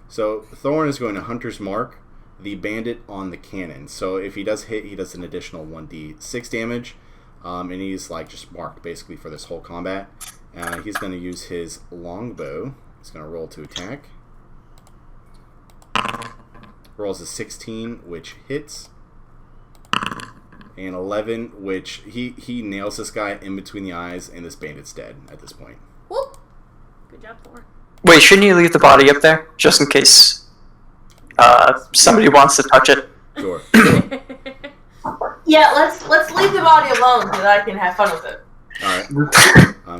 So Thorn is going to Hunter's Mark, the bandit on the cannon. So if he does hit, he does an additional 1d6 damage. And he's like just marked basically for this whole combat. He's going to use his longbow. He's going to roll to attack. Rolls a 16, which hits. and 11, which he nails this guy in between the eyes, and this bandit's dead at this point. Whoop. Good job, Thor. Wait, shouldn't you leave the body up there just in case somebody wants to touch it? Sure. Yeah, let's leave the body alone so that I can have fun with it. Alright.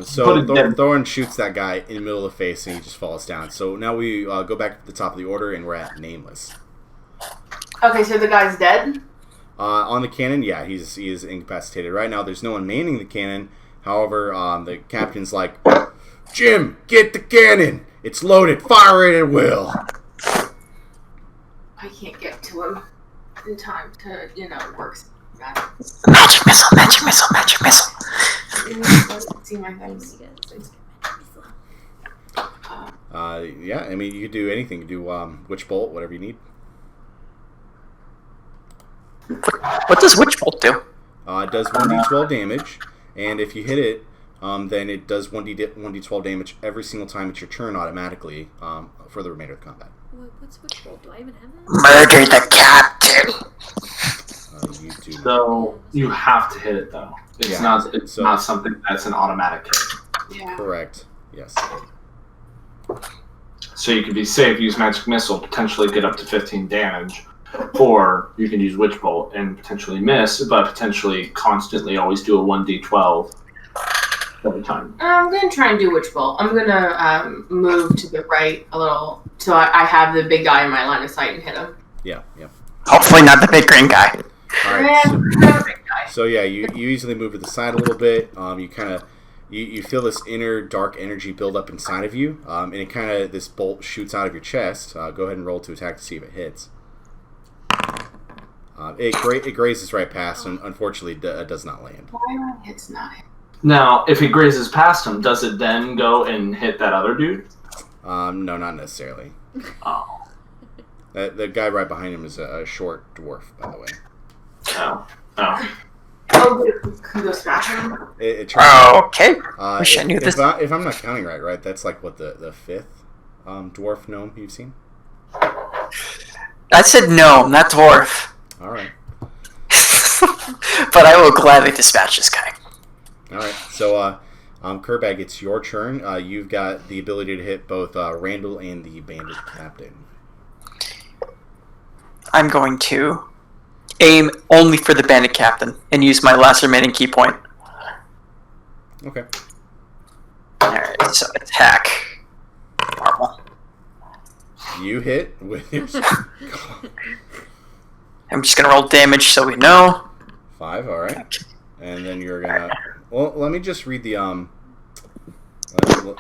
So Thorin shoots that guy in the middle of the face and he just falls down. So now we go back to the top of the order and we're at Nameless. Okay, so the guy's dead? On the cannon, yeah, he is incapacitated. Right now there's no one manning the cannon. However, the captain's like, Jim, get the cannon! It's loaded, fire it at will! I can't get to him in time to, work. Magic missile, magic missile, magic missile. See my things. Yeah, I mean, you could do anything. You could do Witch Bolt, whatever you need. What does Witch Bolt do? It does 1d12 damage, and if you hit it, then it does 1d12 damage every single time it's your turn automatically for the remainder of the combat. What's Witch Bolt? Do I even have that? Murder the captain! You do. So you have to hit it though. It's not something that's an automatic hit. Yeah. Correct. Yes. So you could be safe, use Magic Missile, potentially get up to 15 damage, or you can use Witch Bolt and potentially miss, but potentially constantly always do a 1d12 every time. I'm going to try and do Witch Bolt. I'm going to move to the right a little so I have the big guy in my line of sight and hit him. Yeah. Hopefully not the big green guy. Alright, so yeah, you easily move to the side a little bit. You kind of you feel this inner dark energy build up inside of you, and it kind of this bolt shoots out of your chest. Go ahead and roll to attack to see if it hits. It grazes right past, and unfortunately, it does not land. Why it's not hit? Now, if it grazes past him, does it then go and hit that other dude? No, not necessarily. Oh. The guy right behind him is a short dwarf, by the way. Oh. Oh, can you go smash him? Okay. Wish I knew this. If I'm not counting right? That's like what the fifth dwarf gnome you've seen. I said gnome, not dwarf. All right. But I will gladly dispatch this guy. All right. So, Kerbag, it's your turn. You've got the ability to hit both Randall and the bandit captain. I'm going to aim only for the bandit captain and use my last remaining key point. Okay. Alright, so attack. Normal. You hit with your... I'm just going to roll damage so we know. 5, alright. And then you're going to... Well, let me just read the...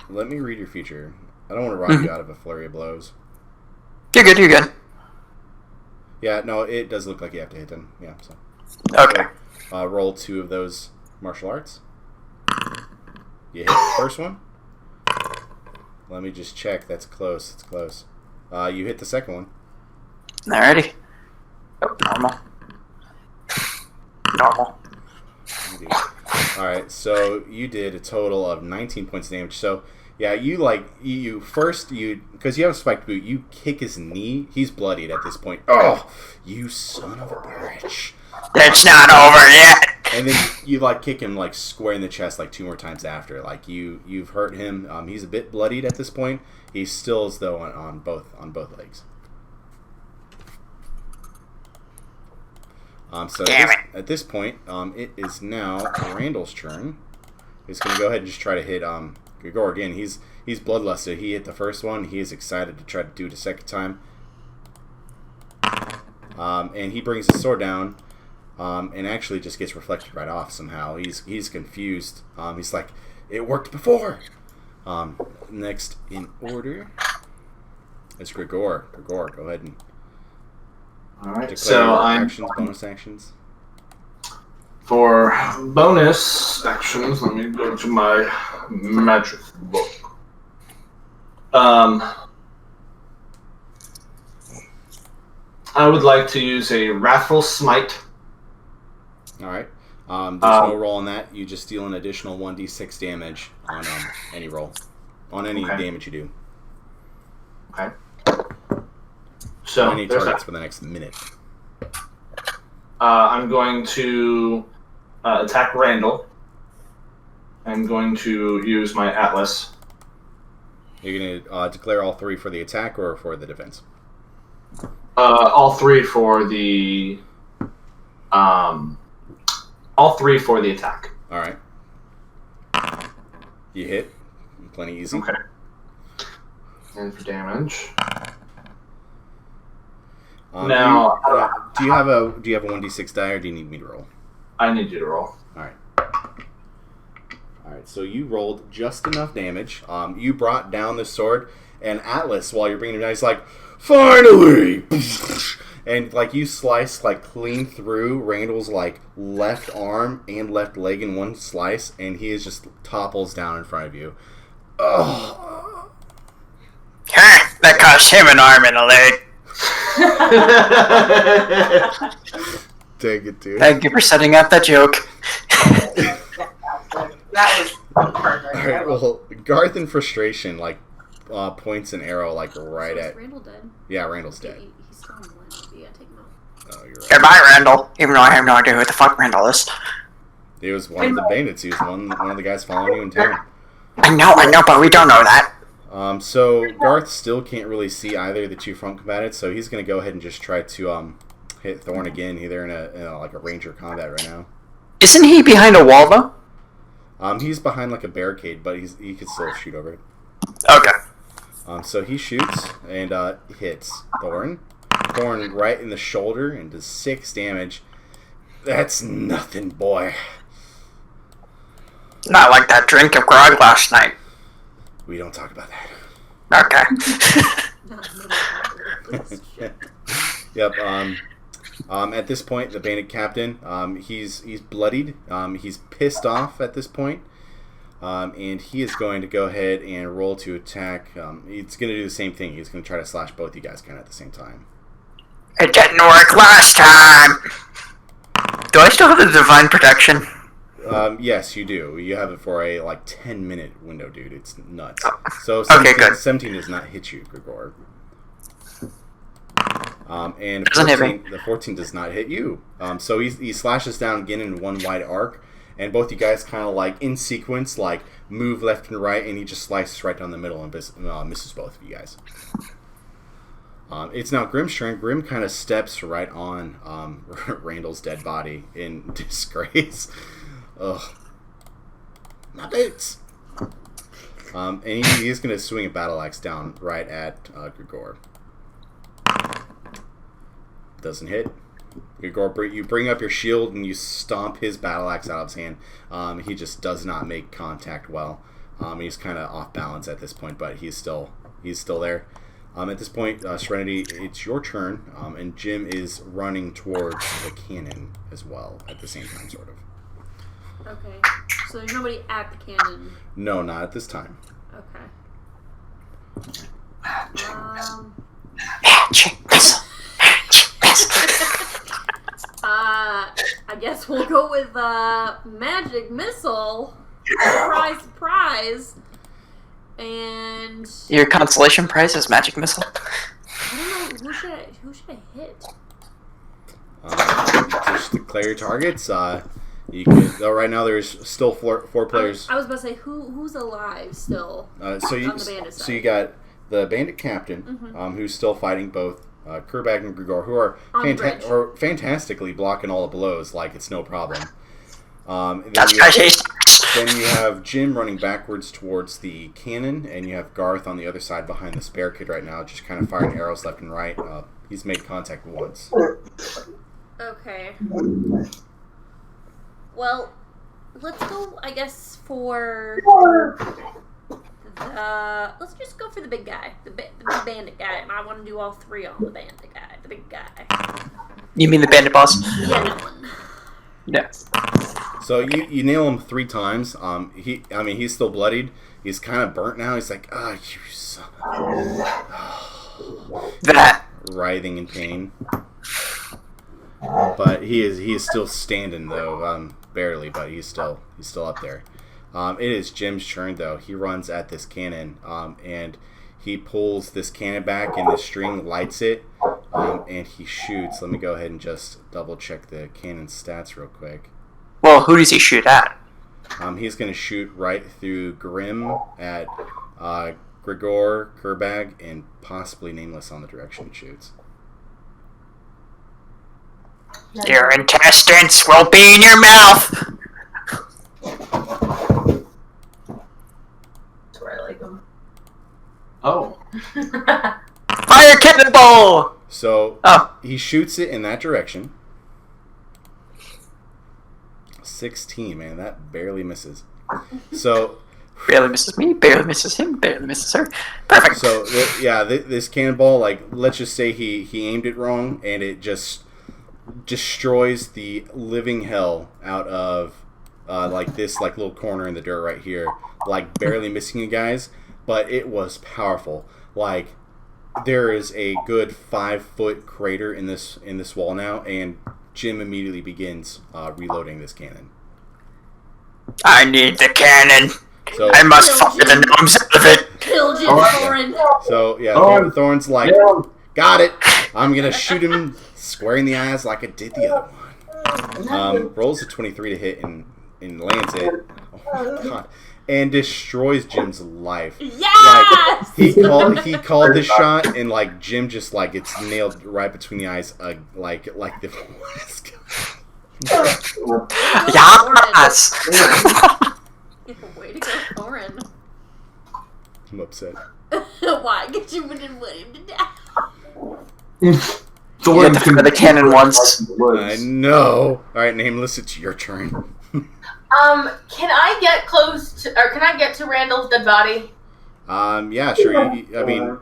Let me read your feature. I don't want to rock you out of a flurry of blows. You're good. Yeah, no, it does look like you have to hit them. Yeah, so... Okay. So, roll 2 of those martial arts. You hit the first one. Let me just check. That's close. It's close. You hit the second one. Alrighty. Oh, normal. Alright, so you did a total of 19 points of damage. So, yeah, you first, because you have a spiked boot, you kick his knee. He's bloodied at this point. Oh, you son of a bitch. It's not over yet. And then you kick him square in the chest 2 more times after. You've hurt him. He's a bit bloodied at this point. He's still as though on both legs. So at this point, it is now Randall's turn. He's going to go ahead and just try to hit Grigor again. He's bloodlusted. He hit the first one. He is excited to try to do it a second time. And he brings his sword down. And actually just gets reflected right off somehow. He's confused. He's like, it worked before. Next in order is Grigor. Grigor, go ahead and Alright, declare so your I'm... actions, bonus actions. For bonus actions, let me go to my magic book. I would like to use a Wrathful Smite. Alright. There's no roll on that. You just deal an additional 1d6 damage on any roll. On any damage you do. Okay. So, any targets for the next minute. I'm going to attack Randall. I'm going to use my Atlas. You're going to declare all 3 for the attack or for the defense? All 3 for the attack. All right. You hit. Plenty easy. Okay. And for damage. Now, do you have a 1d6 die, or do you need me to roll? I need you to roll. All right. So you rolled just enough damage. You brought down the sword, and Atlas, while you're bringing it down, he's like, "Finally!" And like you slice like clean through Randall's like left arm and left leg in one slice, and he is just topples down in front of you. Oh. That cost him an arm and a leg. Take it, dude. Thank you for setting up that joke. That was perfect. All right, well, Garth in frustration like points an arrow like right So at. is Randall dead? Yeah, Randall's dead. He's still on the line. You gotta take him out. Oh, you're right. Goodbye, Randall. Even though I have no idea who the fuck Randall is. He was one of the bandits. He was one of the guys following you in town. I know, but we don't know that. So Garth still can't really see either of the 2 front combatants, so he's going to go ahead and just try to hit Thorn again. They're in a like a ranger combat right now. Isn't he behind a wall, though? He's behind like a barricade, but he could still shoot over it. Okay. So he shoots and hits Thorn. Thorn right in the shoulder and does 6 damage. That's nothing, boy. Not like that drink of grog last night. We don't talk about that. Okay. Yep. At this point, the bandit captain, he's bloodied. He's pissed off at this point, and he is going to go ahead and roll to attack. He's going to do the same thing. He's going to try to slash both you guys kind of at the same time. It didn't work last time. Do I still have the divine protection? Yes, you do. You have it for a 10-minute window, dude. It's nuts. Oh. So 17, Okay, good. 17 does not hit you, Grigor. And Doesn't hit me. the 14 does not hit you. So he slashes down again in one wide arc, and both you guys kind of in sequence, move left and right, and he just slices right down the middle and misses both of you guys. It's now Grim's turn. Grim kind of steps right on Randall's dead body in disgrace. Ugh. My boots! And he's going to swing a battle axe down right at Grigor. Doesn't hit. Grigor, you bring up your shield and you stomp his battle axe out of his hand. He just does not make contact well. He's kind of off balance at this point, but he's still there. At this point, Serenity, it's your turn, and Jim is running towards the cannon as well at the same time, sort of. Okay. So there's nobody at the cannon. No, not at this time. Okay. Magic missile. Magic missile. I guess we'll go with magic missile. Surprise, surprise. And Your consolation prize is magic missile. I don't know who should I hit. Just declare your targets. You can. Right now, there's still four players. I was about to say who's alive still. So you on the bandit side. So you got the bandit captain, who's still fighting both Kerbag and Grigor, who are fantastically blocking all the blows like it's no problem. Then you have Jim running backwards towards the cannon, and you have Garth on the other side behind this barricade right now, just kind of firing arrows left and right. He's made contact once. Okay. Well, let's go, I guess, for let's just go for the big guy, the big bandit guy, and I want to do all 3 on the bandit guy, the big guy. You mean the bandit boss? Yeah, that one. Yeah. So you nail him 3 times. He's still bloodied. He's kind of burnt now. He's like, you son of That. writhing in pain. But he is still standing though, barely, but he's still up there. It is Jim's turn though. He runs at this cannon, and he pulls this cannon back, and the string lights it, and he shoots. Let me go ahead and just double check the cannon stats real quick. Well, who does he shoot at? He's going to shoot right through Grim at Grigor, Kerbag, and possibly Nameless on the direction he shoots. Your intestines will be in your mouth. That's where I like them. Oh. Fire cannonball! So he shoots it in that direction. 16, man, that barely misses. So barely misses me, barely misses him, barely misses her. Perfect. So this cannonball, like, let's just say he aimed it wrong, and it just destroys the living hell out of like this like little corner in the dirt right here, like barely missing you guys, but it was powerful. Like, there is a good 5-foot crater in this wall now, and Jim immediately begins reloading this cannon. I need the cannon. So I must fire the gnomes out of it. Kill Jim Thorin. So yeah, Thorn's like, got it. I'm gonna shoot him square in the eyes like I did the other one. Rolls a 23 to hit and lands it. Oh my god. And destroys Jim's life. Yes! Like, he called the shot, and like Jim just like gets nailed right between the eyes, like the. Yes. Way to go, Thorin. I'm upset. Why? Because you didn't want him to die. You have to fire the cannon once. I know. All right, Nameless, it's your turn. Can I get close to, or can I get to Randall's dead body? Yeah, sure. I mean,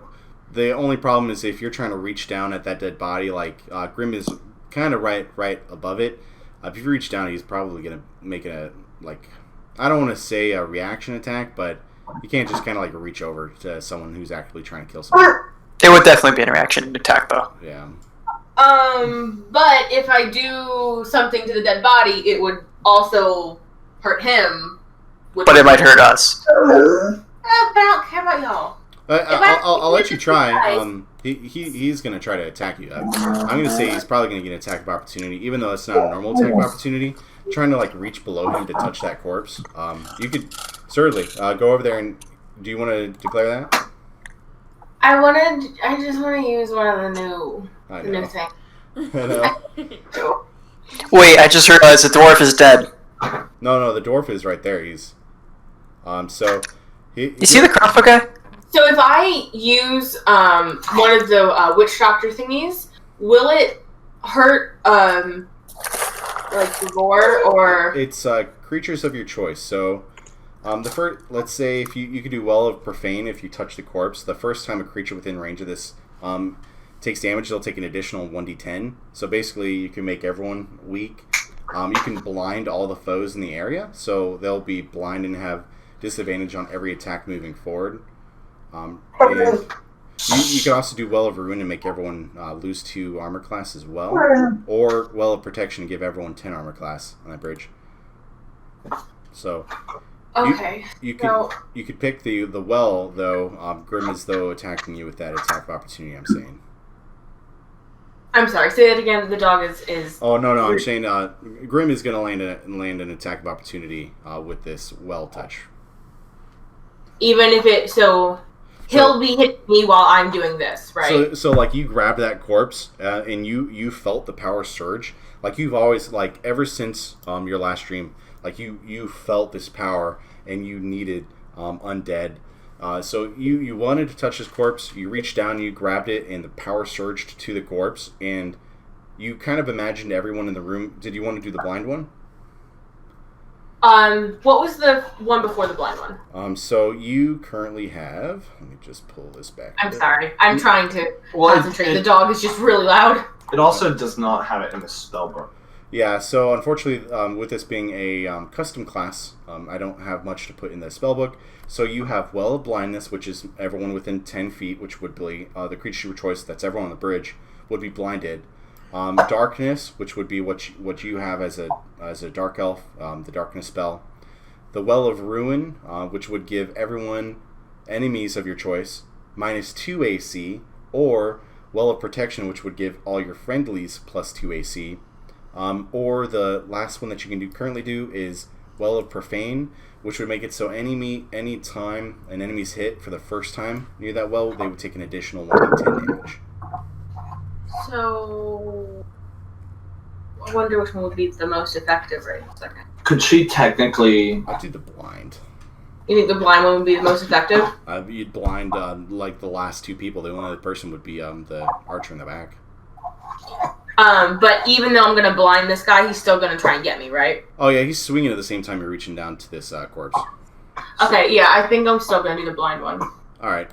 the only problem is if you're trying to reach down at that dead body, like Grim is kind of right above it. If you reach down, he's probably gonna make a like. I don't want to say a reaction attack, but you can't just kind of like reach over to someone who's actually trying to kill someone. It would definitely be an reaction attack, though. Yeah. But if I do something to the dead body, it would also hurt him. But it might hurt us. But I don't care about y'all. I'll let you try. He's gonna try to attack you. I'm gonna say he's probably gonna get an attack of opportunity, even though it's not a normal attack of opportunity. Trying to like reach below him to touch that corpse. You could certainly go over there and. Do you want to declare that? I just want to use one of the new things. I know. Wait, I just realized the dwarf is dead. No, the dwarf is right there. He's so You see the crossbow guy? So if I use one of the witch doctor thingies, will it hurt like the gore or? It's creatures of your choice. So the first, let's say if you could do well of profane if you touch the corpse. The first time a creature within range of this takes damage, they'll take an additional 1d10. So basically, you can make everyone weak. You can blind all the foes in the area, so they'll be blind and have disadvantage on every attack moving forward. And you can also do well of ruin and make everyone lose 2 armor class as well, or well of protection and give everyone 10 armor class on that bridge. So okay, you could pick the well though. Grim is though attacking you with that attack of opportunity. I'm saying. I'm sorry. Say that again. The dog is. Oh no! I'm saying Grim is going to land an attack of opportunity with this well touch. Even if he'll be hitting me while I'm doing this, right? So like you grabbed that corpse and you felt the power surge. Like you've always ever since your last stream, like you felt this power and you needed undead. So you wanted to touch this corpse, you reached down, you grabbed it, and the power surged to the corpse, and you kind of imagined everyone in the room. Did you want to do the blind one? What was the one before the blind one? So you currently have. Let me just pull this back. I'm sorry. I'm trying to concentrate. The dog is just really loud. It also does not have it in the spellbook. Yeah, so unfortunately, with this being a custom class, I don't have much to put in the spellbook. So you have Well of Blindness, which is everyone within 10 feet, which would be the creature of choice, that's everyone on the bridge, would be blinded. Darkness, which would be what you have as a dark elf, the darkness spell. The Well of Ruin, which would give everyone enemies of your choice -2 AC, or Well of Protection, which would give all your friendlies plus 2 AC. Or the last one that you can currently do is Well of Profane, which would make it so any time an enemy's hit for the first time near that well, they would take an additional 1d10 damage. So, I wonder which one would be the most effective right now. Second. Could she technically... I'll do the blind. You think the blind one would be the most effective? You'd blind like the last two people. The only other person would be the archer in the back. But even though I'm gonna blind this guy, he's still gonna try and get me, right? Oh yeah, he's swinging at the same time you're reaching down to this corpse. Okay, yeah, I think I'm still gonna do the blind one. All right.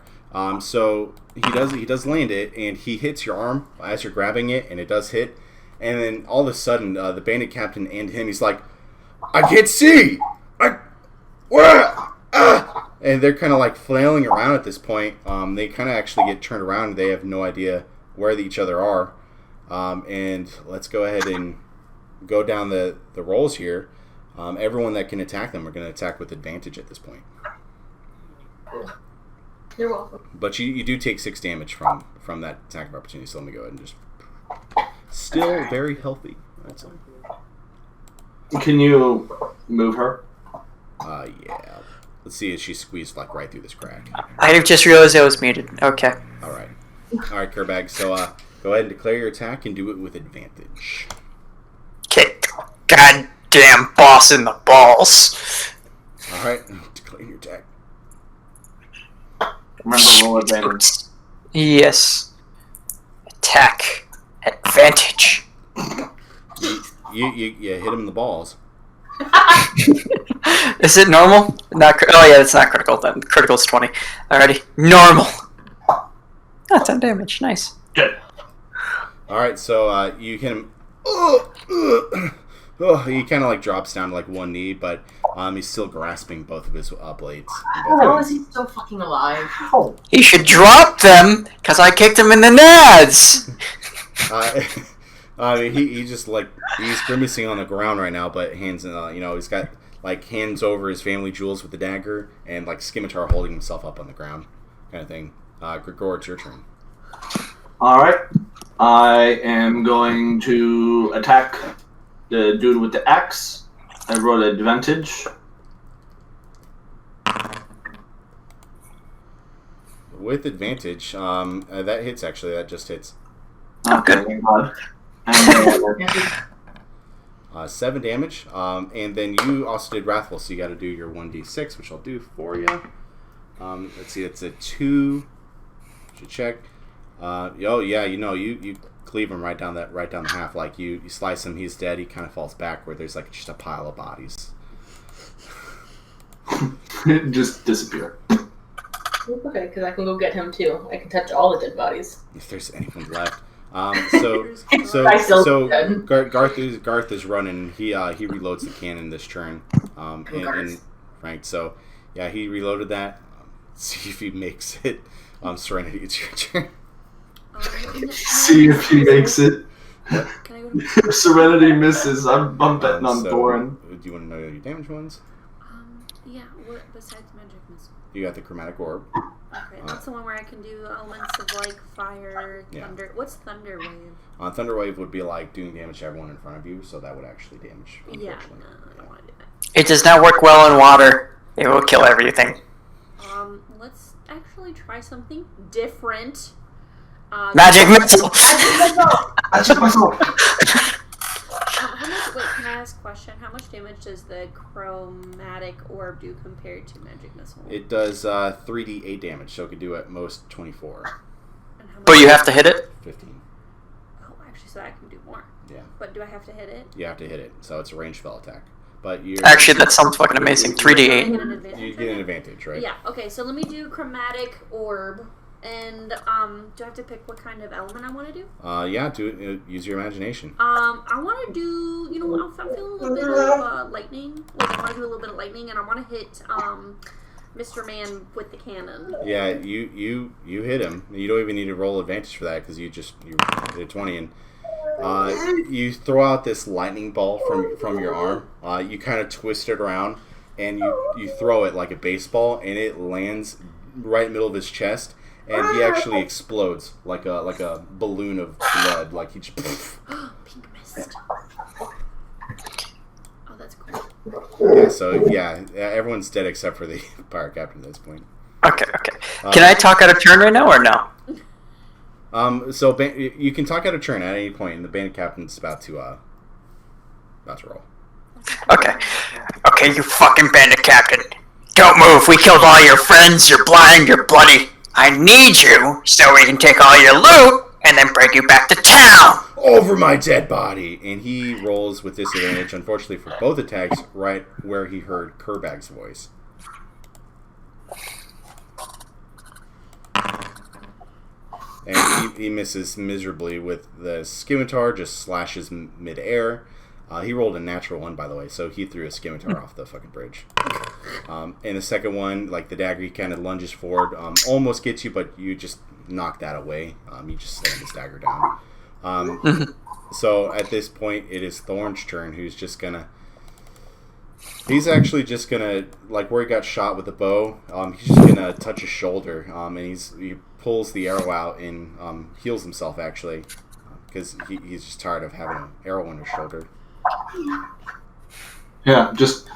So he does land it, and he hits your arm as you're grabbing it, and it does hit. And then all of a sudden, the bandit captain and him, he's like, "I can't see! And they're kind of like flailing around at this point. They kind of actually get turned around, and they have no idea where each other are. And let's go ahead and go down the rolls here. Everyone that can attack them are going to attack with advantage at this point. You're welcome. But you do take 6 damage from that attack of opportunity, so let me go ahead and just... Still very healthy. That's all. Can you move her? Yeah. Let's see if she squeezed like right through this crack. I just realized I was muted. Okay. Alright. Alright, Kerbag, so go ahead and declare your attack and do it with advantage. Kick the goddamn boss in the balls. Alright, declare your attack. Remember, roll advantage. Yes. Attack. Advantage. You hit him in the balls. Is it normal? Oh yeah, it's not critical then. Critical's 20. Alrighty. Normal. Oh, 10 damage. Nice. Good. Alright, so you hit him. He kind of like drops down to like one knee, but he's still grasping both of his blades. How is he so fucking alive? Oh. He should drop them, because I kicked him in the nads! He just like, he's grimacing on the ground right now, but hands, he's got like hands over his family jewels with the dagger, and like Scimitar holding himself up on the ground, kind of thing. Grigor, it's your turn. Alright. I am going to attack the dude with the axe. I rolled advantage. With advantage, that hits actually. That just hits. Okay, thank God. And 7 damage. And then you also did Wrathful, so you got to do your 1d6, which I'll do for you. Let's see, it's a 2. Should check. You cleave him right down the half. Like you slice him, he's dead. He kind of falls backward. There's like just a pile of bodies. just disappear. Okay, because I can go get him too. I can touch all the dead bodies. If there's anyone left. Garth is running. He reloads the cannon this turn. And Frank. So yeah, he reloaded that. See if he makes it. Serenity, it's your turn. See if he makes it. Can I go to If Serenity misses, I'm betting on Thorin. Do you want to know your damage ones? Yeah, what besides magic missile? You got the chromatic orb. Okay, that's the one where I can do elements of like fire, thunder. Yeah. What's thunder wave? Thunder wave would be like doing damage to everyone in front of you, so that would actually damage. Yeah, no, I don't want to do that. It does not work well in water. It will kill everything. Let's actually try something different. Magic missile! Magic missile! Wait, can I ask a question? How much damage does the chromatic orb do compared to magic missile? It does 3d8 damage, so it could do at most 24. But you have to hit it? 15. Oh, actually, so I can do more. Yeah. But do I have to hit it? You have to hit it, so it's a ranged spell attack. But you actually, that sounds fucking amazing. 3d8. You get an advantage, right? Yeah. Okay. So let me do chromatic orb, and do I have to pick what kind of element I want to do? Yeah. Use your imagination. I want to do. I'm feeling a little bit of lightning. Like I want to do a little bit of lightning, and I want to hit Mr. Man with the cannon. Yeah. You hit him. You don't even need to roll advantage for that because you hit a 20 and. You throw out this lightning ball from your arm. You kind of twist it around, and you throw it like a baseball, and it lands right in the middle of his chest, and he actually explodes like a balloon of blood. Like he just. Pink mist. Oh, that's cool. Yeah, so everyone's dead except for the pirate captain at this point. Okay. Can I talk out of turn right now or no? So you can talk out of turn at any point, and the bandit captain's about to roll. Okay, you fucking bandit captain. Don't move. We killed all your friends. You're blind. You're bloody. I need you so we can take all your loot and then bring you back to town. Over my dead body! And he rolls with disadvantage, unfortunately for both attacks, right where he heard Kerbag's voice. And he misses miserably with the scimitar, just slashes mid-air. He rolled a natural 1, by the way, so he threw a scimitar off the fucking bridge. And the second one, like the dagger, he kind of lunges forward, almost gets you, but you just knock that away. You just slam his dagger down. So at this point, it is Thorn's turn, who's just gonna... He's actually just gonna, like where he got shot with the bow, he's just gonna touch his shoulder, and he pulls the arrow out and heals himself, actually, because he's just tired of having an arrow on his shoulder. Yeah, just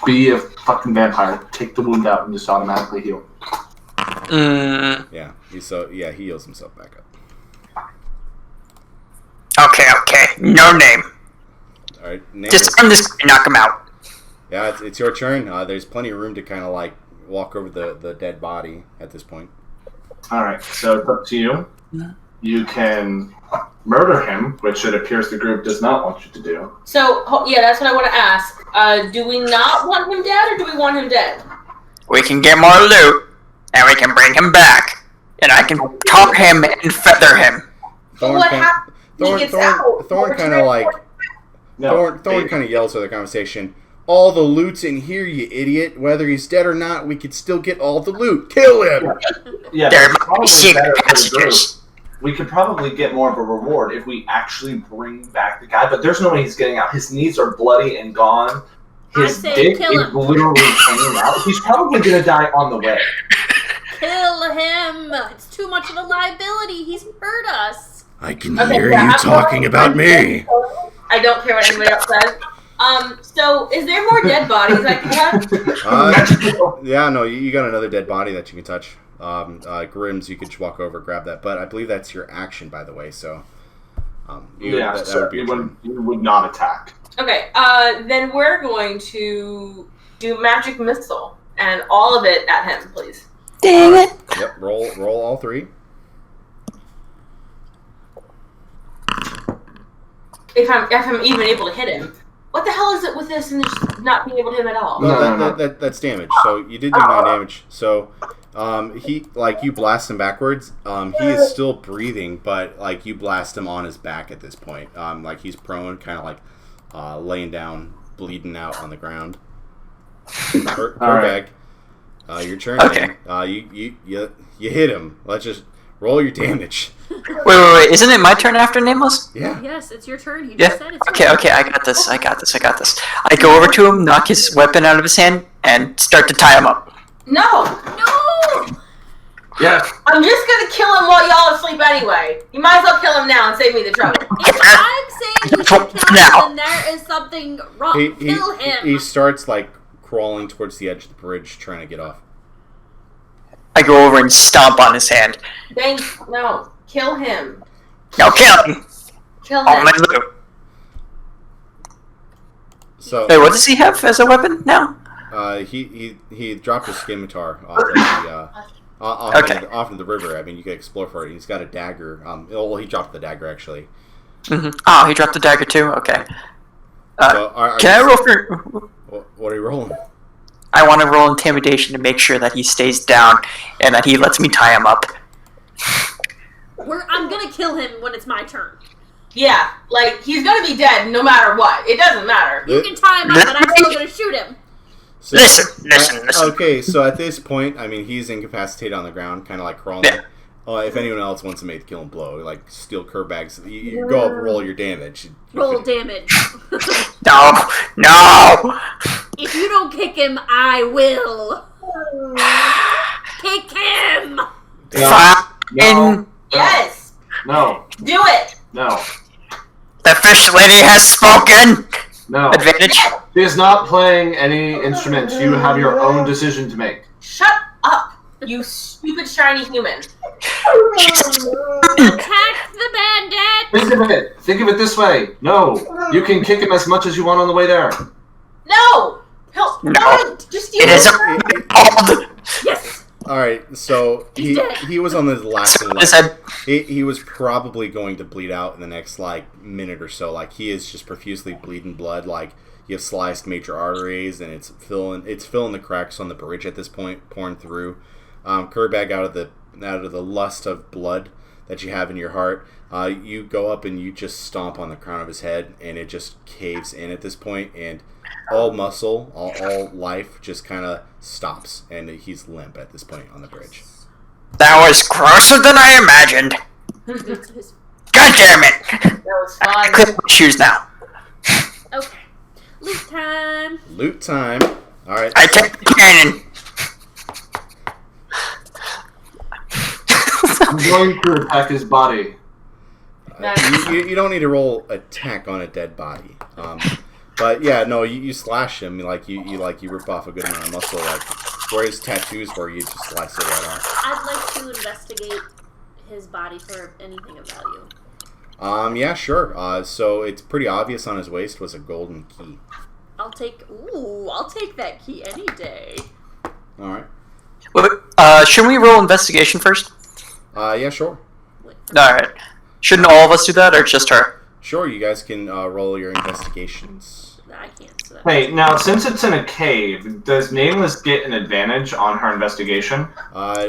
be a fucking vampire. Take the wound out and just automatically heal. Yeah, he heals himself back up. Okay. No name. All right, I'm just gonna knock him out. Yeah, it's your turn. There's plenty of room to kind of like walk over the dead body at this point. All right, so it's up to you. You can murder him, which it appears the group does not want you to do. So, that's what I want to ask. Do we not want him dead, or do we want him dead? We can get more loot, and we can bring him back, and I can talk him and feather him. Thorn kind of like... Thorn kind of yells for the conversation. All the loot's in here, you idiot. Whether he's dead or not, we could still get all the loot. Kill him! Yeah, there might be secret passages. We could probably get more of a reward if we actually bring back the guy, but there's no way he's getting out. His knees are bloody and gone. His dick is literally hanging out. He's probably going to die on the way. Kill him! It's too much of a liability. He's hurt us. I can hear you talking about me. I don't care what anybody else says. So is there more dead bodies I can touch? You got another dead body that you can touch. Grimm's, you could just walk over, grab that. But I believe that's your action, by the way. So, you would not attack. Okay, then we're going to do magic missile and all of it at him, please. Dang it! Yep, roll all 3. If I'm even able to hit him. What the hell is it with this and just not being able to hit him at all? No. That's damage. So you did do 9 damage. So you blast him backwards. He is still breathing, but like you blast him on his back at this point. Like he's prone, kind of like laying down, bleeding out on the ground. Kerbag, your turn. Okay. You hit him. Let's just roll your damage. Wait. Isn't it my turn after Nameless? Yeah. Yes, it's your turn. You just said it's your turn. Okay, I got this. I go over to him, knock his weapon out of his hand, and start to tie him up. No! Yeah. I'm just gonna kill him while y'all are asleep anyway. You might as well kill him now and save me the trouble. If I'm saying you should kill him, then there is something wrong. Kill him! He starts like crawling towards the edge of the bridge, trying to get off. I go over and stomp on his hand. No. Kill him. No, kill him! Kill him. So, wait, what does he have as a weapon now? He dropped his scimitar off into the river. I mean, you could explore for it. He's got a dagger. He dropped the dagger, actually. Mm-hmm. Oh, he dropped the dagger too? Okay. Can I roll for... What are you rolling? I want to roll intimidation to make sure that he stays down and that he lets me tie him up. I'm gonna kill him when it's my turn. Yeah, like, he's gonna be dead no matter what. It doesn't matter. You can tie him up, but I'm still gonna shoot him. So, listen. Okay, so at this point, I mean, he's incapacitated on the ground, kind of like crawling. Yeah. If anyone else wants to make the killing blow, like steal Kerbag's, you go up and roll your damage. Roll damage. No! If you don't kick him, I will. kick him! Fine. Yes! No. Do it! No. The fish lady has spoken. No. Advantage. She is not playing any instruments. You have your own decision to make. Shut up, you stupid shiny human. Attack the bandit! Think of it this way. No. You can kick him as much as you want on the way there. No! No. Just It is called. Yes! Alright, so he was on his last Said, he was probably going to bleed out in the next minute or so. He is just profusely bleeding blood. You have sliced major arteries, and it's filling the cracks on the bridge at this point, pouring through. Kerbag, out of the lust of blood that you have in your heart, you go up and you just stomp on the crown of his head, and it just caves in at this point, and all muscle, all life just kind of stops, and he's limp at this point on the bridge. that was grosser than I imagined. God damn it! That was fun. Clip my shoes now. Okay. Loot time. Loot time. Alright. I take the cannon. I'm going to attack his body. You don't need to roll attack on a dead body. But yeah, no, you slash him you rip off a good amount of muscle, where his tattoos were, you just slice it right off. I'd like to investigate his body for anything of value. Yeah, sure. So it's pretty obvious on his waist was a golden key. I'll take that key any day. Alright. Wait, shouldn't we roll investigation first? Yeah, sure. Alright. Shouldn't all of us do that, or just her? Sure, you guys can roll your investigations. I can't. So Hey, now since it's in a cave, does Nameless get an advantage on her investigation?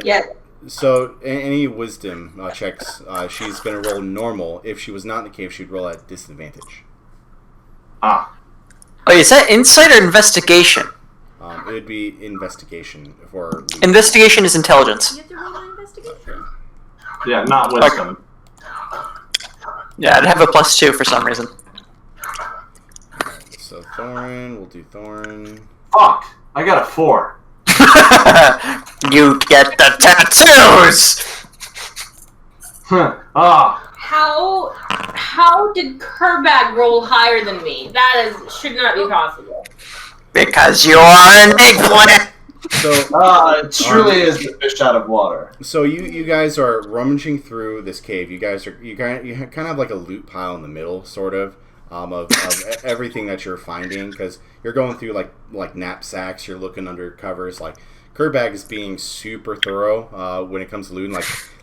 Yes. So any wisdom checks, she's going to roll normal. If she was not in the cave, she'd roll at disadvantage. Ah. Wait, is that insight or investigation? It would be investigation for loot. Investigation is intelligence. you have to roll an investigation. Yeah, not wisdom. Yeah, I'd have a +2 for some reason. So Thorin, we'll do Thorin. Fuck! I got a 4. You get the tattoos! Ah. How did Kerbag roll higher than me? That should not be possible. Because you are an eggplant! So It truly is the fish out of water. So you guys are rummaging through this cave. You kind of have like a loot pile in the middle, sort of everything that you're finding, because you're going through like knapsacks. You're looking under covers. Kerbag is being super thorough when it comes to looting.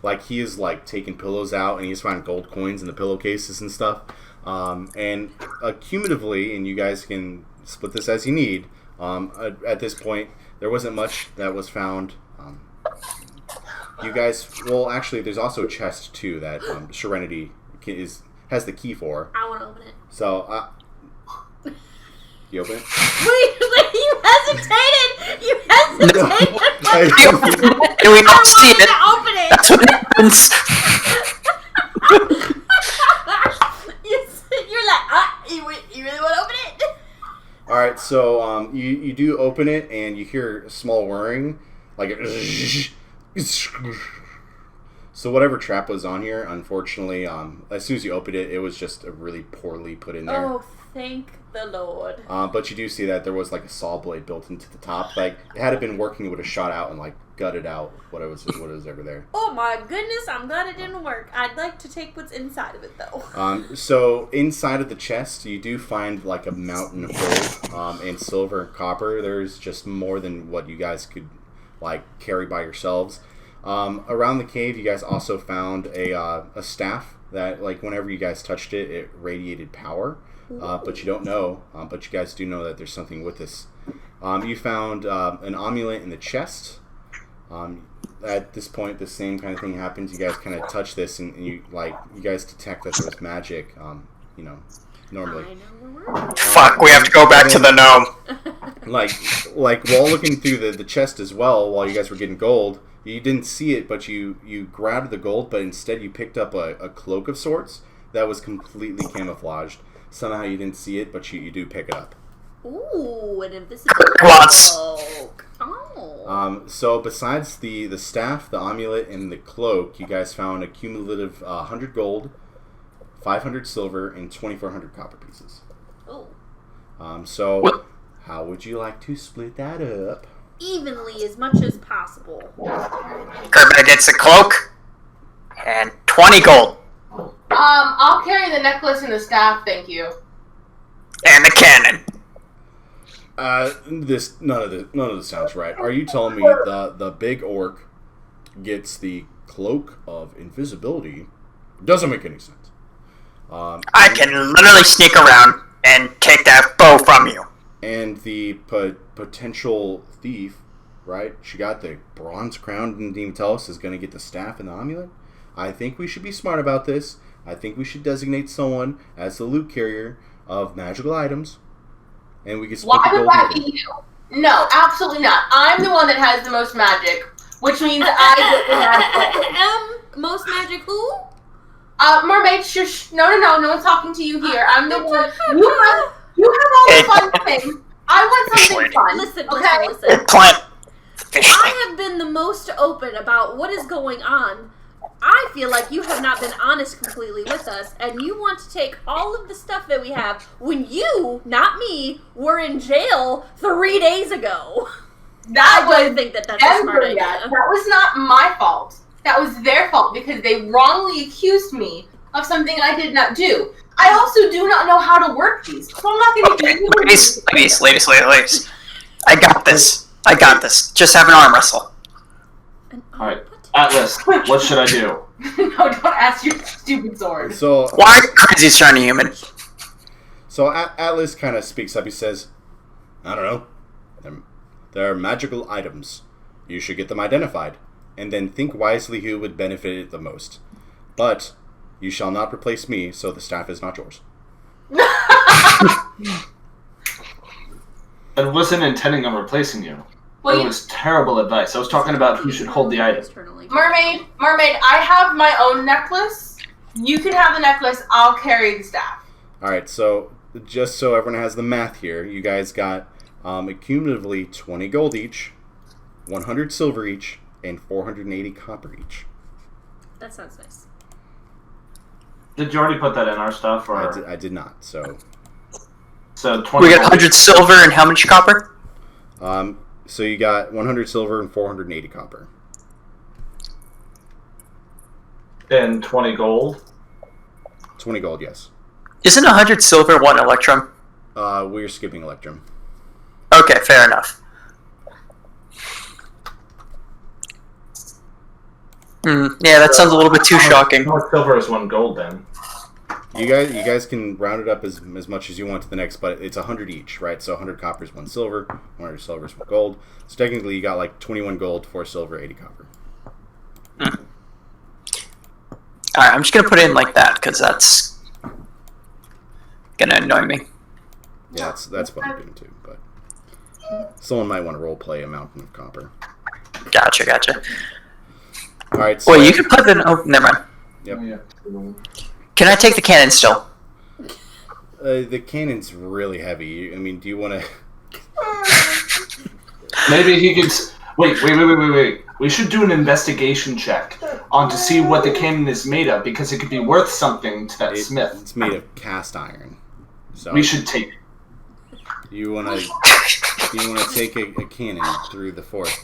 Like he is taking pillows out, and he's finding gold coins in the pillowcases and stuff. And cumulatively, and you guys can split this as you need. At this point, there wasn't much that was found. You guys, well, actually, there's also a chest too that Serenity has the key for. I want to open it. So, you open it? Wait, you hesitated! You hesitated! And we all see it. I open it! That's what happens. You're like, you really want to open it? Alright, so you do open it, and you hear a small whirring, so whatever trap was on here, unfortunately, as soon as you opened it, it was just really poorly put in there. Oh, thank the Lord. But you do see that there was a saw blade built into the top. Had it been working, it would have shot out and gutted out what was over there. Oh my goodness, I'm glad it didn't work. I'd like to take what's inside of it though. So inside of the chest, you do find a mountain of gold and silver and copper. There's just more than what you guys could carry by yourselves. Around the cave, you guys also found a staff that whenever you guys touched it, it radiated power. But you don't know. But you guys do know that there's something with this. You found an amulet in the chest. At this point, the same kind of thing happens. You guys kind of touch this, and you guys detect that there's magic. Normally. I know where we're Fuck, we have to go back to the gnome. While looking through the chest as well, while you guys were getting gold, you didn't see it, but you grabbed the gold, but instead you picked up a cloak of sorts that was completely camouflaged. Somehow you didn't see it, but you do pick it up. Ooh, an invisible Lots. cloak. Oh. So besides the staff, the amulet, and the cloak, you guys found a cumulative 100 gold, 500 silver, and 2,400 copper pieces. Oh. So how would you like to split that up? Evenly, as much as possible. Kermit gets the cloak and 20 gold. I'll carry the necklace and the staff, thank you. And the cannon. None of this sounds right. Are you telling me the big orc gets the cloak of invisibility? Doesn't make any sense. I can literally sneak around and take that bow from you. And the potential thief, right? She got the bronze crown and didn't even tell us is going to get the staff and the amulet. I think we should be smart about this. I think we should designate someone as the loot carrier of magical items. And we can split Why the would gold. that be you? No, absolutely not. I'm the one that has the most magic, which means I get the magic. Most magic who? Mermaid, shush. No, no one's talking to you here. I'm the one. You have all the fun things. I want something fun. Listen. Plant. I have been the most open about what is going on. I feel like you have not been honest completely with us, and you want to take all of the stuff that we have when you, not me, were in jail 3 days ago. That I don't think that's a smart idea. That was not my fault. That was their fault because they wrongly accused me of something I did not do. I also do not know how to work these, so I'm not going to give you... Ladies. I got this. Just have an arm wrestle. Alright, Atlas, what should I do? No, don't ask your stupid sword. So Why are you crazy shiny human? So Atlas kind of speaks up. He says, I don't know. They're magical items. You should get them identified. And then think wisely who would benefit it the most. But you shall not replace me, so the staff is not yours. I wasn't intending on replacing you. Well, That was terrible advice. I was talking about who should hold the item. Mermaid, I have my own necklace. You can have the necklace. I'll carry the staff. Alright, so just so everyone has the math here, you guys got cumulatively 20 gold each, 100 silver each, and 480 copper each. That sounds nice. Did you already put that in our stuff? Or? I did not, so 20 We got 100 silver and how much copper? So you got 100 silver and 480 copper. And 20 gold? 20 gold, yes. Isn't 100 silver 1 electrum? We're skipping electrum. Okay, fair enough. Yeah, that sounds a little bit too shocking. How much silver is 1 gold then? You guys can round it up as much as you want to the next, but it's 100 each, right? So 100 copper is 1 silver, 100 silver is 1 gold. So technically you got like 21 gold, 4 silver, 80 copper. Alright, I'm just gonna put it in like that, because that's gonna annoy me. Yeah, that's what I'm doing too, but someone might want to roleplay a mountain of copper. Gotcha. Alright, so... Well, you can put the... Oh, never mind. Yep. Can I take the cannon still? The cannon's really heavy. I mean, do you want to... Maybe he could... Wait. We should do an investigation check to see what the cannon is made of, because it could be worth something to that smith. It's made of cast iron. So We should take it. You want to take a cannon through the forest.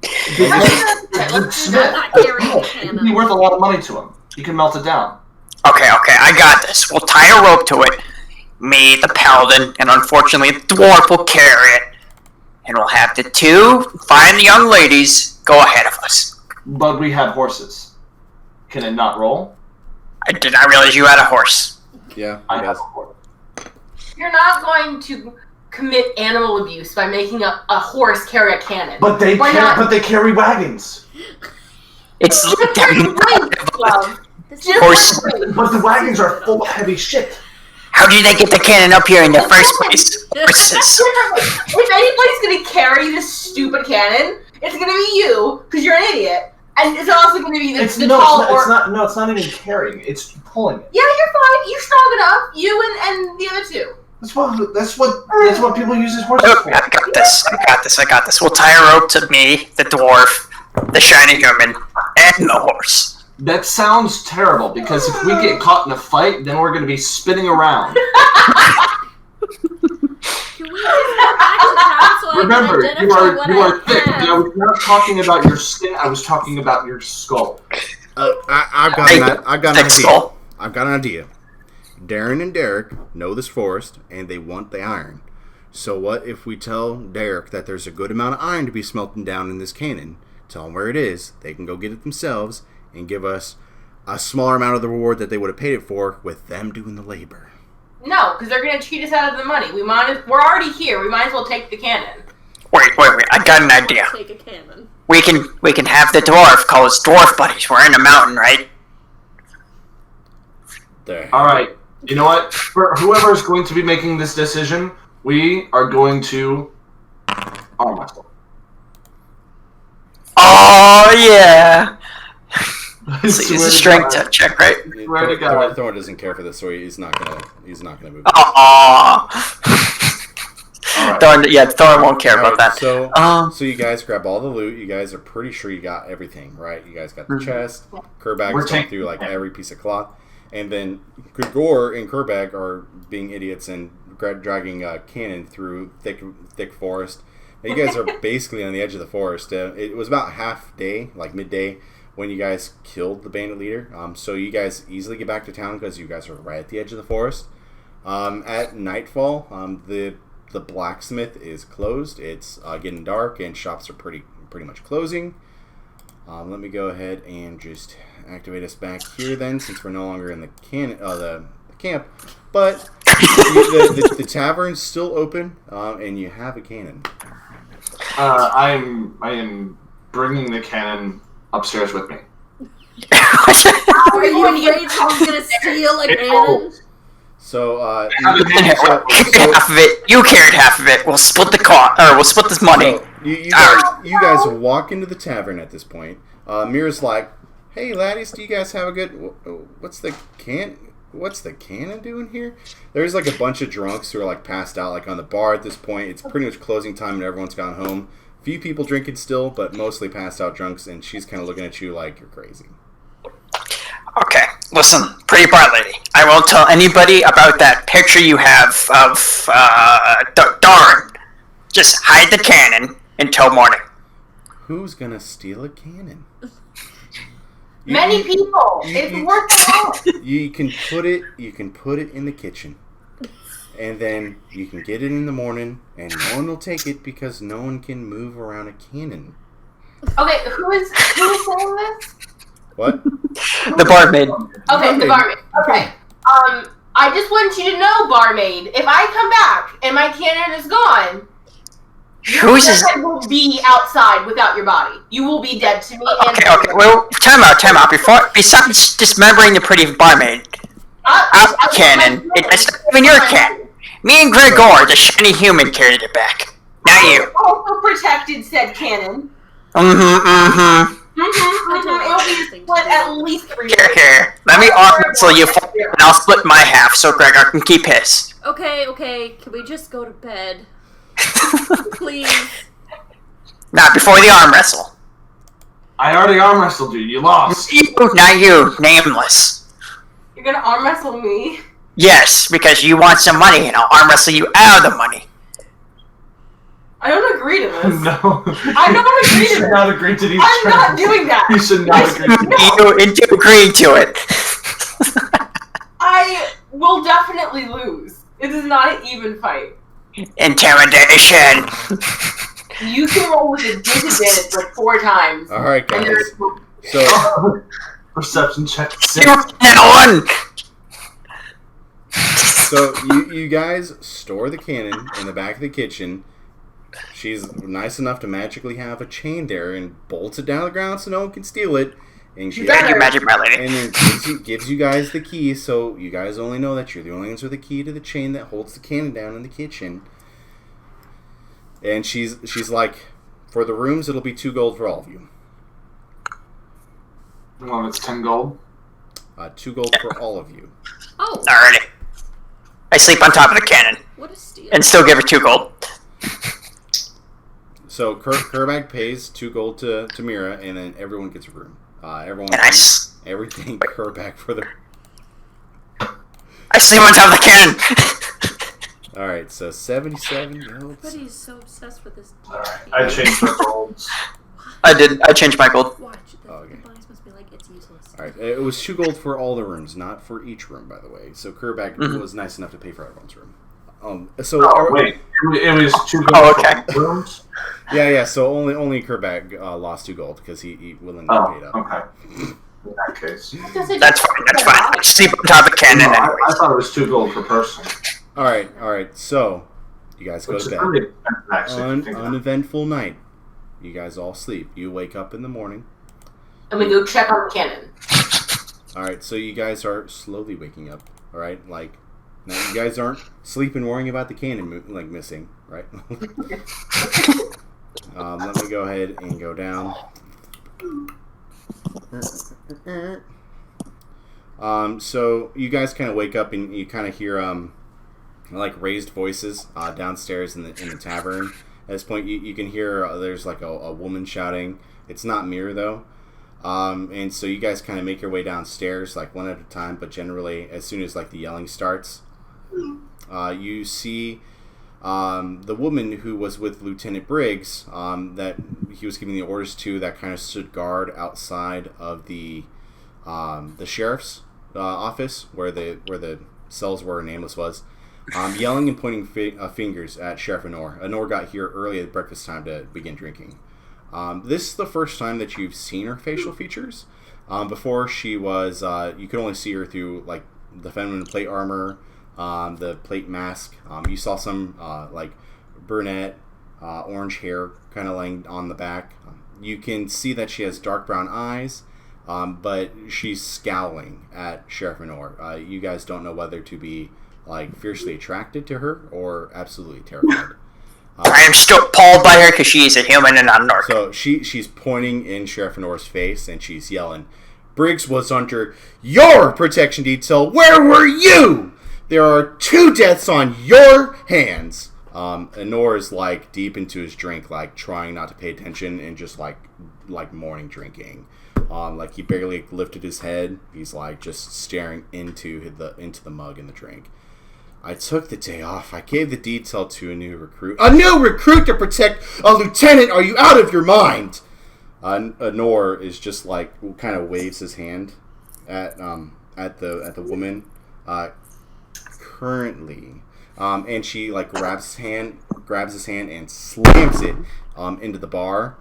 The smith, it could be worth a lot of money to him. He can melt it down. Okay, I got this. We'll tie a rope to it. Me, the paladin, and unfortunately the dwarf will carry it. And we'll have the 2 fine young ladies go ahead of us. But we have horses. Can it not roll? I did not realize you had a horse. Yeah, I it have does. a horse. You're not going to commit animal abuse by making a horse carry a cannon. But they carry wagons. It's Horse. But the wagons are full of heavy shit. How did they get the cannon up here in the first place? Horses. If anybody's gonna carry this stupid cannon, it's gonna be you, because you're an idiot. And it's also gonna be the tall orc. It's not even carrying. It's pulling it. Yeah, you're fine. You're strong enough. You and the other 2. That's what people use as horses Oh, for. I got this. We'll tie a rope to me, the dwarf, the shiny human, and the horse. That sounds terrible, because if we get caught in a fight, then we're going to be spinning around. Can we just go back to town so Remember, I can you identify what are thick. I have? I was not talking about your skin, I was talking about your skull. I've got an Thick idea. skull. I've got an idea. Darren and Derek know this forest, and they want the iron. So what if we tell Derek that there's a good amount of iron to be smelting down in this cannon? Tell them where it is. They can go get it themselves and give us a smaller amount of the reward that they would have paid it for with them doing the labor. No, because they're going to cheat us out of the money. We're already here. We might as well take the cannon. Wait. I got an idea. Take a cannon. We can have the dwarf call us dwarf buddies. We're in a mountain, right? There. Alright, you know what? For whoever is going to be making this decision, we are going to arm wrestle. Oh yeah. I So it's swear a to strength God. check, right? Swear to God. Thorn doesn't care for this, so he's not gonna move. Aww. Thorn won't care about that. So you guys grab all the loot. You guys are pretty sure you got everything, right? You guys got the chest. Kerbag's going through like every piece of cloth. And then Grigor and Kerbag are being idiots and dragging a cannon through thick forest. Now, you guys are basically on the edge of the forest. It was about half day, like midday, when you guys killed the bandit leader. So you guys easily get back to town because you guys are right at the edge of the forest. At nightfall, the blacksmith is closed. It's getting dark and shops are pretty much closing. Let me go ahead and just activate us back here then, since we're no longer in the camp. But the tavern's still open, and you have a cannon. I am bringing the cannon upstairs with me. Are you afraid someone's gonna steal a cannon? So, half of it. You carried half of it. We'll split the cost, or we'll split this money. So you guys walk into the tavern at this point. Mira's like, "Hey, laddies, do you guys have a good? What's the cannon doing here?" There's like a bunch of drunks who are like passed out, like on the bar at this point. It's pretty much closing time, and everyone's gone home. Few people drinking still, but mostly passed out drunks. And she's kind of looking at you like you're crazy. Okay, listen, pretty bright lady. I won't tell anybody about that picture you have of Darn. Just hide the cannon until morning. Who's gonna steal a cannon? Many people. It's worth it all. You can put it in the kitchen, and then you can get it in the morning, and no one will take it because no one can move around a cannon. Okay, who is saying this? What? The barmaid. Okay, the barmaid. Okay. I just want you to know, barmaid, if I come back and my cannon is gone, Who's his... I will be outside without your body. You will be dead to me. Okay. Well, time out. Besides dismembering the pretty barmaid, our cannon, it's not even your cannon. Me and Gregor, the shiny human, carried it back. Not you. Also protected said cannon. Mm-hmm. It'll be split at least 3 years. Here. Let me arm wrestle you, and I'll split my half so Gregor can keep his. Okay. Can we just go to bed? Please. Not before the arm wrestle. I already arm wrestled you. You lost. Not you, nameless. You're gonna arm wrestle me? Yes, because you want some money, and I'll arm wrestle you out of the money. I don't agree to this. No. I don't agree You to should this. not agree to these I'm terms. not doing that. You should not agree to these. You into agreeing to it. I will definitely lose. It is not an even fight. Intimidation. You can roll with a disadvantage like 4 times. All right, And guys. there's So, Perception check 6. You that one. so you guys store the cannon in the back of the kitchen. She's nice enough to magically have a chain there and bolts it down to the ground so no one can steal it. And She's Thank you, Magic My Lady. And then gives you guys the key, so you guys only know that you're the only ones with the key to the chain that holds the cannon down in the kitchen. And she's like, for the rooms, it'll be 2 gold for all of you. Well, it's 10 gold. 2 gold for all of you. Oh. Alrighty. I sleep on top of the cannon. What a steal. And still give her 2 gold. So Kerbag pays 2 gold to Mira, and then everyone gets a room. Everyone Nice. everything Kerbag for the. I sleep on top of the cannon. All right, so 77 gold. But he's so obsessed with this. Alright, I changed my golds. I changed my gold. Watch. The Okay. box must be like, it's useless. All right, it was 2 gold for all the rooms, not for each room, by the way. So Kerbag was nice enough to pay for everyone's room. Wait, it was 2 gold Oh, okay. for rooms? Yeah. So only Kerbag lost 2 gold because he willingly paid up. Okay. In that case. That's fine. I sleep on top of the cannon No, anyways. I thought it was 2 gold per person. All right. So you guys go Which to is bed. really expensive, actually, if you think about it. Uneventful night. You guys all sleep. You wake up in the morning. And we go check on the cannon. All right, so you guys are slowly waking up. All right, like now you guys aren't sleeping worrying about the cannon missing, right? Let me go ahead and go down. So you guys kind of wake up and you kind of hear like raised voices downstairs in the tavern. At this point, you can hear there's like a woman shouting. It's not Mir though. And so you guys kind of make your way downstairs like one at a time, but generally as soon as like the yelling starts, you see the woman who was with Lieutenant Briggs that he was giving the orders to, that kind of stood guard outside of the sheriff's office where the cells were and Nameless was, yelling and pointing fingers at Sheriff Honor. Honor got here early at breakfast time to begin drinking. This is the first time that you've seen her facial features. Before she was, you could only see her through like the feminine plate armor, the plate mask. You saw some like brunette, orange hair kind of laying on the back. You can see that she has dark brown eyes, but she's scowling at Sheriff Honor. You guys don't know whether to be like fiercely attracted to her or absolutely terrified. I am still appalled by her because she is a human and not an orc. So she's pointing in Sheriff Honor's face and she's yelling, "Briggs was under your protection detail. Where were you? There are 2 deaths on your hands." Honor is like deep into his drink, like trying not to pay attention and just like morning drinking. Like he barely lifted his head. He's like just staring into the mug and the drink. "I took the day off. I gave the detail to a new recruit. A new recruit to protect a lieutenant? Are you out of your mind?" Honor is just like kind of waves his hand at the woman. Currently, and she like grabs his hand and slams it into the bar.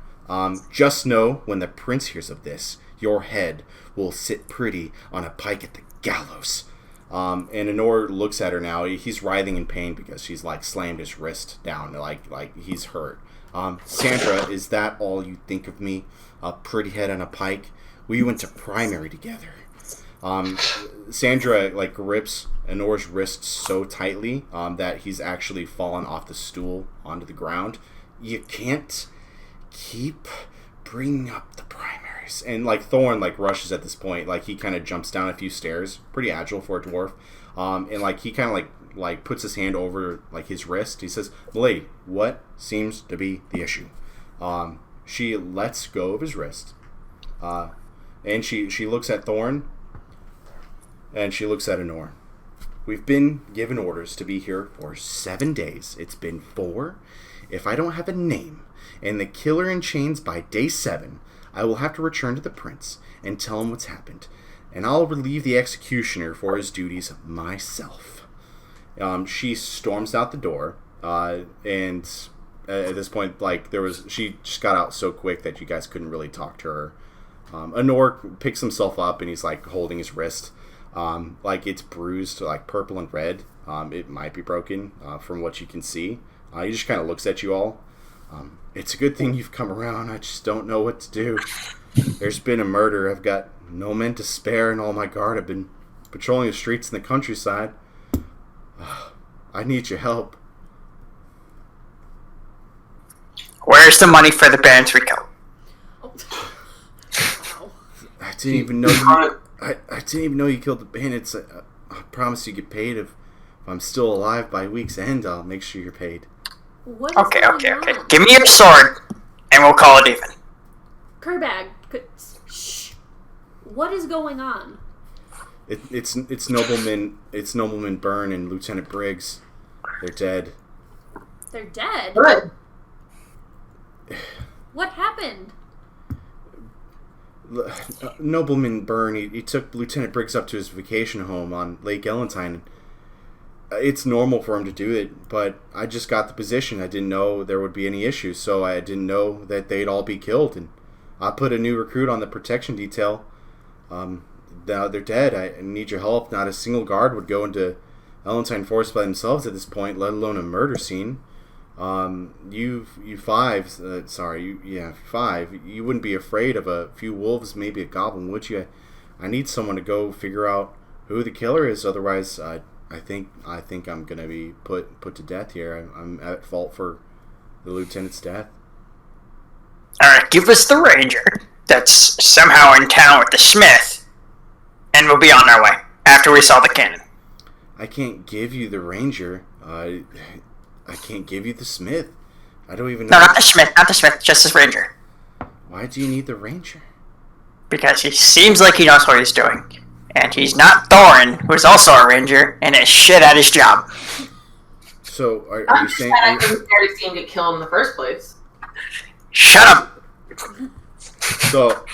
"Just know when the prince hears of this, your head will sit pretty on a pike at the gallows." And Honor looks at her now. He's writhing in pain because she's like slammed his wrist down, like he's hurt. "Sandra, is that all you think of me? A pretty head on a pike? We went to primary together." Sandra like grips Honor's wrist so tightly that he's actually fallen off the stool onto the ground. "You can't keep bringing up the primaries." And like Thorn like rushes at this point. Like he kind of jumps down a few stairs, pretty agile for a dwarf, and like he kind of like puts his hand over like his wrist. He says, "Milady, what seems to be the issue?" She lets go of his wrist, and she looks at Thorn, and she looks at Honor. "We've been given orders to be here for 7 days. It's been 4. If I don't have a name and the killer in chains by day 7, I will have to return to the prince and tell him what's happened, and I'll relieve the executioner for his duties myself." She storms out the door, and at this point, like she just got out so quick that you guys couldn't really talk to her. Honor picks himself up and he's like holding his wrist, like it's bruised, like purple and red. It might be broken from what you can see. He just kind of looks at you all. "It's a good thing you've come around. I just don't know what to do. There's been a murder. I've got no men to spare, and all my guard have been patrolling the streets in the countryside. I need your help." Where's the money for the Baron's recount? Oh. Wow. I didn't even know you killed the bandits. I promise you get paid if I'm still alive by week's end, I'll make sure you're paid. What is Okay. going on? Give me your sword, and we'll call it even. Kerbag, shh. What is going on? It's Nobleman Byrne and Lieutenant Briggs. They're dead. They're dead? Good. What happened? Nobleman Byrne, he took Lieutenant Briggs up to his vacation home on Lake Ellentine. It's normal for him to do it, but I just got the position. I didn't know there would be any issues, so I didn't know that they'd all be killed. And I put a new recruit on the protection detail. Now they're dead. I need your help. Not a single guard would go into Ellentine Forest by themselves at this point, let alone a murder scene. Five. You wouldn't be afraid of a few wolves, maybe a goblin, would you? I need someone to go figure out who the killer is. Otherwise, I think I'm gonna be put to death here. I'm at fault for the lieutenant's death. All right, give us the ranger that's somehow in town with the smith, and we'll be on our way after we saw the cannon. I can't give you the ranger. I can't give you the smith. I don't even know. No, not the smith, just the ranger. Why do you need the ranger? Because he seems like he knows what he's doing. And he's not Thorin, who's also a ranger, and is shit at his job. So, are I'm you just saying... glad I couldn't dare to see him get killed in the first place. Shut up! So,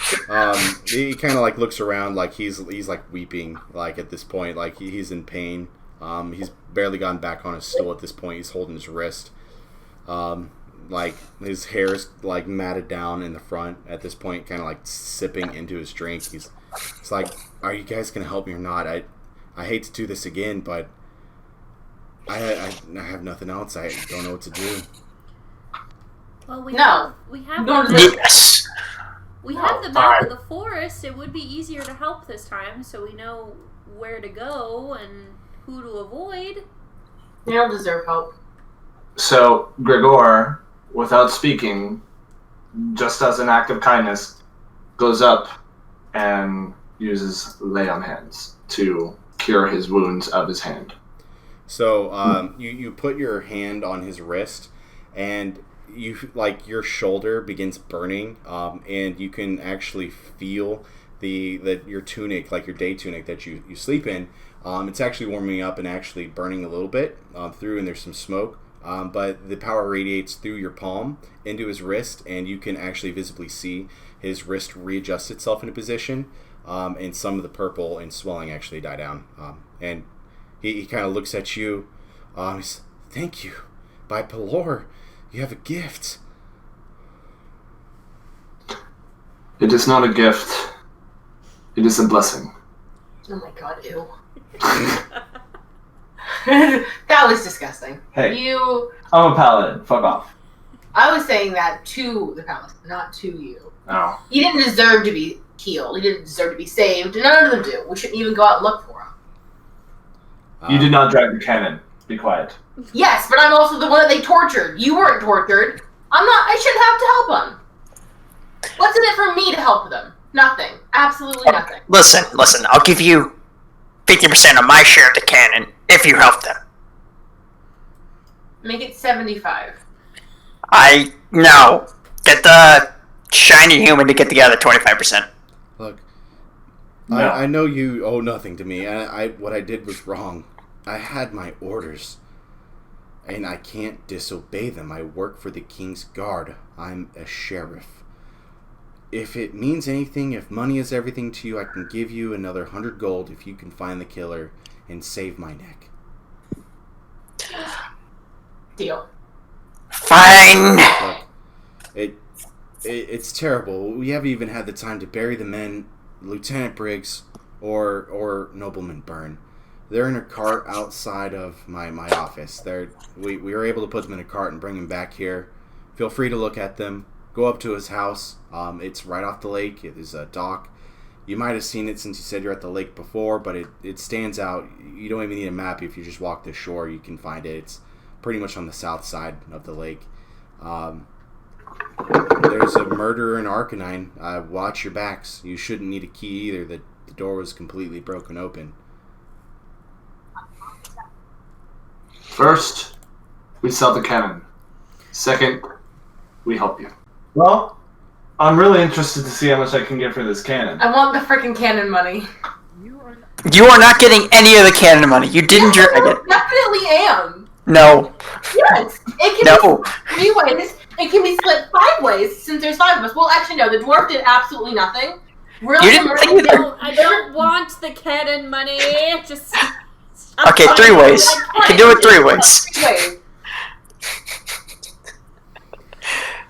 he kind of like looks around like he's like weeping, like at this point, like he's in pain. He's barely gotten back on his stool at this point. He's holding his wrist. Like his hair's like matted down in the front at this point, kind of like sipping into his drink. He's like, "Are you guys gonna help me or not? I hate to do this again, but I have nothing else. I don't know what to do." Well, we No. have Yes! we have the map of the forest. It would be easier to help this time, so we know where to go and who to avoid. You don't deserve help. So Gregor, without speaking, just as an act of kindness, goes up and uses lay on hands to cure his wounds of his hand. So you put your hand on his wrist, and you like your shoulder begins burning, and you can actually feel your tunic, like your day tunic that you sleep in. It's actually warming up and actually burning a little bit through, and there's some smoke. But the power radiates through your palm into his wrist, and you can actually visibly see his wrist readjust itself into position, and some of the purple and swelling actually die down. And he kind of looks at you. He's, "Thank you. By Pelor, you have a gift." It is not a gift. It is a blessing. Oh my god, ew. That was disgusting. Hey. I'm a paladin. Fuck off. I was saying that to the palace, not to you. Oh. He didn't deserve to be healed. He didn't deserve to be saved. None of them do. We shouldn't even go out and look for him. You did not drag the cannon. Be quiet. Yes, but I'm also the one that they tortured. You weren't tortured. I shouldn't have to help them. What's in it for me to help them? Nothing. Absolutely nothing. Listen, I'll give you 50% of my share of the cannon if you help them. Make it 75. No. Get the shiny human to get the other 25%. Look, No. I know you owe nothing to me. What I did was wrong. I had my orders, and I can't disobey them. I work for the King's Guard. I'm a sheriff. If it means anything, if money is everything to you, I can give you another 100 gold if you can find the killer and save my neck. Deal. Fine. Look, it's terrible. We haven't even had the time to bury the men, Lieutenant Briggs or Nobleman Byrne. They're in a cart outside of my office. We were able to put them in a cart and bring them back here. Feel free to look at them. Go up to his house. It's right off the lake. It is a dock. You might have seen it since you said you're at the lake before, but it stands out. You don't even need a map. If you just walk the shore, you can find it. It's pretty much on the south side of the lake. There's a murderer in Arcanine. Watch your backs. You shouldn't need a key either. The door was completely broken open. First, we sell the cannon. Second, we help you. Well, I'm really interested to see how much I can get for this cannon. I want the freaking cannon money. You are not getting any of the cannon money. You didn't drag it. I definitely am. No. Yes. It can be 3 ways. It can be split 5 ways since there's 5 of us. Well, actually, no. The dwarf did absolutely nothing. You didn't think either. I don't want the cannon money. Just. Okay, 3 ways. You can do it 3 ways. 3 ways.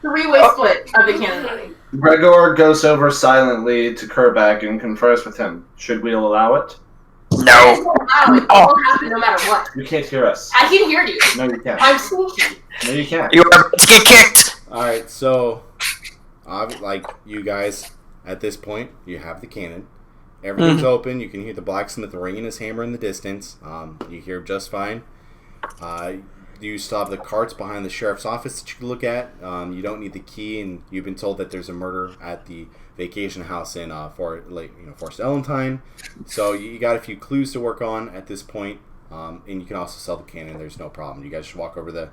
3-way split of the cannon money. Gregor goes over silently to Kerbeck and confers with him. Should we allow it? No. It won't happen no matter what. You can't hear us. I can hear you. No, you can't. I'm sneaky. No, you can't. You are about to get kicked. Alright, so, like, you guys, at this point, you have the cannon. Everything's open. You can hear the blacksmith ringing his hammer in the distance. You hear just fine. You still have the carts behind the sheriff's office that you can look at. You don't need the key, and you've been told that there's a murder at the vacation house in Forest Ellentine. So you got a few clues to work on at this point, and you can also sell the cannon. There's no problem. You guys should walk over the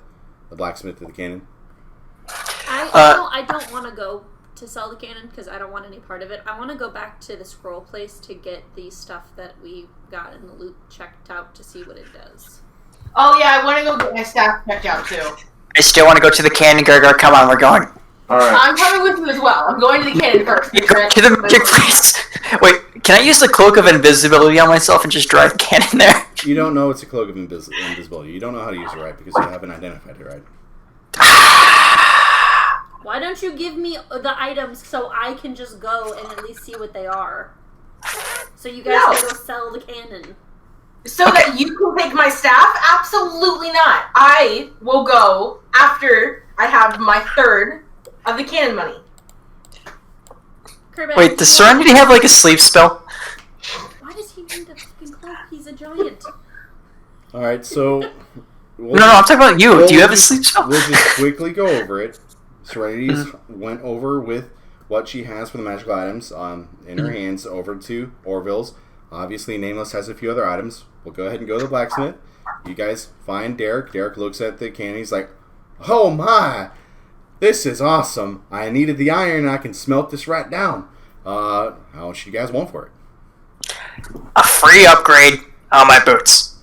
blacksmith with the cannon. I don't want to go to sell the cannon because I don't want any part of it. I want to go back to the scroll place to get the stuff that we got in the loot checked out to see what it does. Oh yeah, I want to go get my staff checked out too. I still want to go to the cannon, Gregor. Come on, we're going. Alright. I'm coming with you as well. I'm going to the cannon first. You go to the magic place. Wait, can I use the cloak of invisibility on myself and just drive cannon there? You don't know it's a cloak of invisibility. You don't know how to use it right because you haven't identified it right. Why don't you give me the items so I can just go and at least see what they are? So you guys can go sell the cannon. So that you can take my staff? Absolutely not. I will go after I have my third of the cannon money. Kerbeck, Wait, does Serenity have like a sleep spell? Why does he need a fucking cloak? He's a giant. Alright, so... No, I'm talking about you. Do you have a sleep spell? We'll just quickly go over it. Serenity's went over with what she has for the magical items in her hands over to Orville's. Obviously, Nameless has a few other items. We'll go ahead and go to the blacksmith. You guys find Derek. Derek looks at the cannon. He's like, oh my! This is awesome. I needed the iron and I can smelt this right down. How much do you guys want for it? A free upgrade on my boots.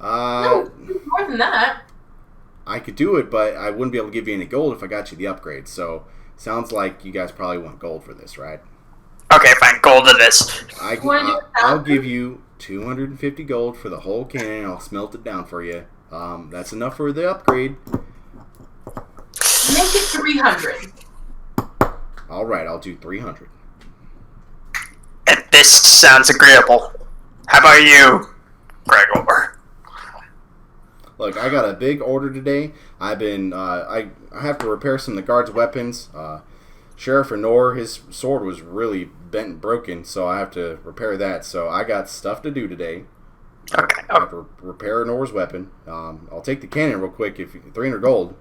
No, more than that. I could do it, but I wouldn't be able to give you any gold if I got you the upgrade. So, sounds like you guys probably want gold for this, right? Okay, fine. Gold to this. I'll give you 250 gold for the whole cannon. I'll smelt it down for you. That's enough for the upgrade. Make it 300. All right, I'll do 300. And this sounds agreeable. How about you, Gregor? Look, I got a big order today. I've been, I have to repair some of the guards' weapons. Sheriff Renor, his sword was really bent and broken, so I have to repair that. So I got stuff to do today. Okay. I have to repair Renor's weapon. I'll take the cannon real quick. 300 gold.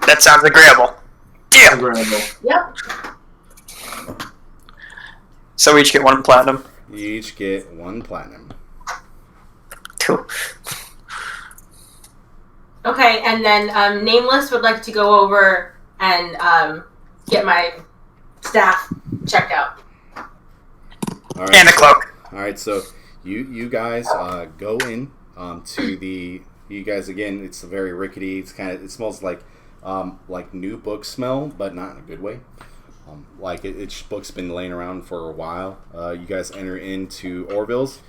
That sounds agreeable. Deal. Agreeable. Yep. So we each get 1 platinum. You each get 1 platinum. Cool. Okay, and then Nameless would like to go over and get my staff checked out. All right, And a cloak. All right, so you guys go in to the. You guys again. It's very rickety. It smells like new book smell, but not in a good way. Like its book's been laying around for a while. You guys enter into Orville's.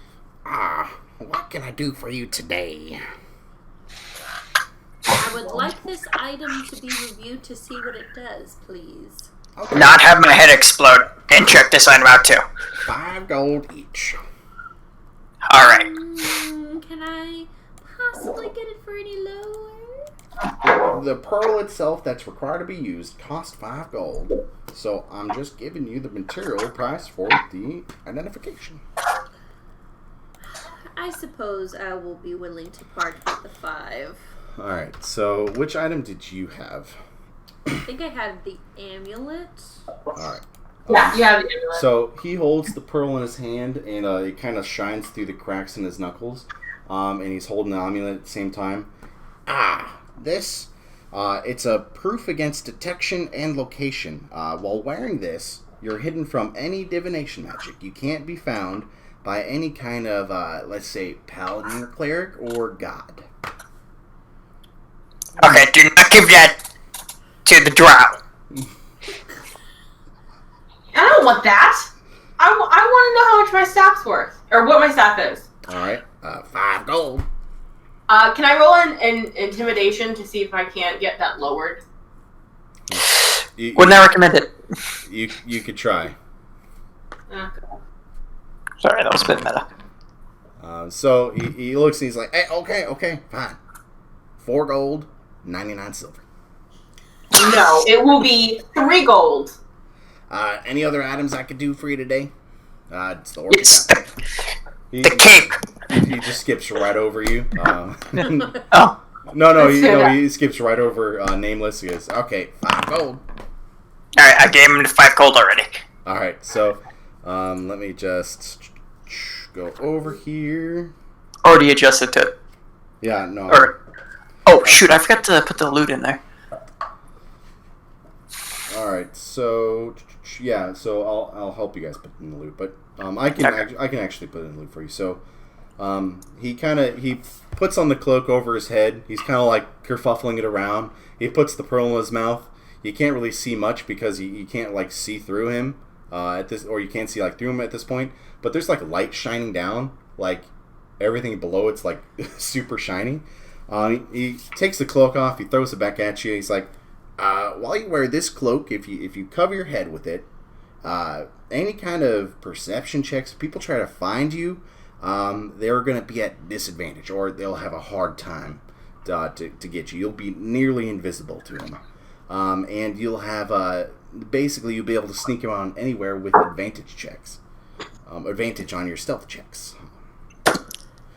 What can I do for you today? I would like this item to be reviewed to see what it does, please. Okay. Not have my head explode. And check this item out too. 5 gold each. Alright. Can I possibly get it for any lower? The pearl itself that's required to be used costs 5 gold. So I'm just giving you the material price for the identification. I suppose I will be willing to part with the 5. Alright, so which item did you have? I think I had the amulet. Alright. Yeah, you have the amulet. So he holds the pearl in his hand, and it kind of shines through the cracks in his knuckles. and he's holding the amulet at the same time. This, it's a proof against detection and location. While wearing this, you're hidden from any divination magic. You can't be found by any kind of, let's say, paladin or cleric or god. Okay, do not give that to the drow. I don't want that. I want to know how much my staff's worth, or what my staff is. All right, 5 gold. Can I roll an intimidation to see if I can't get that lowered? Wouldn't I recommend it? You could try. Okay. Sorry, that was a bit meta. So he looks and he's like, hey, okay, fine. 4 gold, 99 silver. No, it will be 3 gold. Any other items I could do for you today? It's the It's orc. the cape. He just skips right over you. Oh, No, he skips right over Nameless. He goes, okay, 5 gold. alright, I gave him the 5 gold already. Alright, so let me just go over here. Already adjusted to it. Yeah, no. Oh, shoot, I forgot to put the loot in there. Alright, so yeah, so I'll help you guys put in the loot, but I can actually put it in the loot for you. So he puts on the cloak over his head. He's kind of like kerfuffling it around. He puts the pearl in his mouth. You can't really see much because you can't like see through him or you can't see like through him at this point. But there's like light shining down, like everything below it's like super shiny. He takes the cloak off. He throws it back at you. He's like, while you wear this cloak, if you cover your head with it, any kind of perception checks, people try to find you, they're going to be at disadvantage, or they'll have a hard time to get you. You'll be nearly invisible to them. And you'll have, basically, you'll be able to sneak around anywhere with advantage checks. Advantage on your stealth checks.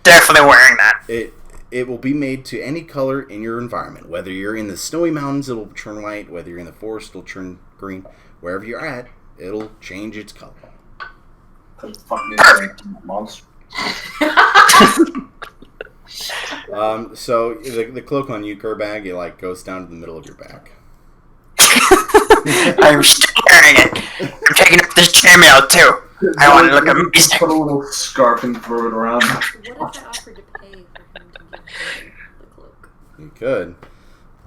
Definitely wearing that. It will be made to any color in your environment. Whether you're in the snowy mountains, it'll turn white. Whether you're in the forest, it'll turn green. Wherever you're at, it'll change its color. Monster. So the cloak on you, Kerbag, it like goes down to the middle of your back. I'm still wearing it. I'm taking up this chainmail too. I want to look amazing. Put a little scarf and throw it around. What if I offered to pay for him to get the cloak? You could.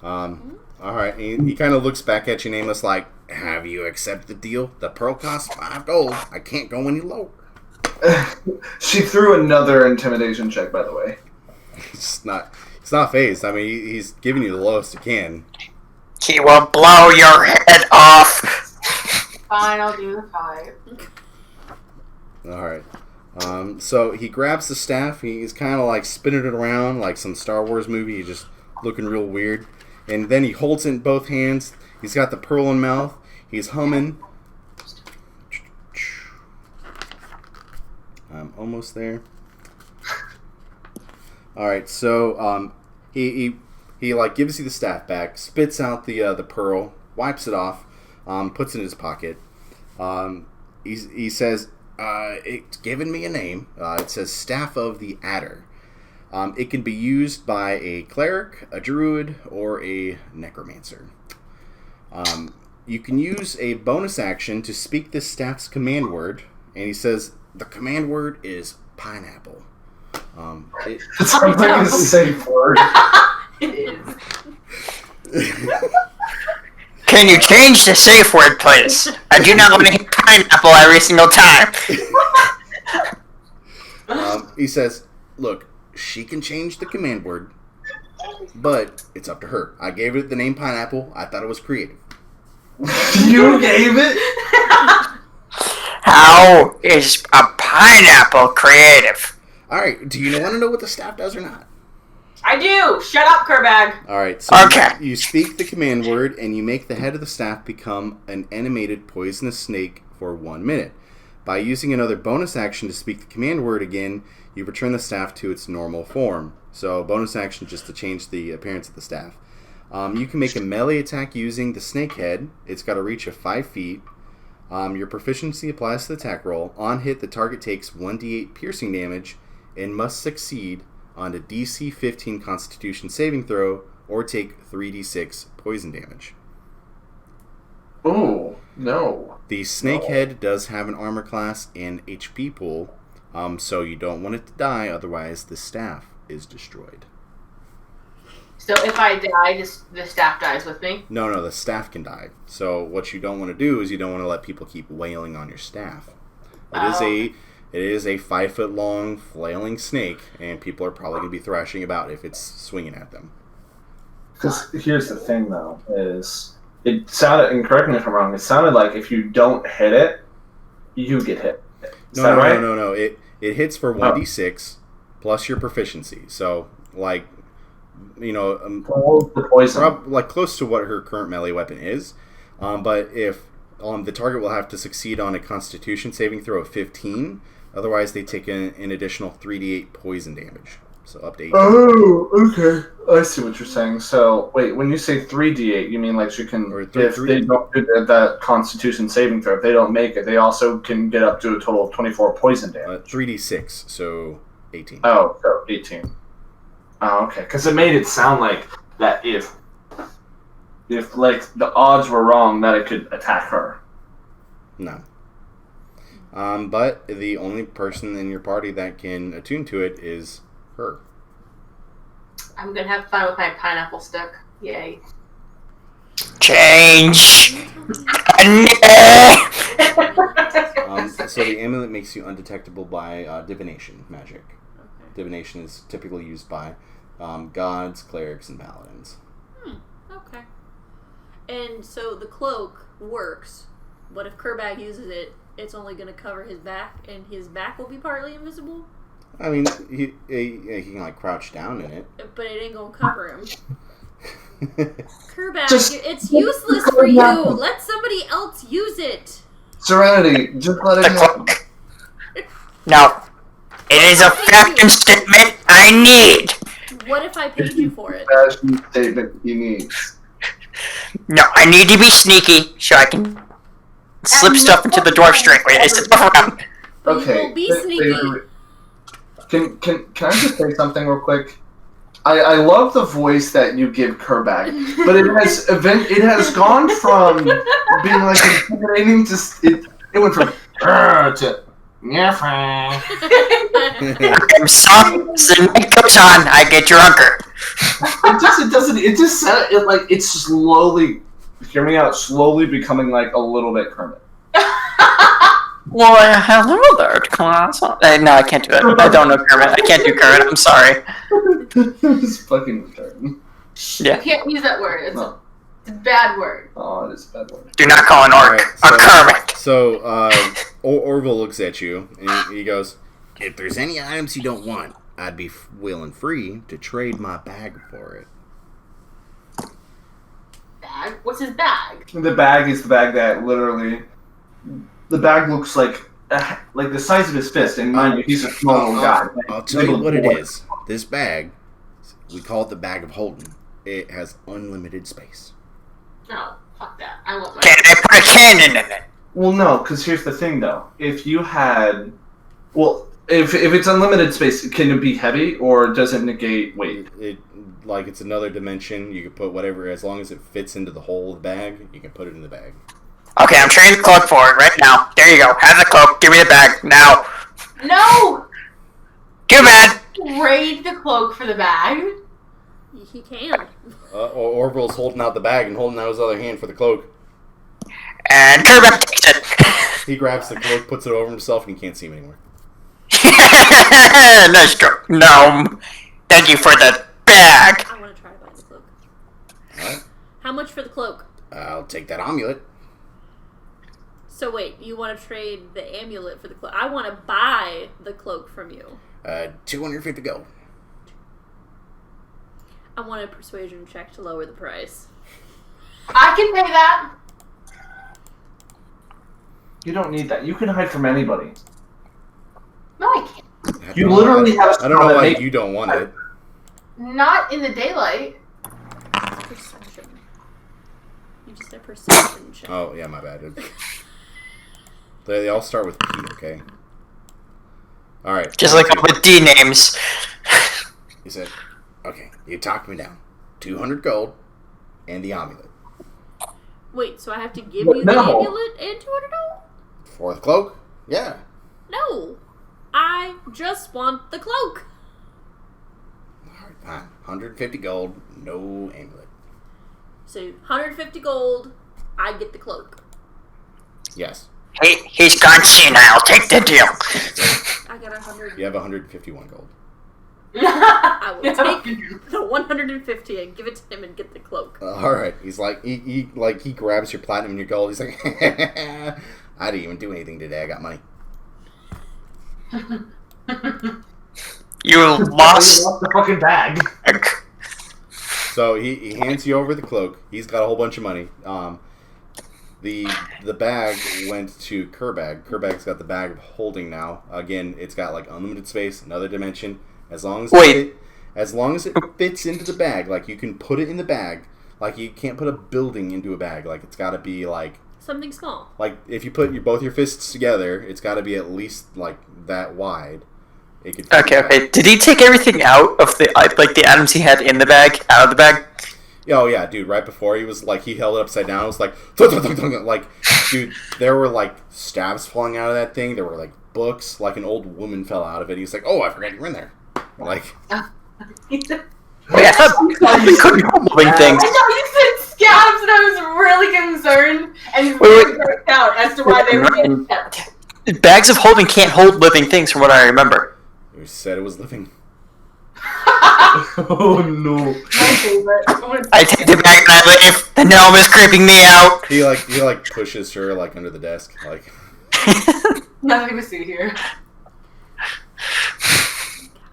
Alright, he kind of looks back at you, Nameless, like, have you accepted the deal? The pearl costs 5 gold. I can't go any lower. She threw another intimidation check, by the way. It's not phased. I mean, he's giving you the lowest he can. He will blow your head off. Fine, I'll do the 5. Alright. So he grabs the staff. He's kind of like spinning it around like some Star Wars movie. He's just looking real weird. And then he holds it in both hands. He's got the pearl in mouth. He's humming. I'm almost there. Alright, so he like gives you the staff back, spits out the pearl, wipes it off, puts it in his pocket. He says, it's given me a name. It says Staff of the Adder. It can be used by a cleric, a druid, or a necromancer. You can use a bonus action to speak this staff's command word, and he says the command word is pineapple. It sounds like a safe word. It is. Can you change the safe word, please? I do not want to hit pineapple every single time. He says, look, she can change the command word, but it's up to her. I gave it the name pineapple. I thought it was creative. You gave it? How is a pineapple creative? Alright, do you want to know what the staff does or not? I do! Shut up, Kerbag! Alright, so Okay. you speak the command word, and you make the head of the staff become an animated poisonous snake for 1 minute. By using another bonus action to speak the command word again, you return the staff to its normal form. So, bonus action just to change the appearance of the staff. You can make a melee attack using the snake head. It's got a reach of 5 feet. Your proficiency applies to the attack roll. On hit, the target takes 1d8 piercing damage and must succeed on a DC 15 Constitution saving throw or take 3d6 poison damage. Ooh, no. The Snakehead does have an armor class and HP pool, so you don't want it to die, otherwise the staff is destroyed. So if I die, the staff dies with me? No, the staff can die. So what you don't want to do is you don't want to let people keep wailing on your staff. It is a 5 foot long flailing snake, and people are probably going to be thrashing about if it's swinging at them. Because here's the thing, though, is it sounded, and correct me if I'm wrong, it sounded like if you don't hit it, you get hit. Is that right? No. It hits for 1d6 plus your proficiency. So, like, you know, the poison. like close to what her current melee weapon is. But if the target will have to succeed on a Constitution saving throw of 15, otherwise they take an additional 3d8 poison damage. So up to 18. Oh, okay. I see what you're saying. So, wait, when you say 3d8, you mean like you can, if they don't do that Constitution saving throw, if they don't make it, they also can get up to a total of 24 poison damage. 3d6, so 18. Oh, so 18. Oh, okay. Because it made it sound like that if like the odds were wrong, that it could attack her. No. But the only person in your party that can attune to it is her. I'm gonna have fun with my pineapple stick. Yay. Change! So the amulet makes you undetectable by divination magic. Okay. Divination is typically used by gods, clerics, and paladins. Okay. And so the cloak works, but if Kerbag uses it, it's only going to cover his back, and his back will be partly invisible? I mean, he can like crouch down in it. But it ain't going to cover him. Kerbag, Just- it's useless for you! Let somebody else use it! Serenity, just let it The happen. cloak. No. It is a fact and statement I need. What if I paid you for it? Fashion statement he needs. No, I need to be sneaky so I can slip stuff into the dwarf's drink when it's around. But Okay. you will be sneaky. Can I just say something real quick? I love the voice that you give Kerbag, but it has gone from being like intimidating to it went from to yeah. I'm sorry, the night goes on, I get drunker. It just sounded like it's slowly, hear me out, slowly becoming like a little bit Kermit. Well, hello there, class. No, I can't do it. I don't know Kermit. I can't do Kermit. I'm sorry. It's fucking retarded. Yeah. You can't use that word. It's No. a bad word. Oh, it is a bad word. Do not call an orc a Kermit. So Orville looks at you and he goes, "If there's any items you don't want, I'd be willing free to trade my bag for it." Bag? What's his bag? The bag is the bag that literally. The bag looks like the size of his fist, and mind you, he's a small little guy. I'll tell you what it is. This bag, we call it the Bag of Holding. It has unlimited space. No, fuck that. I want my. Can I put a cannon in it? Well, no, because here's the thing, though. If you had, if it's unlimited space, can it be heavy or does it negate weight? It's another dimension. You can put whatever, as long as it fits into the hole of the bag, you can put it in the bag. Okay, I'm trading the cloak for it right now. There you go. Have the cloak. Give me the bag now. No! Too bad. Trade the cloak for the bag? He can. Orville's holding out the bag and holding out his other hand for the cloak. And Kermit takes it. He grabs the cloak, puts it over himself, and you can't see him anymore. Nice joke. No. Thank you for the bag. I want to try to buy the cloak. Alright. How much for the cloak? I'll take that amulet. So wait, you want to trade the amulet for the cloak? I want to buy the cloak from you. 250 gold. I want a persuasion check to lower the price. I can pay that. You don't need that. You can hide from anybody. No, I can't. You literally have. I don't know why you don't want it. Not in the daylight. Perception. You just said perception check. Oh, yeah, my bad. They all start with P, okay? Alright. Just like with D names. He said, okay, you talked me down. 200 gold and the amulet. Wait, so I have to give you the amulet and 200 gold? For the cloak? Yeah. No. I just want the cloak. Alright, fine. 150 gold, no amulet. So 150 gold, I get the cloak. Yes. He's gone senile. Take the deal. I got 100. You have 151 gold. I will take the 150 and give it to him and get the cloak. Alright. He's like, he grabs your platinum and your gold. He's like, I didn't even do anything today. I got money. You lost the fucking bag. So he hands you over the cloak. He's got a whole bunch of money. The bag went to Kerbag. Kerbag's got the bag of holding now. Again, it's got like unlimited space, another dimension. As long as it fits into the bag, like you can put it in the bag. Like you can't put a building into a bag. Like it's got to be like something small. Like if you put both your fists together, it's got to be at least like that wide. It could Okay. Did he take everything out of the the items he had in the bag out of the bag? Oh yeah, dude! Right before he was like, he held it upside down. It was like, like, dude, there were like stabs falling out of that thing. There were like books. Like an old woman fell out of it. He's like, oh, I forgot you were in there. Like, Wait, I thought we couldn't hold living things. I thought you said scabs, and I was really concerned and really freaked out as to why they were getting kept. Bags of holding can't hold living things, from what I remember. you said it was living. Oh no! My favorite. I take the bag and I leave. The gnome is creeping me out. He like pushes her like under the desk. Like, Nothing to see here.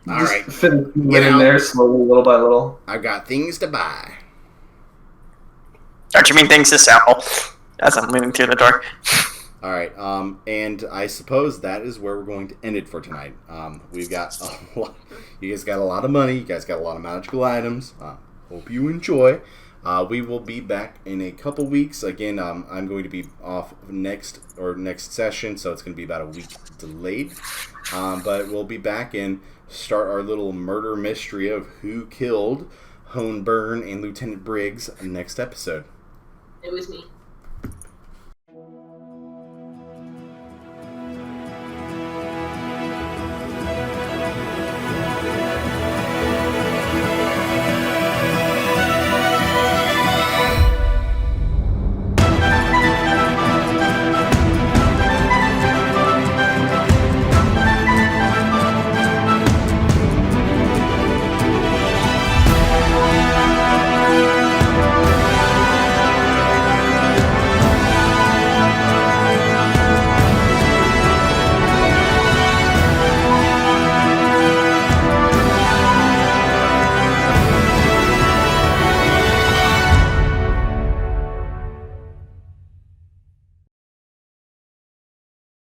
all right, Fit in there slowly, little by little. I've got things to buy. Don't you mean things to sell? As I'm leaning through the door. All right, and I suppose that is where we're going to end it for tonight. We've got a lot. You guys got a lot of money. You guys got a lot of magical items. Hope you enjoy. We will be back in a couple weeks. Again, I'm going to be off next session, so it's going to be about a week delayed. But we'll be back and start our little murder mystery of who killed Honeburn and Lieutenant Briggs next episode. It was me.